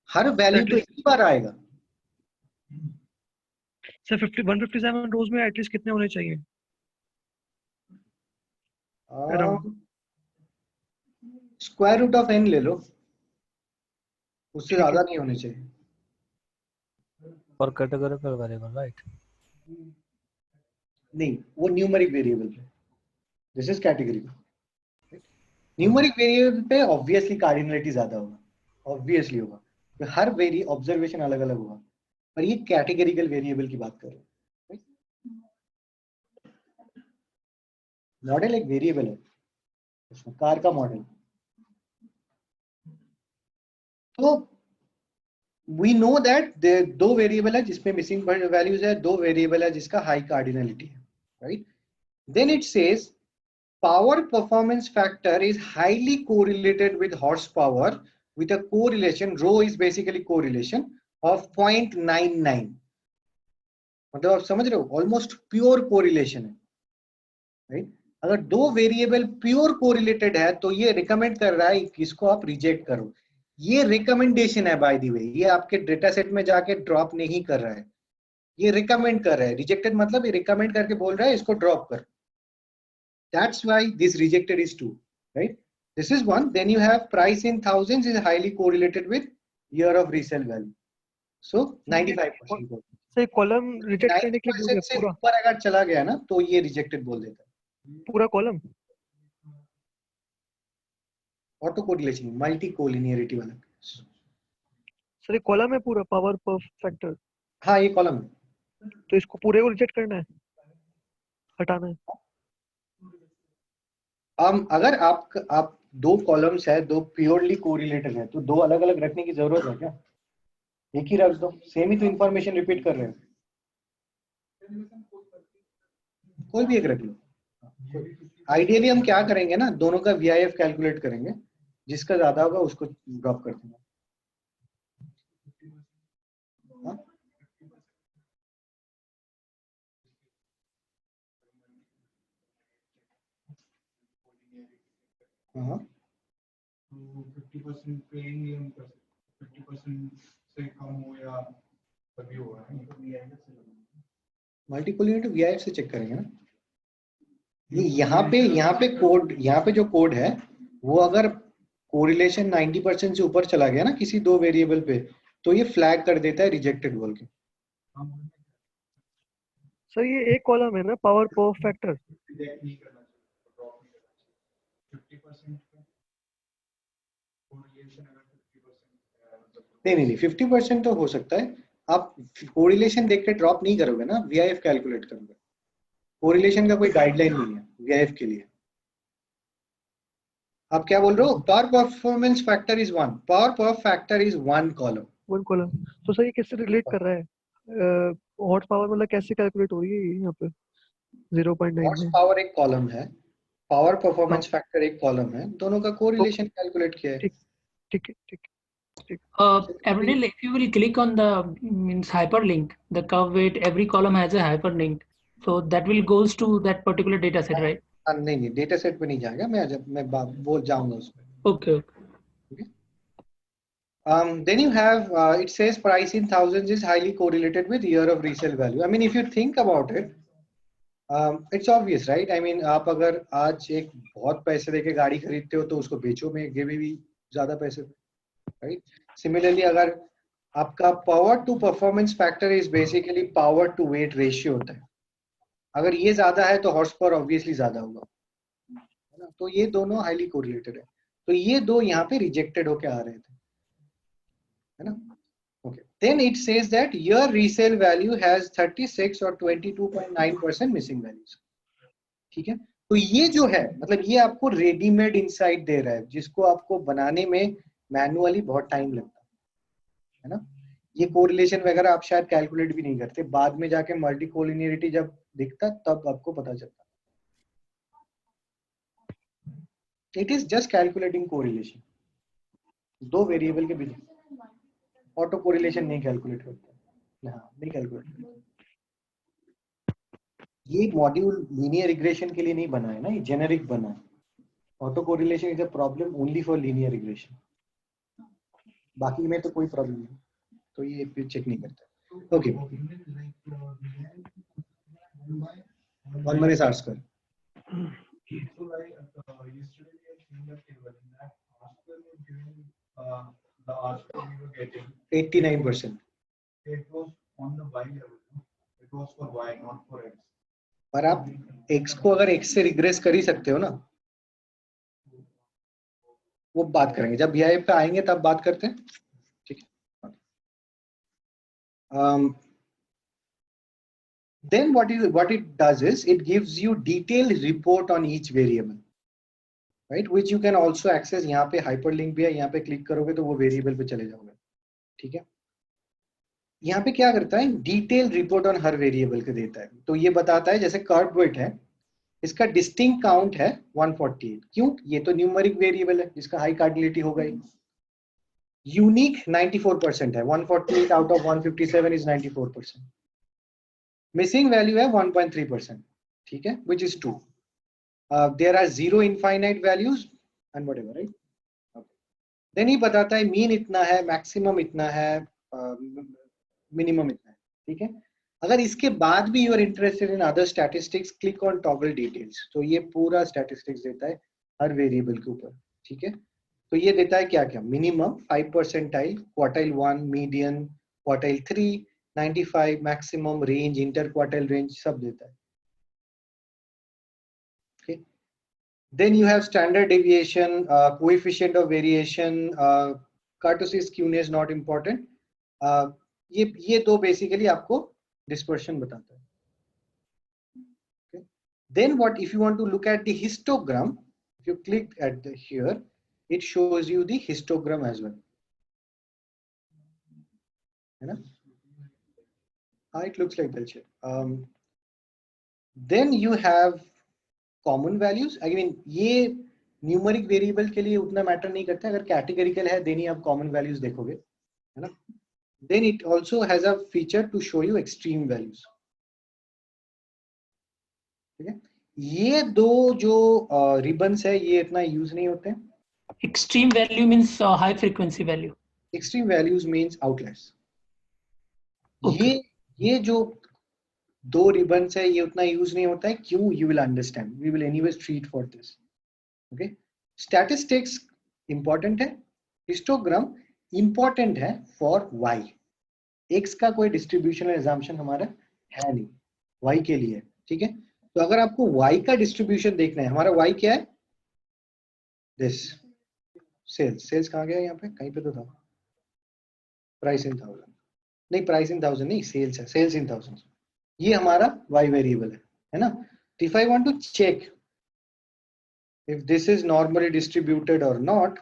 Speaker 1: हर value तो एक ही बार आएगा.
Speaker 2: सर 157 rows में एटलीस्ट कितने होने चाहिए?
Speaker 1: स्क्वायर रूट ऑफ n ले लो, उससे ज्यादा नहीं होने चाहिए.
Speaker 4: For categorical variable, right?
Speaker 1: नहीं, वो न्यूमेरिक वेरिएबल पे. This is categorical. Numeric variable पे ऑब्वियसली कार्डिनलिटी ज्यादा होगा, ऑब्वियसली होगा, तो हर वेरी ऑब्जर्वेशन अलग अलग होगा. पर ये कैटेगरिकल वेरिएबल की बात कर रहे हैं. मॉडल एक वेरिएबल है, उसमें कार का मॉडल. तो वी नो दैट दो वेरिएबल है जिसमें मिसिंग वैल्यूज है, दो वेरिएबल है जिसका हाई कार्डिनलिटी है, right. Then it says power performance factor is highly correlated with horse power with a correlation, rho is basically correlation of 0.99. मतलब आप समझ रहे हो, ऑलमोस्ट प्योर कोरिलेशन है, राइट. अगर दो वेरिएबल प्योर कोरिलेटेड है तो ये रिकमेंड कर रहा है कि इसको आप रिजेक्ट करो. ये रिकमेंडेशन है बाय द वे, ये आपके डेटा सेट में जाके ड्रॉप नहीं कर रहा है, ये रिकमेंड कर रहा है. रिजेक्टेड मतलब ये रिकमेंड करके बोल रहा है इसको ड्रॉप कर. That's why this rejected is 2, right. This is one. Then you have price in thousands is highly correlated with year of resale value. So 95%.
Speaker 2: सही कॉलम रिजेक्ट करने के लिए बोल
Speaker 1: से ऊपर अगर चला गया ना तो ये रिजेक्टेड बोल देता है.
Speaker 2: पूरा column
Speaker 1: auto correlation, multi collinearity वाला.
Speaker 2: सर ये कॉलम है पूरा पावर पर फैक्टर.
Speaker 1: हाँ ये कॉलम है.
Speaker 2: तो इसको पूरे को रिजेक्ट करना है, हटाना है.
Speaker 1: अगर आप दो कॉलम्स है, दो प्योरली कोरिलेटेड है, तो दो अलग अलग रखने की जरूरत है क्या? एक ही रख दो, सेम ही तो इंफॉर्मेशन रिपीट कर रहे हैं. कोई भी एक रख लो. आइडियली हम क्या करेंगे ना, दोनों का VIF कैलकुलेट करेंगे, जिसका ज्यादा होगा उसको ड्रॉप कर देंगे. हाँ
Speaker 11: 50% पे ही हम कर सकते, 50% से कम हो या तभी होगा.
Speaker 1: मल्टी कोलिनेटर VIF से चेक करेंगे ना. यहाँ पे कोड, यहाँ पे जो कोड है वो अगर कोरिलेशन 90% से ऊपर चला गया ना किसी दो वेरिएबल पे, तो ये फ्लैग कर देता है रिजेक्टेड बोल के.
Speaker 2: सर ये एक कॉलम है ना पावर पर फैक्टर.
Speaker 1: नहीं 50% तो हो सकता है. आप कोरिलेशन देख के ड्रॉप नहीं करोगे ना, VIF कैलकुलेट करोगे. कोरिलेशन का कोई गाइडलाइन नहीं है VIF के लिए. आप क्या बोल रहे हो? Power performance factor is 1. Power पर फैक्टर इज 1 कॉलम.
Speaker 2: तो सर ये किससे रिलेट कर रहा है? हॉर्स पावर मतलब कैसे कैलकुलेट हो रही है यहाँ पे? 0.9
Speaker 1: हॉर्स पावर एक कॉलम है, पावर परफॉर्मेंस फैक्टर एक कॉलम है, दोनों का कोरिलेशन कैलकुलेट किया है.
Speaker 2: ठीक है.
Speaker 3: Every if you will click on the means hyperlink, the curve weight, every column has a hyperlink, so that will goes to that particular data set, right?
Speaker 1: नहीं data set पे नहीं जाएगा, मैं बोल जाऊंगा उसमें.
Speaker 3: Okay.
Speaker 1: Then you have it says price in thousands is highly correlated with year of resale value. I mean if you think about it, it's obvious, right? I mean आप अगर आज एक बहुत पैसे देके गाड़ी खरीदते हो तो उसको बेचो में भी ज्यादा पैसे, right? Similarly अगर आपका power to performance factor is basically power to weight ratio होता है। अगर ये ज्यादा है तो हॉर्स पावर ऑब्वियसली ज्यादा होगा, है ना। तो ये दोनों हाईली कोरिलेटेड है। तो ये दो यहाँ पे रिजेक्टेड होके आ रहे थे, है ना। Okay. Then it says that your resale value has 36 or 22.9% missing values. ठीक है। तो ये जो है मतलब ये आपको रेडीमेड इनसाइट दे रहा है, जिसको आपको बनाने में मैनुअली बहुत टाइम लगता है ना। ये कोरिलेशन वगैरह आप शायद कैलकुलेट भी नहीं करते, बाद में जाके मल्टी कोलिनियरिटी जब दिखता तब आपको पता चलता। It is just calculating correlation, दो वेरिएबल के बीच। ऑटो कोरिलेशन नहीं कैलकुलेट करता, हाँ नहीं कैलकुलेट करता। ये मॉड्यूल लीनियर रिग्रेशन के लिए नहीं बना है ना, ये जेनेरिक बना है। Auto correlation is a problem only for linear regression, बाकी में तो कोई प्रॉब्लम नहीं, तो ये फिर चेक नहीं करता। Okay, one minute Oscar.
Speaker 11: So like yesterday we had seen the table in that Oscar was giving the Oscar we were getting
Speaker 1: 89%.
Speaker 11: It was on the Y level, no? It was for Y, not for X.
Speaker 1: पर आप X को अगर X से regret कर ही सकते हो ना, वो बात करेंगे जब BI पे आएंगे तब बात करते हैं, ठीक है। Then what it does is it gives you detailed report on each variable, right, which you can also access। यहाँ पे hyperlink भी है, यहाँ पे क्लिक करोगे तो वो वेरिएबल पे चले जाओगे, ठीक है। यहाँ पे क्या करता है, detail report on her variable के देता है। तो ये बताता है जैसे कर्व वेट है, इसका डिस्टिंक्ट काउंट है 148, क्यों, ये तो न्यूमेरिक वेरिएबल है जिसका हाई कार्डिनलिटी होगा ही। यूनिक 94% है, 148 out of 157 is 94%। Missing value है 1.3%, ठीक है, which is 2. There are 0 infinite values and whatever, right? Okay. Then ही बताता है मीन इतना है, मैक्सिमम इतना है, मिनिमम इतना है, ठीक है। अगर इसके बाद भी you are interested in other statistics, click on toggle details, तो ये पूरा स्टैटिस्टिक्स देता है हर वेरिएबल के ऊपर, ठीक है। तो ये देता है क्या क्या, minimum 5 percentile, quartile 1, median, quartile 3, 95, maximum, range, inter quartile range, सब देता है। Okay. Then you have standard deviation, coefficient of variation, kurtosis, skewness not important. ये दो बेसिकली आपको डिस्पर्शन बताता है। Okay. Then what if you want to look at the histogram, if you click at the here, it shows you the histogram as well, है ना। It looks like that shape. Then you have common values. Again, ये numeric variable के लिए उतना matter नहीं करता, अगर categorical है देन ही आप कॉमन वैल्यूज देखोगे, है ना। Then it also has a feature to show you extreme values, ठीक है। ये दो जो रिबन्स है ये इतना यूज नहीं होते हैं।
Speaker 3: Extreme value means high frequency value.
Speaker 1: Extreme values means outliers.
Speaker 3: Okay.
Speaker 1: ये जो दो रिबन्स है ये उतना यूज नहीं होता है, क्यों, you will understand, we will anyways treat for this, okay. Statistics important है, हिस्टोग्राम इंपॉर्टेंट है फॉर वाई। एक्स का कोई डिस्ट्रीब्यूशन एग्जाम्पशन हमारा है नहीं, वाई के लिए, ठीक है। तो अगर आपको वाई का डिस्ट्रीब्यूशन देखना है, हमारा वाई क्या है, दिस सेल्स कहाँ गया, यहाँ पे कहीं पे तो था, प्राइस इन 1000, नहीं प्राइस इन 1000 नहीं, सेल्स है, सेल्स इन 1000, ये हमारा y वेरिएबल है ना। तो if I want to check if this is normally distributed or not,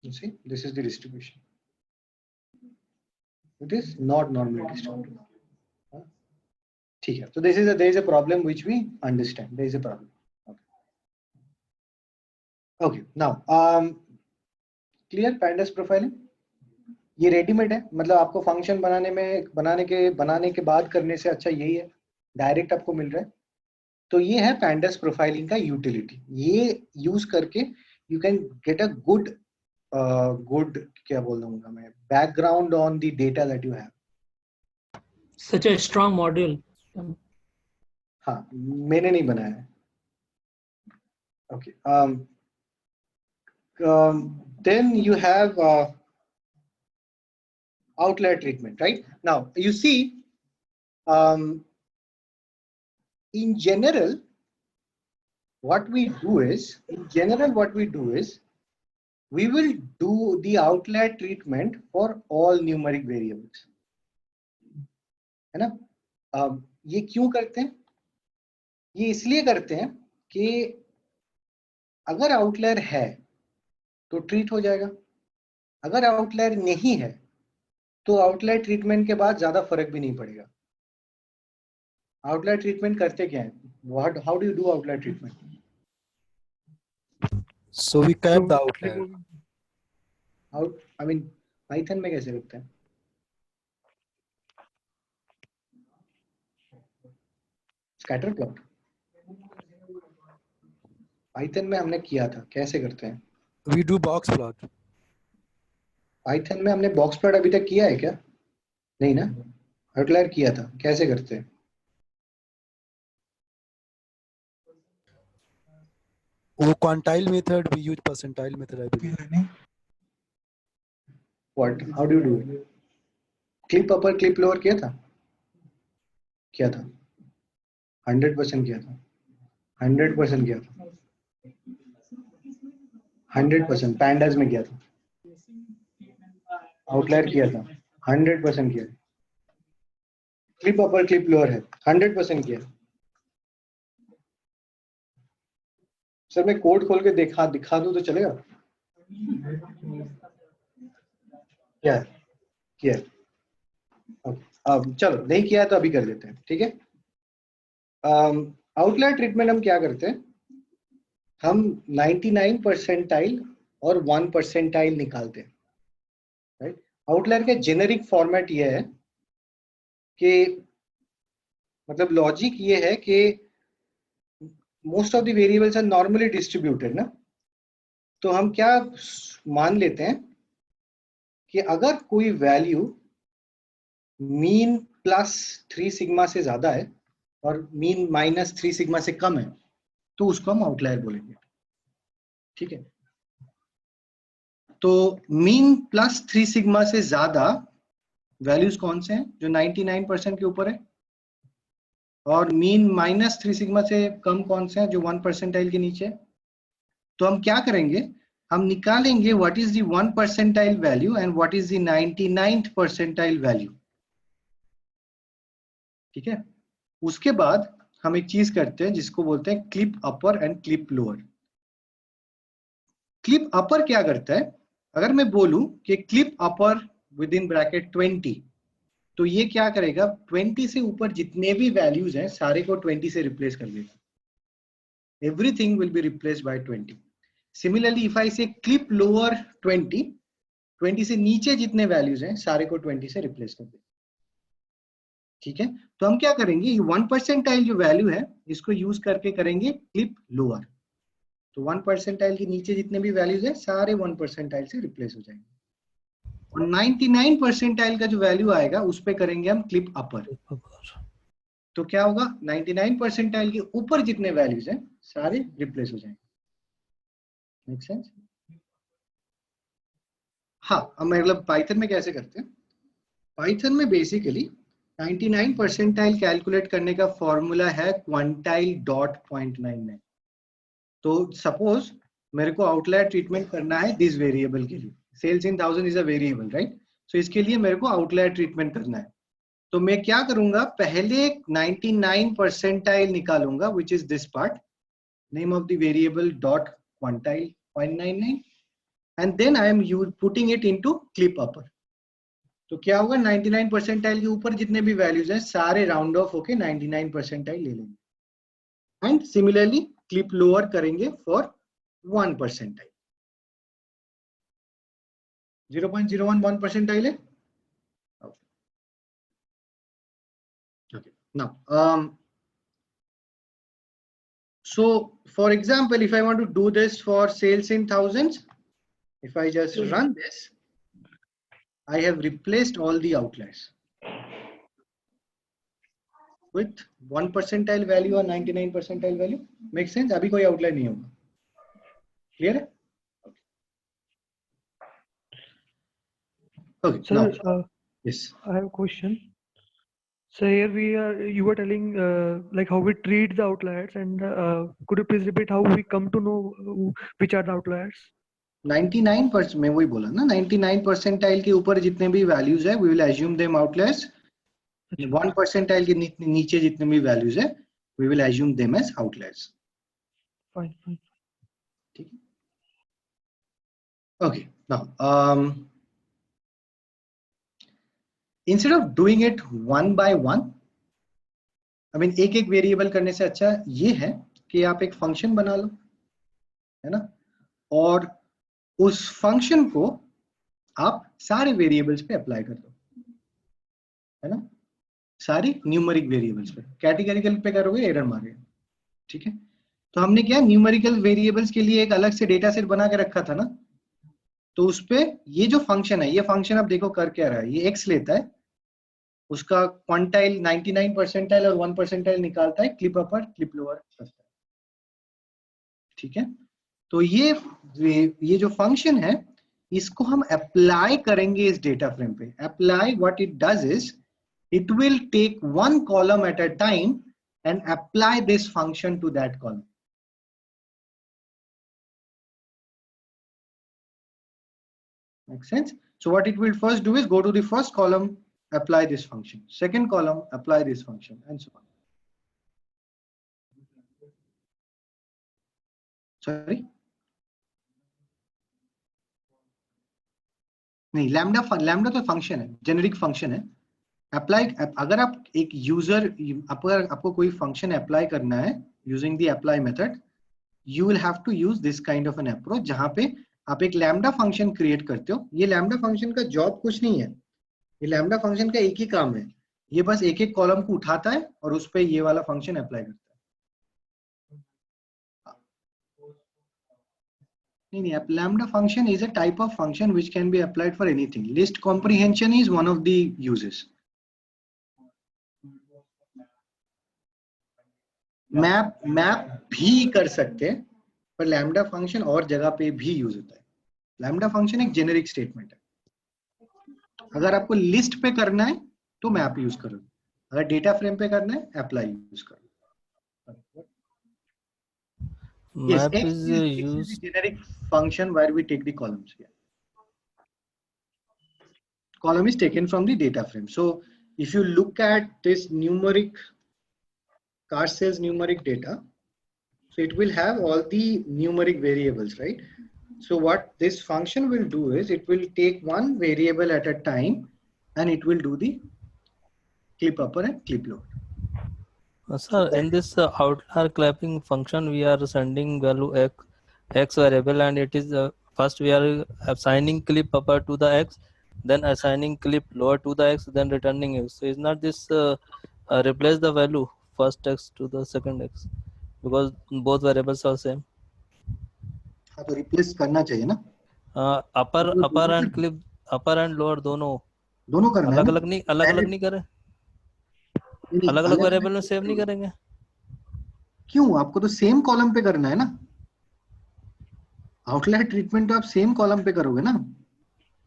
Speaker 1: you see this is the distribution, it is not normally distributed, ठीक है। So there is a problem which we understand, there is a problem, okay now clear pandas profiling। ये readymade है, मतलब आपको function बनाने के बाद करने से अच्छा यही है, डायरेक्ट आपको मिल रहा है। तो ये है पैंडास प्रोफाइलिंग का यूटिलिटी, ये यूज करके you can get a good क्या बोल दूंगा मैं, background on the data that you have.
Speaker 3: Such a strong module.
Speaker 1: हाँ, मैंने नहीं बनाया है, okay. then you have outlier treatment, right? Now you see, in general, what we do is, we will do the outlier treatment for all numeric variables, है ना? ये क्यों करते हैं? ये इसलिए करते हैं कि अगर आउटलायर है तो ट्रीट हो जाएगा, अगर आउटलायर नहीं है तो आउटलायर ट्रीटमेंट के बाद ज्यादा फर्क भी नहीं पड़ेगा। आउटलायर ट्रीटमेंट करते क्या है? How do you do outlier treatment?
Speaker 4: So we cap the outlier.
Speaker 1: I mean, Python में कैसे करते हैं? स्कैटर प्लॉट पाइथन में हमने किया था, कैसे करते हैं?
Speaker 4: We do box plot.
Speaker 1: Python में हमने बॉक्स प्लॉट अभी तक किया है क्या? नहीं ना, आउटलायर किया था, कैसे करते हैं?
Speaker 4: वो quantile method, we use percentile method, I believe.
Speaker 1: What? How do you do it? Clip upper, clip lower किया था? किया था, 100% किया था, 100% किया था, 100% pandas में किया था, आउटलायर किया था, 100% किया, क्लिप अपर क्लिप लोअर है, 100% किया। सर मैं कोड खोल के दिखा दूं तो चलेगा? क्या किया? अब चलो, नहीं किया तो अभी कर लेते हैं, ठीक है? आउटलायर ट्रीटमेंट हम क्या करते हैं? हम 99 परसेंटाइल और 1 परसेंटाइल निकालते हैं, राइट? आउटलायर का जेनेरिक फॉर्मेट ये है कि मतलब लॉजिक ये है कि most of the variables are normally distributed ना, तो हम क्या मान लेते हैं कि अगर कोई वैल्यू मीन प्लस 3 सिग्मा से ज्यादा है और मीन माइनस 3 सिग्मा से कम है तो उसको हम आउटलायर बोलेंगे, ठीक है? तो मीन प्लस 3 सिग्मा से ज्यादा वैल्यूज कौन से हैं? जो 99% के ऊपर है। और मीन माइनस 3 सिग्मा से कम कौन से हैं? जो 1 परसेंटाइल के नीचे है। तो हम क्या करेंगे? हम निकालेंगे what is the 1 percentile value and what is the 99th percentile value, ठीक है? उसके बाद हम एक चीज करते हैं जिसको बोलते हैं clip upper and clip lower. Clip upper क्या करता है? अगर मैं बोलूं कि clip upper with in bracket 20, तो ये क्या करेगा? 20 से ऊपर जितने भी वैल्यूज हैं सारे को 20 से रिप्लेस कर देगा। Everything will be replaced by 20। Similarly if I से क्लिप लोअर 20, 20 से नीचे जितने वैल्यूज हैं सारे को 20 से रिप्लेस कर देगा, ठीक है? तो हम क्या करेंगे? ये 1 परसेंटाइल जो वैल्यू है इसको यूज करके करेंगे क्लिप लोअर। तो 1 परसेंटाइल के नीचे जितने भी वैल्यूज हैं सारे 1 परसेंटाइल से रिप्लेस हो जाएंगे। और 99 परसेंटाइल का जो वैल्यू आएगा उस पे करेंगे हम क्लिप अपर। तो क्या होगा? 99 परसेंटाइल के ऊपर जितने वैल्यूज हैं सारे रिप्लेस हो जाएंगे। Make sense? हाँ, अब मतलब पाइथन में कैसे करते हैं? पाइथन में बेसिकली 99 परसेंटाइल कैलकुलेट करने का फॉर्मूला है क्वांटाइल डॉट 0.99। तो सपोज मेरे को आउटलायर ट्रीटमेंट करना है दिस वेरिएबल के लिए, sales in 1000 is a variable, right? So इसके लिए मेरे को आउटलायर ट्रीटमेंट करना है। तो मैं क्या करूंगा? पहले 99 परसेंटाइल निकालूंगा which is this part, name of the variable dot quantile 0.99, and then I am putting it into clip upper. तो क्या होगा? 99 परसेंटाइल के ऊपर जितने भी वैल्यूज हैं सारे राउंड ऑफ होके 99 परसेंटाइल ले लेंगे। एंड सिमिलरली क्लिप लोअर करेंगे फॉर 1 परसेंटाइल। 0.01 1 परसेंटाइल है। Okay. Now, so for example, if I want to do this for sales in thousands, if I just run this, I have replaced all the outliers with 1 percentile value or 99 percentile value. Make sense? अभी कोई outlier नहीं होगा। Clear है? Okay. Okay.
Speaker 2: Sir,
Speaker 1: Now, yes.
Speaker 2: I have a question. So here you were telling like how we treat the outliers, and could you please repeat how we come to know which are the outliers?
Speaker 1: 99% मैं वही बोला ना, 99 percentile के ऊपर जितने भी values है, we will assume them outliers. 1 percentile के नीचे जितने भी वैल्यूज है, we will assume them as outliers.
Speaker 2: Fine, fine.
Speaker 1: ठीक है. Okay. Now, instead of doing it one by one, I mean एक एक वेरिएबल करने से अच्छा ये है कि आप एक फंक्शन बना लो, है ना, और उस फंक्शन को आप सारे वेरिएबल्स पे अप्लाई कर दो, है ना, सारी न्यूमेरिक वेरिएबल्स पे. कैटेगरिकल पे करोगे एरर मारेगा. ठीक है. तो हमने क्या न्यूमेरिकल वेरिएबल्स के लिए एक अलग से डेटा सेट बना के रखा था ना, तो उस पे ये जो फंक्शन है, ये फंक्शन आप देखो कर क्या रहा है, ये x लेता है, उसका क्वांटाइल 99 परसेंटाइल और 1 परसेंटाइल निकालता है, क्लिप अपर क्लिप लोअर करता है. ठीक है. तो ये जो फंक्शन है, इसको हम अप्लाई करेंगे इस डेटा फ्रेम पे. Apply what it does is it will take one column at a time and apply this function to that column. Make sense? So what it will first do is go to the first column, apply this function. Second column, apply this function, and so on. Sorry? नहीं, lambda तो function है, generic function है. Apply, अगर आप एक user, आपको कोई function apply करना है using the apply method, you will have to use this kind of an approach, जहां पे आप एक लैम्डा फंक्शन क्रिएट करते हो. ये लैम्डा फंक्शन का जॉब कुछ नहीं है, ये लैम्डा फंक्शन का एक ही काम है, ये बस एक एक कॉलम को उठाता है और उस पे ये वाला फंक्शन अप्लाई करता है. नहीं, lambda function is a type of function which can be applied for anything. List comprehension is one of the uses. Map भी कर सकते हैं, पर लैम्डा फंक्शन और जगह पे भी यूज होता है. लैम्डा फंक्शन एक जेनेरिक स्टेटमेंट है. अगर आपको लिस्ट पे करना है तो मैप यूज करो, अगर डेटा फ्रेम पे करना है अप्लाई यूज करो. Yes,
Speaker 13: Map
Speaker 1: X
Speaker 13: is
Speaker 1: is
Speaker 13: used.
Speaker 1: the generic function where we take the columns here. Column is taken from the data frame. So if you look at this numeric car sales numeric data, so it will have all the numeric variables, right? So what this function will do is it will take one variable at a time and it will do the clip upper and clip lower.
Speaker 13: Sir, in this outlier clapping function, we are sending value x variable, and it is first we are assigning clip upper to the x, then assigning clip lower to the x, then returning x. So is not this replace the value first x to the second x, because both variables are same.
Speaker 1: हाँ, तो replace करना चाहिए ना.
Speaker 13: upper and clip, upper and lower दोनों
Speaker 1: करना है.
Speaker 13: अलग अलग नहीं करें, अलग अलग वेरिएबल में सेव नहीं करेंगे.
Speaker 1: क्यों? आपको तो सेम कॉलम पे करना है ना. आउटलायर ट्रीटमेंट तो आप सेम कॉलम पे करोगे ना.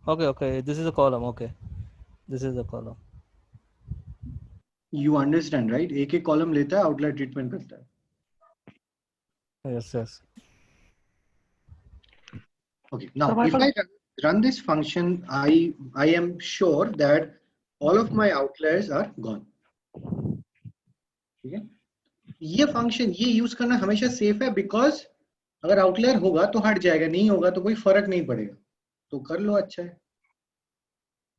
Speaker 13: Okay, this is a column. Okay, this is a column.
Speaker 1: You understand, right? एक एक कॉलम लेता है, आउटलायर ट्रीटमेंट करता है.
Speaker 13: Yes.
Speaker 1: Okay, now if I run this function, I am sure that all of my outliers are gone. ठीक है. ये function ये यूज करना हमेशा सेफ है, बिकॉज अगर आउटलायर होगा तो हट जाएगा, नहीं होगा तो कोई फर्क नहीं पड़ेगा, तो कर लो, अच्छा है.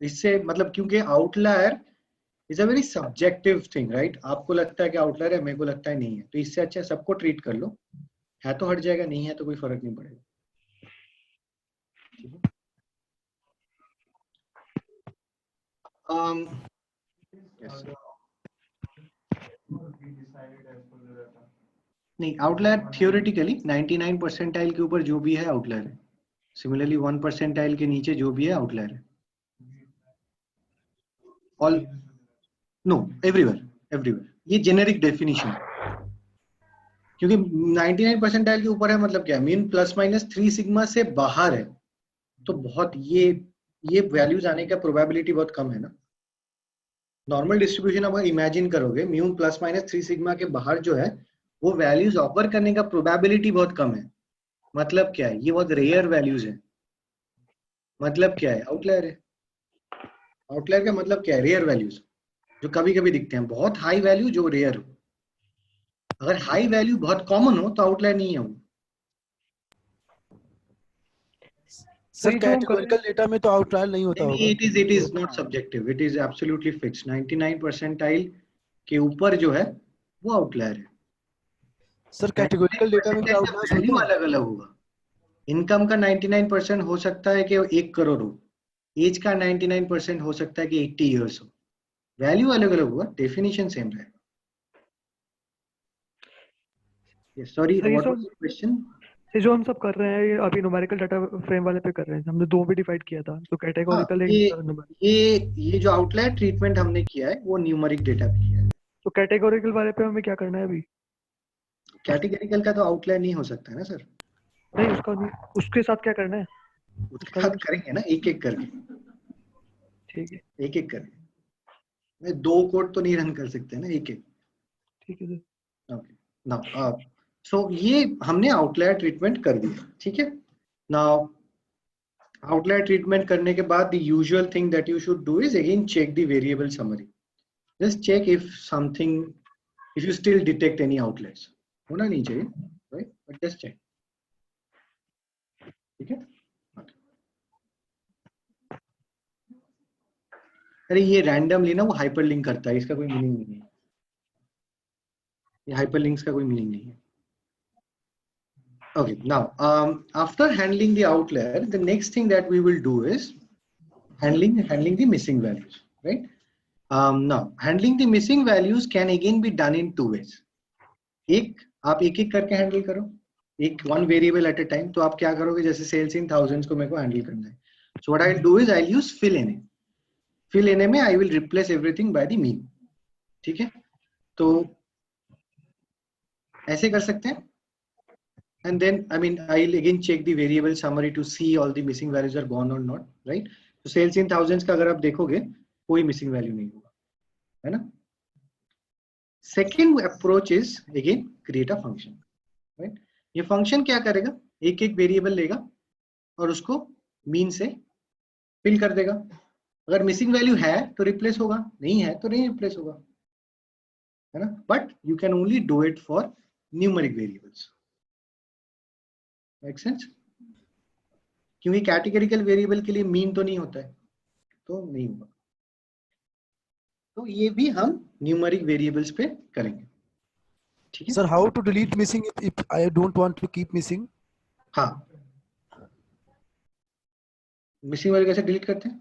Speaker 1: इससे मतलब, क्योंकि outlier is a very subjective thing, right? आपको लगता है कि आउटलायर है, मेरे को लगता है नहीं है, तो इससे अच्छा सबको ट्रीट कर लो, है तो हट जाएगा, नहीं है तो कोई फर्क नहीं पड़ेगा. Yes. नहीं, आउटलायर थियोरेटिकली 99 परसेंटाइल के ऊपर जो भी है आउटलायर है. सिमिलरली 1 परसेंटाइल के नीचे जो भी है आउटलायर है. All know, everywhere. ये जेनेरिक डेफिनेशन है, क्योंकि 99 परसेंटाइल के ऊपर है मतलब क्या, मीन प्लस माइनस 3 सिग्मा से बाहर है, तो बहुत ये ये वैल्यूज आने का प्रोबेबिलिटी बहुत कम है ना। नॉर्मल डिस्ट्रीब्यूशन अगर इमेजिन करोगे म्यू प्लस माइनस 3 सिग्मा के बाहर जो है वो वैल्यूज ऑफर करने का प्रोबेबिलिटी बहुत कम है। मतलब क्या है, ये बहुत रेयर वैल्यूज है। मतलब क्या है, आउटलायर है। आउटलायर का मतलब क्या है, रेयर वैल्यूज जो कभी कभी दिखते हैं। बहुत हाई वैल्यू जो रेयर हो। अगर हाई वैल्यू बहुत कॉमन हो तो आउटलायर नहीं है वो।
Speaker 4: सर कैटेगोरिकल डेटा में तो आउटलायर नहीं होता होगा।
Speaker 1: It is not subjective, it is absolutely fixed. 99 percentile के ऊपर जो है वो आउटलायर है।
Speaker 4: सर कैटेगोरिकल डेटा में भी आउटलायर्स होते
Speaker 1: वैल्यू
Speaker 4: हैं।
Speaker 1: अलग अलग होगा। इनकम का 99% हो सकता है कि 1 करोड़ हो, एज का 99% हो सकता है कि 80 इयर्स हो। वैल्यू अलग अलग होगा, डेफिनेशन सेम रहेगा। Yes sorry, what was the question?
Speaker 2: ये जो हम सब कर रहे हैं ये अभी न्यूमेरिकल डाटा फ्रेम वाले पे कर रहे हैं, हमने दो भी डिवाइड किया था, तो कैटेगोरिकल
Speaker 1: ये जो आउटलायर ट्रीटमेंट हमने किया है वो न्यूमेरिक डेटा पे किया है।
Speaker 2: तो कैटेगोरिकल वाले पे हमें क्या करना है अभी?
Speaker 1: कैटेगोरिकल का तो आउटलायर नहीं हो सकता है ना सर।
Speaker 2: नहीं उसका नहीं, उसके साथ क्या करना है?
Speaker 1: उसके साथ करेंगे ना एक एक करके।
Speaker 2: ठीक है,
Speaker 1: एक एक करके। 2 कोड तो नहीं रन कर सकते ना, एक एक।
Speaker 2: ठीक है सर।
Speaker 1: ओके नाउ सो ये हमने आउटलायर ट्रीटमेंट कर दिया, ठीक है। नाउ आउटलायर ट्रीटमेंट करने के बाद the usual thing that you should do is again check the variable summary. Just check if something, if you still detect any outliers. होना नहीं चाहिए राइट, बट जस्ट चेक, ठीक है। अरे ये रैंडमली ना वो हाइपरलिंक करता है, इसका कोई मीनिंग नहीं है। ये हाइपरलिंक्स का कोई मीनिंग नहीं है। Okay, now after handling the outlier, the next thing that we will do is handling the missing values, right? Now handling the missing values can again be done in 2 ways. आप एक एक करके handle करो, एक one variable at a time। तो आप क्या करोगे, जैसे सेल्स इन थाउजेंड्स को मेरे को हैंडल करना है, so what I'll do is I'll use fill NA। fill NA में I will replace everything by the mean, ठीक है। तो ऐसे कर सकते हैं। And then I mean I'll again check the variable summary to see all the missing values are gone or not, right? So sales in thousands का अगर आप देखोगे कोई missing value नहीं होगा, है ना। Second approach is again create a function, right? ये function क्या करेगा, एक एक variable लेगा और उसको mean से fill कर देगा। अगर missing value है तो replace होगा, नहीं है तो नहीं replace होगा, है ना। But you can only do it for numeric variables। Make sense? क्योंकि कैटेगोरिकल वेरिएबल के लिए मीन तो नहीं होता है, तो नहीं होगा। तो ये भी हम न्यूमेरिक वेरिएबल्स पे करेंगे, ठीक है।
Speaker 4: Sir how to delete missing if I don't want to keep missing?
Speaker 1: हाँ, मिसिंग वैल्यू कैसे डिलीट करते हैं?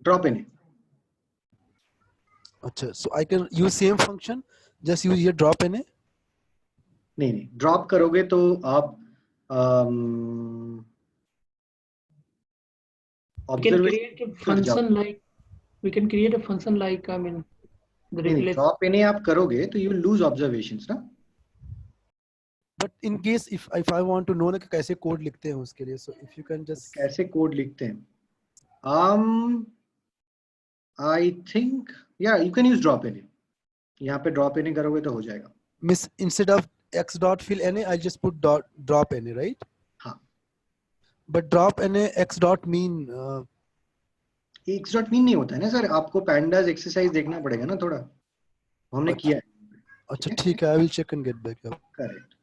Speaker 1: Drop in.
Speaker 4: अच्छा, so I can use same function, just use ये ड्रॉप इन।
Speaker 1: नहीं, ड्रॉप करोगे तो आप
Speaker 3: we can create a function like I mean the replace।
Speaker 1: Dropna आप करोगे तो यू लूज ऑब्जर्वेशंस ना।
Speaker 4: But in case if I want to know ना कि कैसे कोड लिखते हैं उसके लिए, so if you can just
Speaker 1: कैसे कोड लिखते हैं, आई थिंक या you can use dropna. यहाँ पे ड्रॉप इन करोगे तो हो जाएगा।
Speaker 4: Miss instead of x dot fill na I just put drop na, right?
Speaker 1: हाँ,
Speaker 4: but drop na x dot mean
Speaker 1: x dot mean नहीं होता है ना सर, आपको pandas एक्सरसाइज देखना पड़ेगा ना थोड़ा, हमने किया है।
Speaker 4: अच्छा ठीक है, I will check and get back up.
Speaker 1: Correct.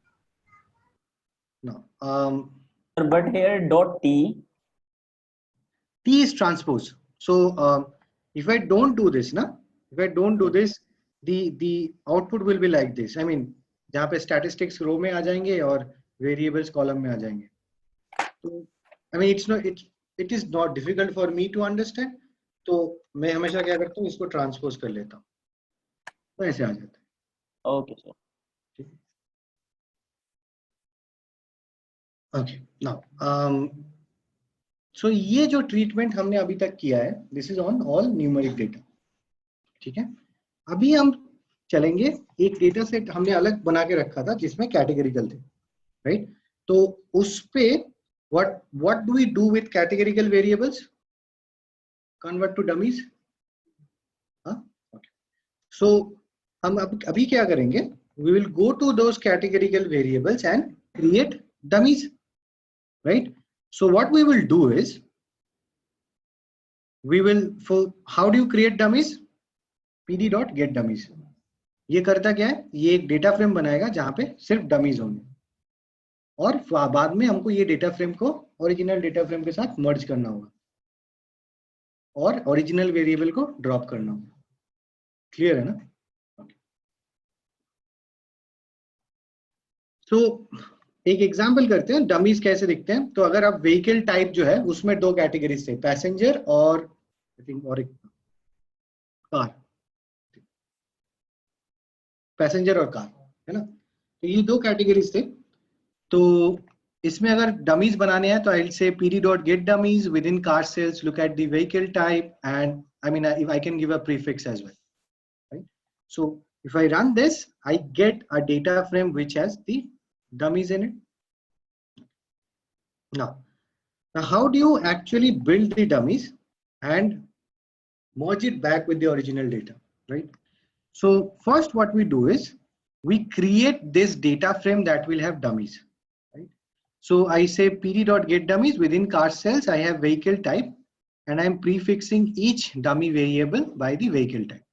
Speaker 1: Now
Speaker 8: but here dot t
Speaker 1: is transpose. So if I don't do this na, if I don't do this, the output will be like this। I mean जहाँ पे statistics रो में आ जाएंगे और variables column में आ जाएंगे। तो I mean it is not difficult for me to understand। तो मैं हमेशा क्या करता हूँ, इसको transpose कर लेता हूँ, तो ऐसे आ जाता है।
Speaker 8: Okay sir।
Speaker 1: Okay, now so ये जो ट्रीटमेंट हमने अभी तक किया है, this is on all numeric data, ठीक है। अभी हम चलेंगे, एक डेटा सेट हमने अलग बना के रखा था जिसमें कैटेगरिकल थे, राइट। तो उस पे what do we do with categorical variables? Convert to dummies. हाँ? Okay. So हम अभी क्या करेंगे? We will go to those categorical variables and create dummies, right? So what we will do is, we will, for how do you create dummies? pd.getDummies. ये करता क्या है? ये एक डेटा फ्रेम बनाएगा जहां पे सिर्फ डमीज होंगे, और बाद में हमको ये डेटा फ्रेम को ओरिजिनल डेटा फ्रेम के साथ मर्ज करना होगा और ओरिजिनल वेरिएबल को ड्रॉप करना होगा। क्लियर है ना? तो एक एग्जांपल करते हैं डमीज कैसे दिखते हैं। तो अगर आप व्हीकल टाइप जो है उसमें दो कैटेगरीज थे, पैसेंजर और आई थिंक और एक कार, पैसेंजर और कार, है ना? तो ये दो कैटेगरीज थे। तो इसमें अगर डमीज बनाने हैं तो I will say pd.getDummies within car cells, look at the vehicle type, and I mean if I can give a prefix as well, right? So if I run this, I get a data frame which has the dummies in it. Now how do you actually build the dummies and merge it back with the original data, right? So first what we do is we create this data frame that will have dummies, right? So I say pd.getDummies within car cells, I have vehicle type and I'm prefixing each dummy variable by the vehicle type.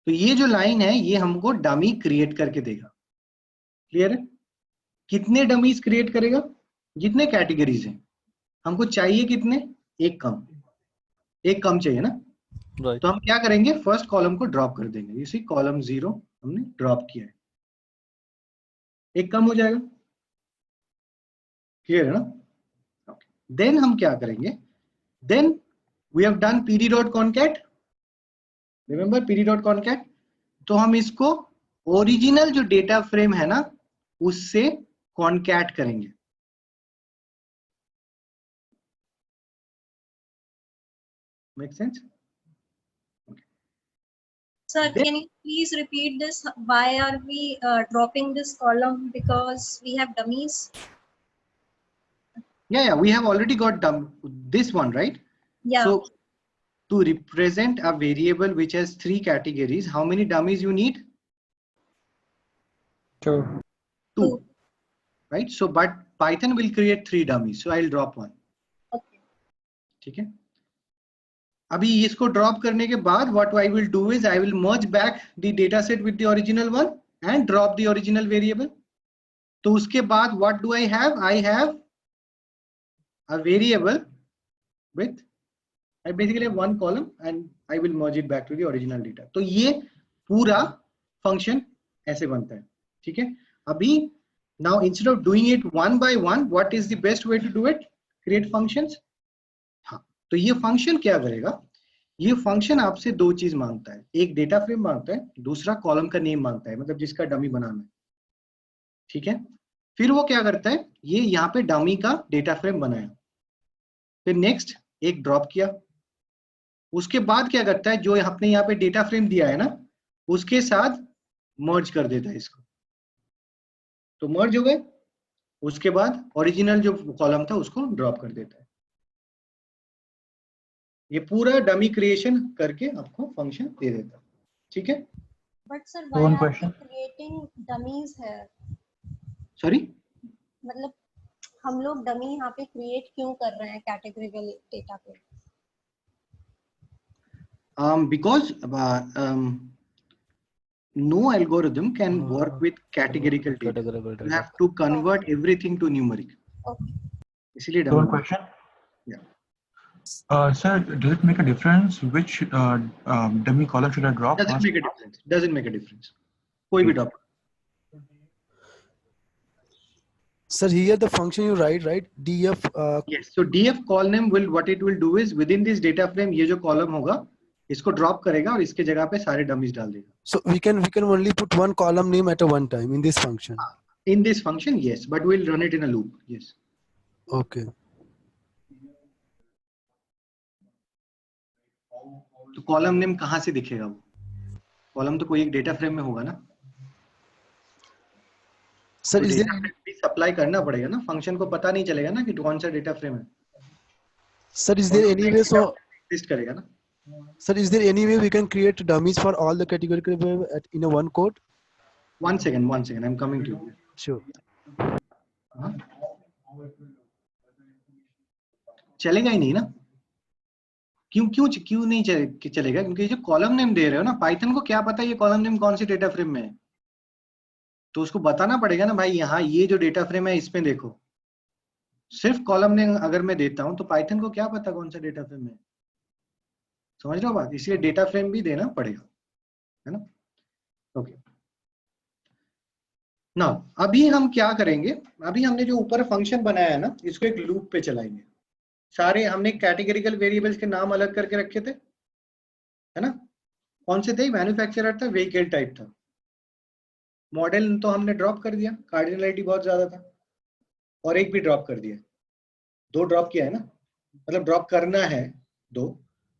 Speaker 1: तो ये जो line है ये हमको dummy create करके देगा। Clear है? कितने डमीज क्रिएट करेगा? जितने कैटेगरीज हैं। हमको चाहिए कितने? एक कम चाहिए ना?
Speaker 13: Right.
Speaker 1: तो हम क्या करेंगे? फर्स्ट कॉलम को ड्रॉप कर देंगे। इसी कॉलम 0 हमने ड्रॉप किया है, एक कम हो जाएगा। क्लियर है ना? Okay. देन हम क्या करेंगे? Then we have done pd.concat, remember pd.concat। तो हम इसको ओरिजिनल जो डेटा फ्रेम है ना उससे कॉन्कैट करेंगे। Make sense?
Speaker 5: Sir, can you please repeat this? Why are we dropping this column? Because we have dummies.
Speaker 1: Yeah, we have already got this one, right?
Speaker 5: Yeah.
Speaker 1: So to represent a variable which has 3 categories, how many dummies you need?
Speaker 10: 2.
Speaker 1: Right? So but Python will create 3 dummies, so I'll drop 1.
Speaker 5: Okay.
Speaker 1: ठीक है? अभी इसको drop करने के बाद what I will do is I will merge back the data set with the original one and drop the original variable. तो उसके बाद what do I have? I have a variable with I basically have one column and I will merge it back to the original data. तो ये पूरा function ऐसे बनता है। ठीक है? अभी now instead of doing it one by one, what is the best way to do it? Create functions. हाँ, तो ये फंक्शन क्या करेगा? ये फंक्शन आपसे 2 चीज मांगता है, एक डेटा फ्रेम मांगता है, दूसरा कॉलम का नेम मांगता है, मतलब जिसका डमी बनाना है। ठीक है? फिर वो क्या करता है? ये यहाँ पे डमी का डेटा फ्रेम बनाया, फिर नेक्स्ट एक ड्रॉप किया, उसके बाद क्या करता है? जो आपने यहाँ पे डेटा फ्रेम दिया है ना उसके साथ मर्ज कर देता है इसको। तो मर्ज हो गए, उसके बाद ओरिजिनल जो कॉलम था उसको ड्रॉप कर देता है। ये पूरा डमी क्रिएशन करके आपको फंक्शन दे देता है। ठीक है?
Speaker 5: But sir, why are we creating dummies here?
Speaker 1: Sorry,
Speaker 5: मतलब हम लोग डमी यहाँ पे क्रिएट क्यों कर रहे हैं कैटेगरिकल डेटा पे?
Speaker 1: Because no algorithm can work with categorical data. You have to convert everything to numeric.
Speaker 5: Okay.
Speaker 1: इसलिए
Speaker 11: So one
Speaker 1: dummy.
Speaker 11: question.
Speaker 1: Yeah.
Speaker 11: Sir, does it make a difference which dummy column should I drop?
Speaker 1: Doesn't make a difference. Doesn't make a difference. कोई भी drop.
Speaker 4: Sir, here the function you write, right? df.
Speaker 1: Yes. So df call name will, what it will do is within this data frame ये जो column होगा इसको drop करेगा और इसके जगह पे सारे dummies डाल देगा.
Speaker 4: So we can only put one column name at a one time in this function.
Speaker 1: In this function, yes, but we'll run it in a loop. Yes.
Speaker 4: Okay.
Speaker 1: तो कॉलम नेम कहाँ से दिखेगा? वो column तो कोई एक data frame में होगा ना?
Speaker 4: Sir,
Speaker 1: तो
Speaker 4: is
Speaker 1: डेटा
Speaker 4: there
Speaker 1: फ्रेम भी सप्लाई करना पड़ेगा ना, फंक्शन को पता नहीं चलेगा ना कि कौन सा डेटा फ्रेम है,
Speaker 4: sir, is there any way
Speaker 1: exist करेगा ना.
Speaker 4: sir, is there any way we can create dummies for all the categorical web in a one code?
Speaker 1: One second, I'm coming to you.
Speaker 4: Sure.
Speaker 1: चलेगा ही नहीं ना. क्यों नहीं चलेगा? क्योंकि जो कॉलम नेम दे रहे हो ना, पाइथन को क्या पता ये कॉलम नेम कौन सी डेटा फ्रेम में है, तो उसको बताना पड़ेगा ना भाई यहाँ ये जो डेटा फ्रेम है इसमें देखो. सिर्फ कॉलम नेम अगर मैं देता हूं तो पाइथन को क्या पता कौन सा डेटा फ्रेम है. समझ रहे हो बात? इसलिए डेटा फ्रेम भी देना पड़ेगा, है ना. ओके, ना अभी हम क्या करेंगे, अभी हमने जो ऊपर फंक्शन बनाया है ना, इसको एक लूप पे चलाएंगे. सारे हमने कैटेगरिकल वेरिएबल्स के नाम अलग करके रखे थे, है ना. कौन से थे? मैन्युफैक्चरर था, व्हीकल टाइप था, मॉडल तो हमने ड्रॉप कर दिया, कार्डिनलिटी बहुत ज्यादा था, और एक भी ड्रॉप कर दिया. 2 ड्रॉप किया है ना, मतलब ड्रॉप करना है 2.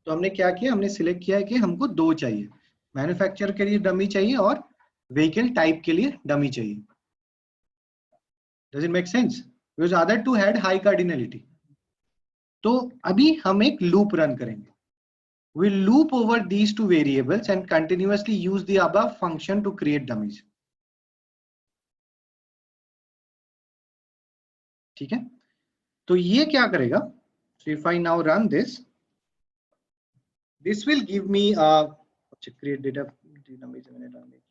Speaker 1: तो हमने क्या किया, हमने सिलेक्ट किया है कि हमको 2 चाहिए, मैन्युफैक्चरर के लिए डमी चाहिए और व्हीकल टाइप के लिए डमी चाहिए. Does it make sense? Because other two had high cardinality. तो अभी हम एक लूप रन करेंगे. We'll loop over these 2 variables and continuously use the above function to create dummies. ठीक है, तो ये क्या करेगा? So if I now run this, this will give me create data dummies. मैंने run किया.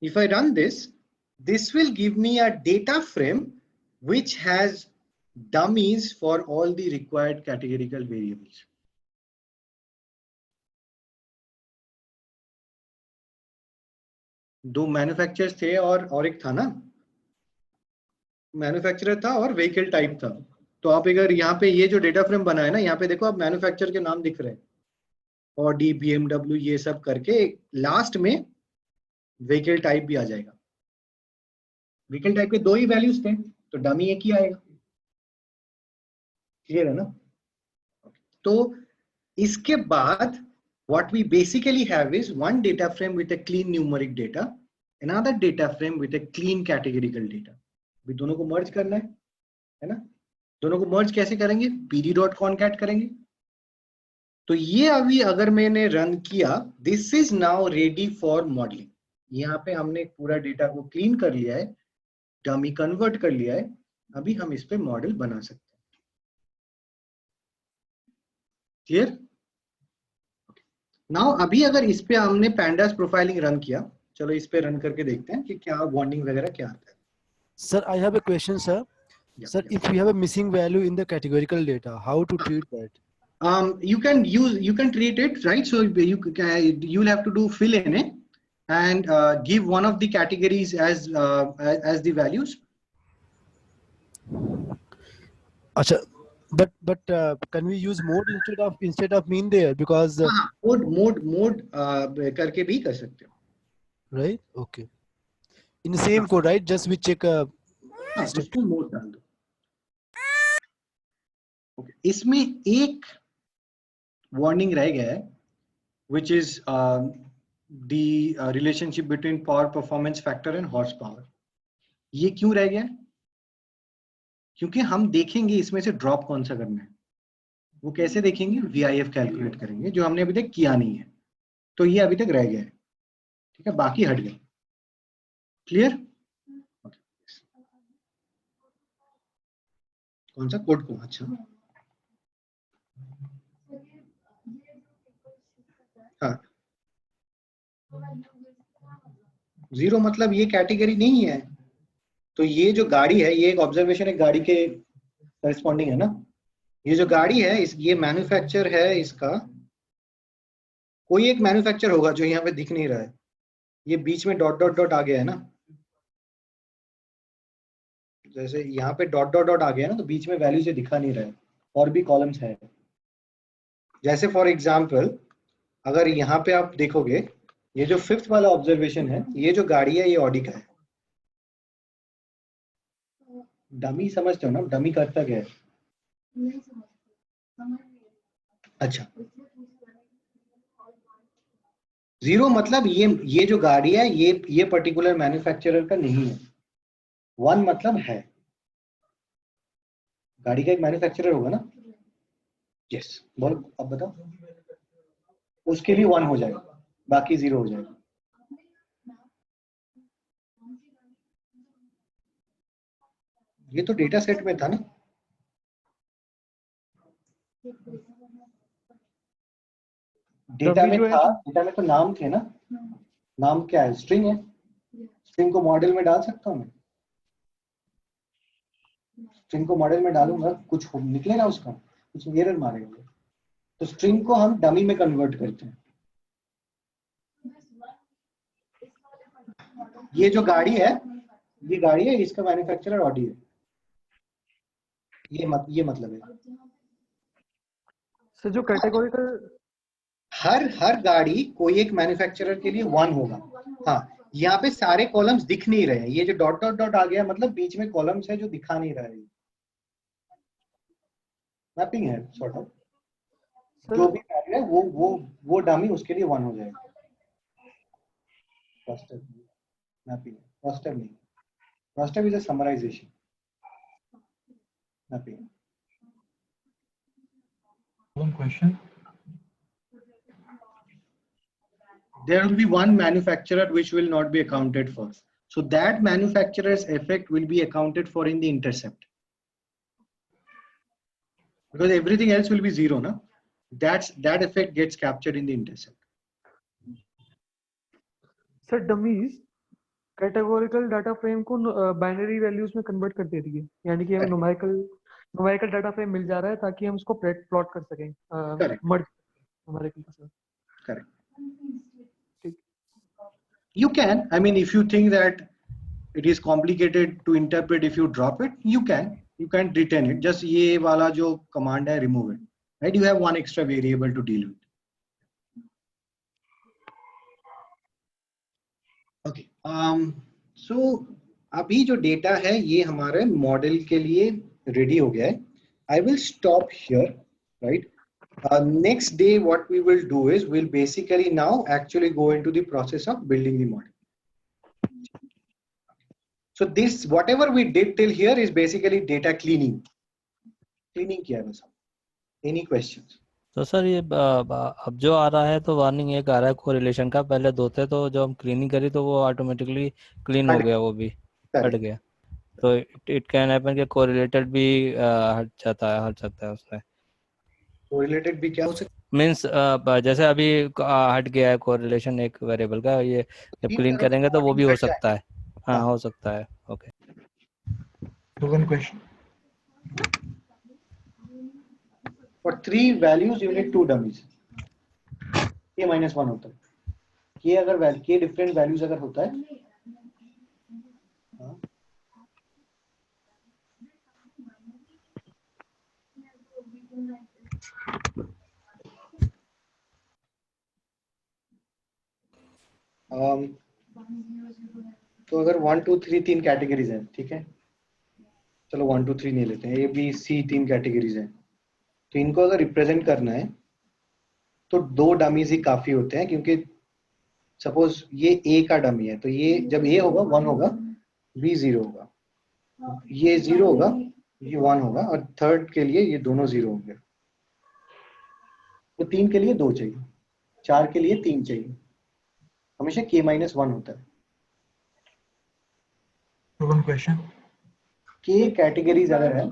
Speaker 1: If I run this, this will give me a data frame which has dummies for all the required categorical variables. दो manufacturers थे और एक था ना, manufacturer था और व्हीकल टाइप था. तो आप अगर यहाँ पे ये जो डेटा फ्रेम बना है ना, यहाँ पे देखो आप मैन्युफैक्चरर के नाम दिख रहे हैं, ऑडी, BMW, ये सब करके लास्ट में व्हीकल टाइप भी आ जाएगा. व्हीकल टाइप के 2 ही वैल्यूज थे, तो डमी एक ही आएगा. क्लियर है ना? तो इसके बाद what we basically have is one data frame with a clean numeric data, another data frame with a clean categorical data. अभी दोनों को मर्ज करना है ना. दोनों को मर्ज कैसे करेंगे? pd.concat करेंगे. तो ये अभी अगर मैंने रन किया, this is now ready for modeling. यहाँ पे हमने पूरा डेटा को क्लीन कर लिया है, डमी कन्वर्ट कर लिया है. अभी हम इस पे मॉडल बना सकते हैं. क्लियर? नाउ अभी अगर इस पे हमने pandas प्रोफाइलिंग रन किया, चलो इस पे रन करके देखते हैं कि क्या वार्निंग वगैरह क्या आता है.
Speaker 4: Sir, I have a question, sir. Sir, if we have a missing value in the categorical data, how to treat that?
Speaker 1: You can treat it, right? So you'll have to do fill in it and give one of the categories as the values.
Speaker 4: Acha, but can we use mode instead of mean there, because
Speaker 1: mode करके भी कर सकते हो.
Speaker 4: Right? Okay. In the same code, right? Just we check
Speaker 1: उसको mode डाल दो. Okay. इसमें एक वार्निंग रह गया है, which is the relationship between power performance factor and horsepower. ये क्यों रह गया? क्योंकि हम देखेंगे इसमें से ड्रॉप कौन सा करना है. वो कैसे देखेंगे? VIF कैलकुलेट करेंगे, जो हमने अभी तक किया नहीं है. तो ये अभी तक रह गया है. ठीक है, बाकी हट गए. क्लियर? कौन सा कोड को? अच्छा, हाँ, 0 मतलब ये कैटेगरी नहीं है. तो ये जो गाड़ी है, ये एक ऑब्जर्वेशन है गाड़ी के करेस्पॉन्डिंग है ना. ये जो गाड़ी है, ये मैन्युफैक्चर है, इसका कोई एक मैन्युफैक्चर होगा जो यहाँ पे दिख नहीं रहा है. ये बीच में डॉट डॉट डॉट आ गया है ना, जैसे यहाँ पे डॉट डॉट डॉट आ गया है ना, तो बीच में वैल्यू से दिखा नहीं रहा है, और भी कॉलम्स है. जैसे फॉर एग्जाम्पल अगर यहाँ पे आप देखोगे, ये जो 5th वाला ऑब्जर्वेशन है, ये जो गाड़ी है ये ऑडी का है. डमी समझते हो ना? डमी करता क्या है? अच्छा, जीरो मतलब ये जो गाड़ी है ये पर्टिकुलर मैन्युफैक्चरर का नहीं है। 1 मतलब है, गाड़ी का एक मैन्युफैक्चरर होगा ना। यस, बोलो अब बताओ। उसके लिए 1 हो जाएगा, बाकी 0 हो जाएगा। ये तो डेटा सेट में था ना। डेटा में था, डेटा में तो नाम थे ना। नाम क्या है? स्ट्रिंग है। स्ट्रिंग को मॉडल में डाल सकता हूँ मैं। स्ट्रिंग को मॉडल में डालूंगा, कुछ निकलेगा उसका, कुछ एरर मारेगा। तो स्ट्रिंग को हम डमी में कन्वर्ट करते हैं। ये जो गाड़ी है, ये गाड़ी है, इसका मैन्युफैक्चरर ऑडी है। ये मतलब है।
Speaker 2: सर जो कैटेगोरिकल,
Speaker 1: हर गाड़ी कोई एक मैन्युफैक्चरर के लिए 1 होगा। हाँ, यहाँ पे सारे कॉलम्स दिख नहीं रहे हैं। ये जो डॉट डॉट डॉट आ गया मतलब बीच में कॉलम्स है जो दिखा नहीं रहा है। मैपिंग है सॉर्ट ऑफ। जो भी वैल्यू है वो डमी उसके लिए 1 हो जाएगा। मैपिंग रोस्टर नहीं, roster is a summarization. Mapping.
Speaker 11: One question.
Speaker 1: There will be one manufacturer which will not be accounted for. So that manufacturer's effect will be accounted for in the intercept. Because everything else will be 0, na? That effect gets captured in the intercept.
Speaker 2: Sir dummies categorical data frame को binary values में convert कर देती है, यानी कि हमें numerical data frame मिल जा रहा है ताकि हम उसको प्लॉट कर सकें मर्ज न्यूमेरिकल के साथ।
Speaker 1: Correct. You can, I mean, if you think that it is complicated to interpret, if you drop it, you can retain it. Just ये वाला जो command है, remove it. Right? You have one extra variable to deal with. Okay. So अभी जो data है ये हमारे model के लिए रेडी हो गया है. I will stop here, right? Next day, what we will do is we'll basically now actually go into the process of building the model. So this, whatever we did till here is basically data cleaning. Cleaning किया है बस. Any questions?
Speaker 13: तो sir ये अब जो आ रहा है तो वार्निंग एक आ रहा है कोरिलेशन का, पहले दो थे तो जो हम क्लीनिंग करी तो वो ऑटोमेटिकली क्लीन हो गया, वो भी हट गया। तो इट कैन हैपन कि कोरिलेटेड भी हट सकता है उसमें।
Speaker 1: कोरिलेटेड भी क्या हो सकता है?
Speaker 13: मींस जैसे अभी हट गया है कोरिलेशन एक वेरिएबल का, ये जब क्लीन करेंगे तो वो भी हो सकता है। हाँ, हो सकता है। Okay.
Speaker 11: So one question.
Speaker 1: For 3 values you need 2 dummies. K minus 1 होता है. K अगर K different values अगर होता है, तो अगर 1 2 3 3 कैटेगरीज हैं, ठीक है, चलो 1 2 3 नहीं लेते हैं, A B C 3 कैटेगरीज हैं, तो इनको अगर रिप्रेजेंट करना है तो 2 डमीज ही काफी होते हैं, क्योंकि सपोज ये A का डमी है तो ये जब A होगा 1 होगा, B 0 होगा, ये 0 होगा, ये 1 होगा, और थर्ड के लिए ये दोनों 0 होंगे। तो 3 के लिए 2 चाहिए, 4 के लिए 3 चाहिए, हमेशा K minus 1 होता है।
Speaker 11: One question.
Speaker 1: K कैटेगरीज अगर है,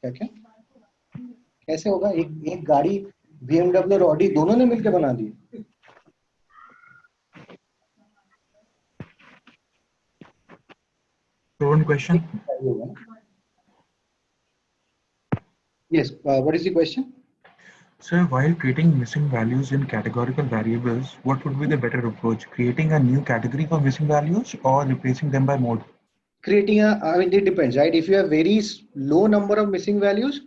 Speaker 1: क्या कैसे होगा? एक गाड़ी BMW और ऑडी दोनों ने मिलकर बना दी।
Speaker 11: One question.
Speaker 1: Yes, what is the question?
Speaker 11: So while creating missing values in categorical variables, what would be the better approach? Creating a new category for missing values or replacing them by mode?
Speaker 1: Creating I mean, it depends, right? If you have very low number of missing values,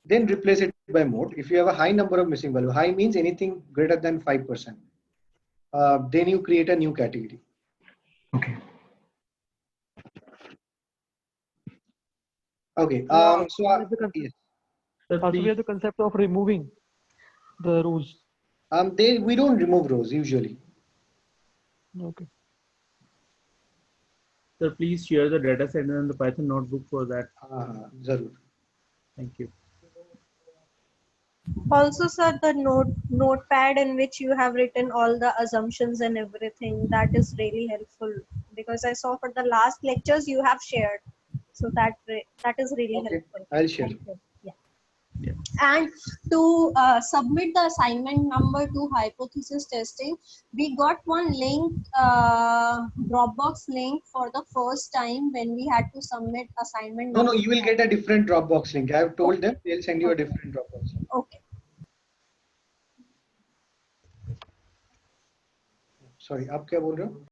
Speaker 1: then replace it by mode. If you have a high number of missing values, high means anything greater than 5%, then you create a new category.
Speaker 11: Okay.
Speaker 1: Okay.
Speaker 2: Also we have the concept of removing the rows.
Speaker 1: We don't remove rows usually.
Speaker 2: Okay.
Speaker 12: Sir, please share the data set and the Python notebook for that.
Speaker 1: Zarur.
Speaker 12: Thank you.
Speaker 5: Also, sir, the notepad in which you have written all the assumptions and everything, that is really helpful, because I saw for the last lectures you have shared. So that is really helpful.
Speaker 1: I'll share.
Speaker 5: Yeah. And to submit the assignment number to hypothesis testing, we got one link, Dropbox link for the first time when we had to submit assignment
Speaker 1: No,
Speaker 5: number.
Speaker 1: you will get a different Dropbox link. I have told them they'll send you a different Dropbox link.
Speaker 5: Okay.
Speaker 1: Sorry, आप क्या बोल रहे हो?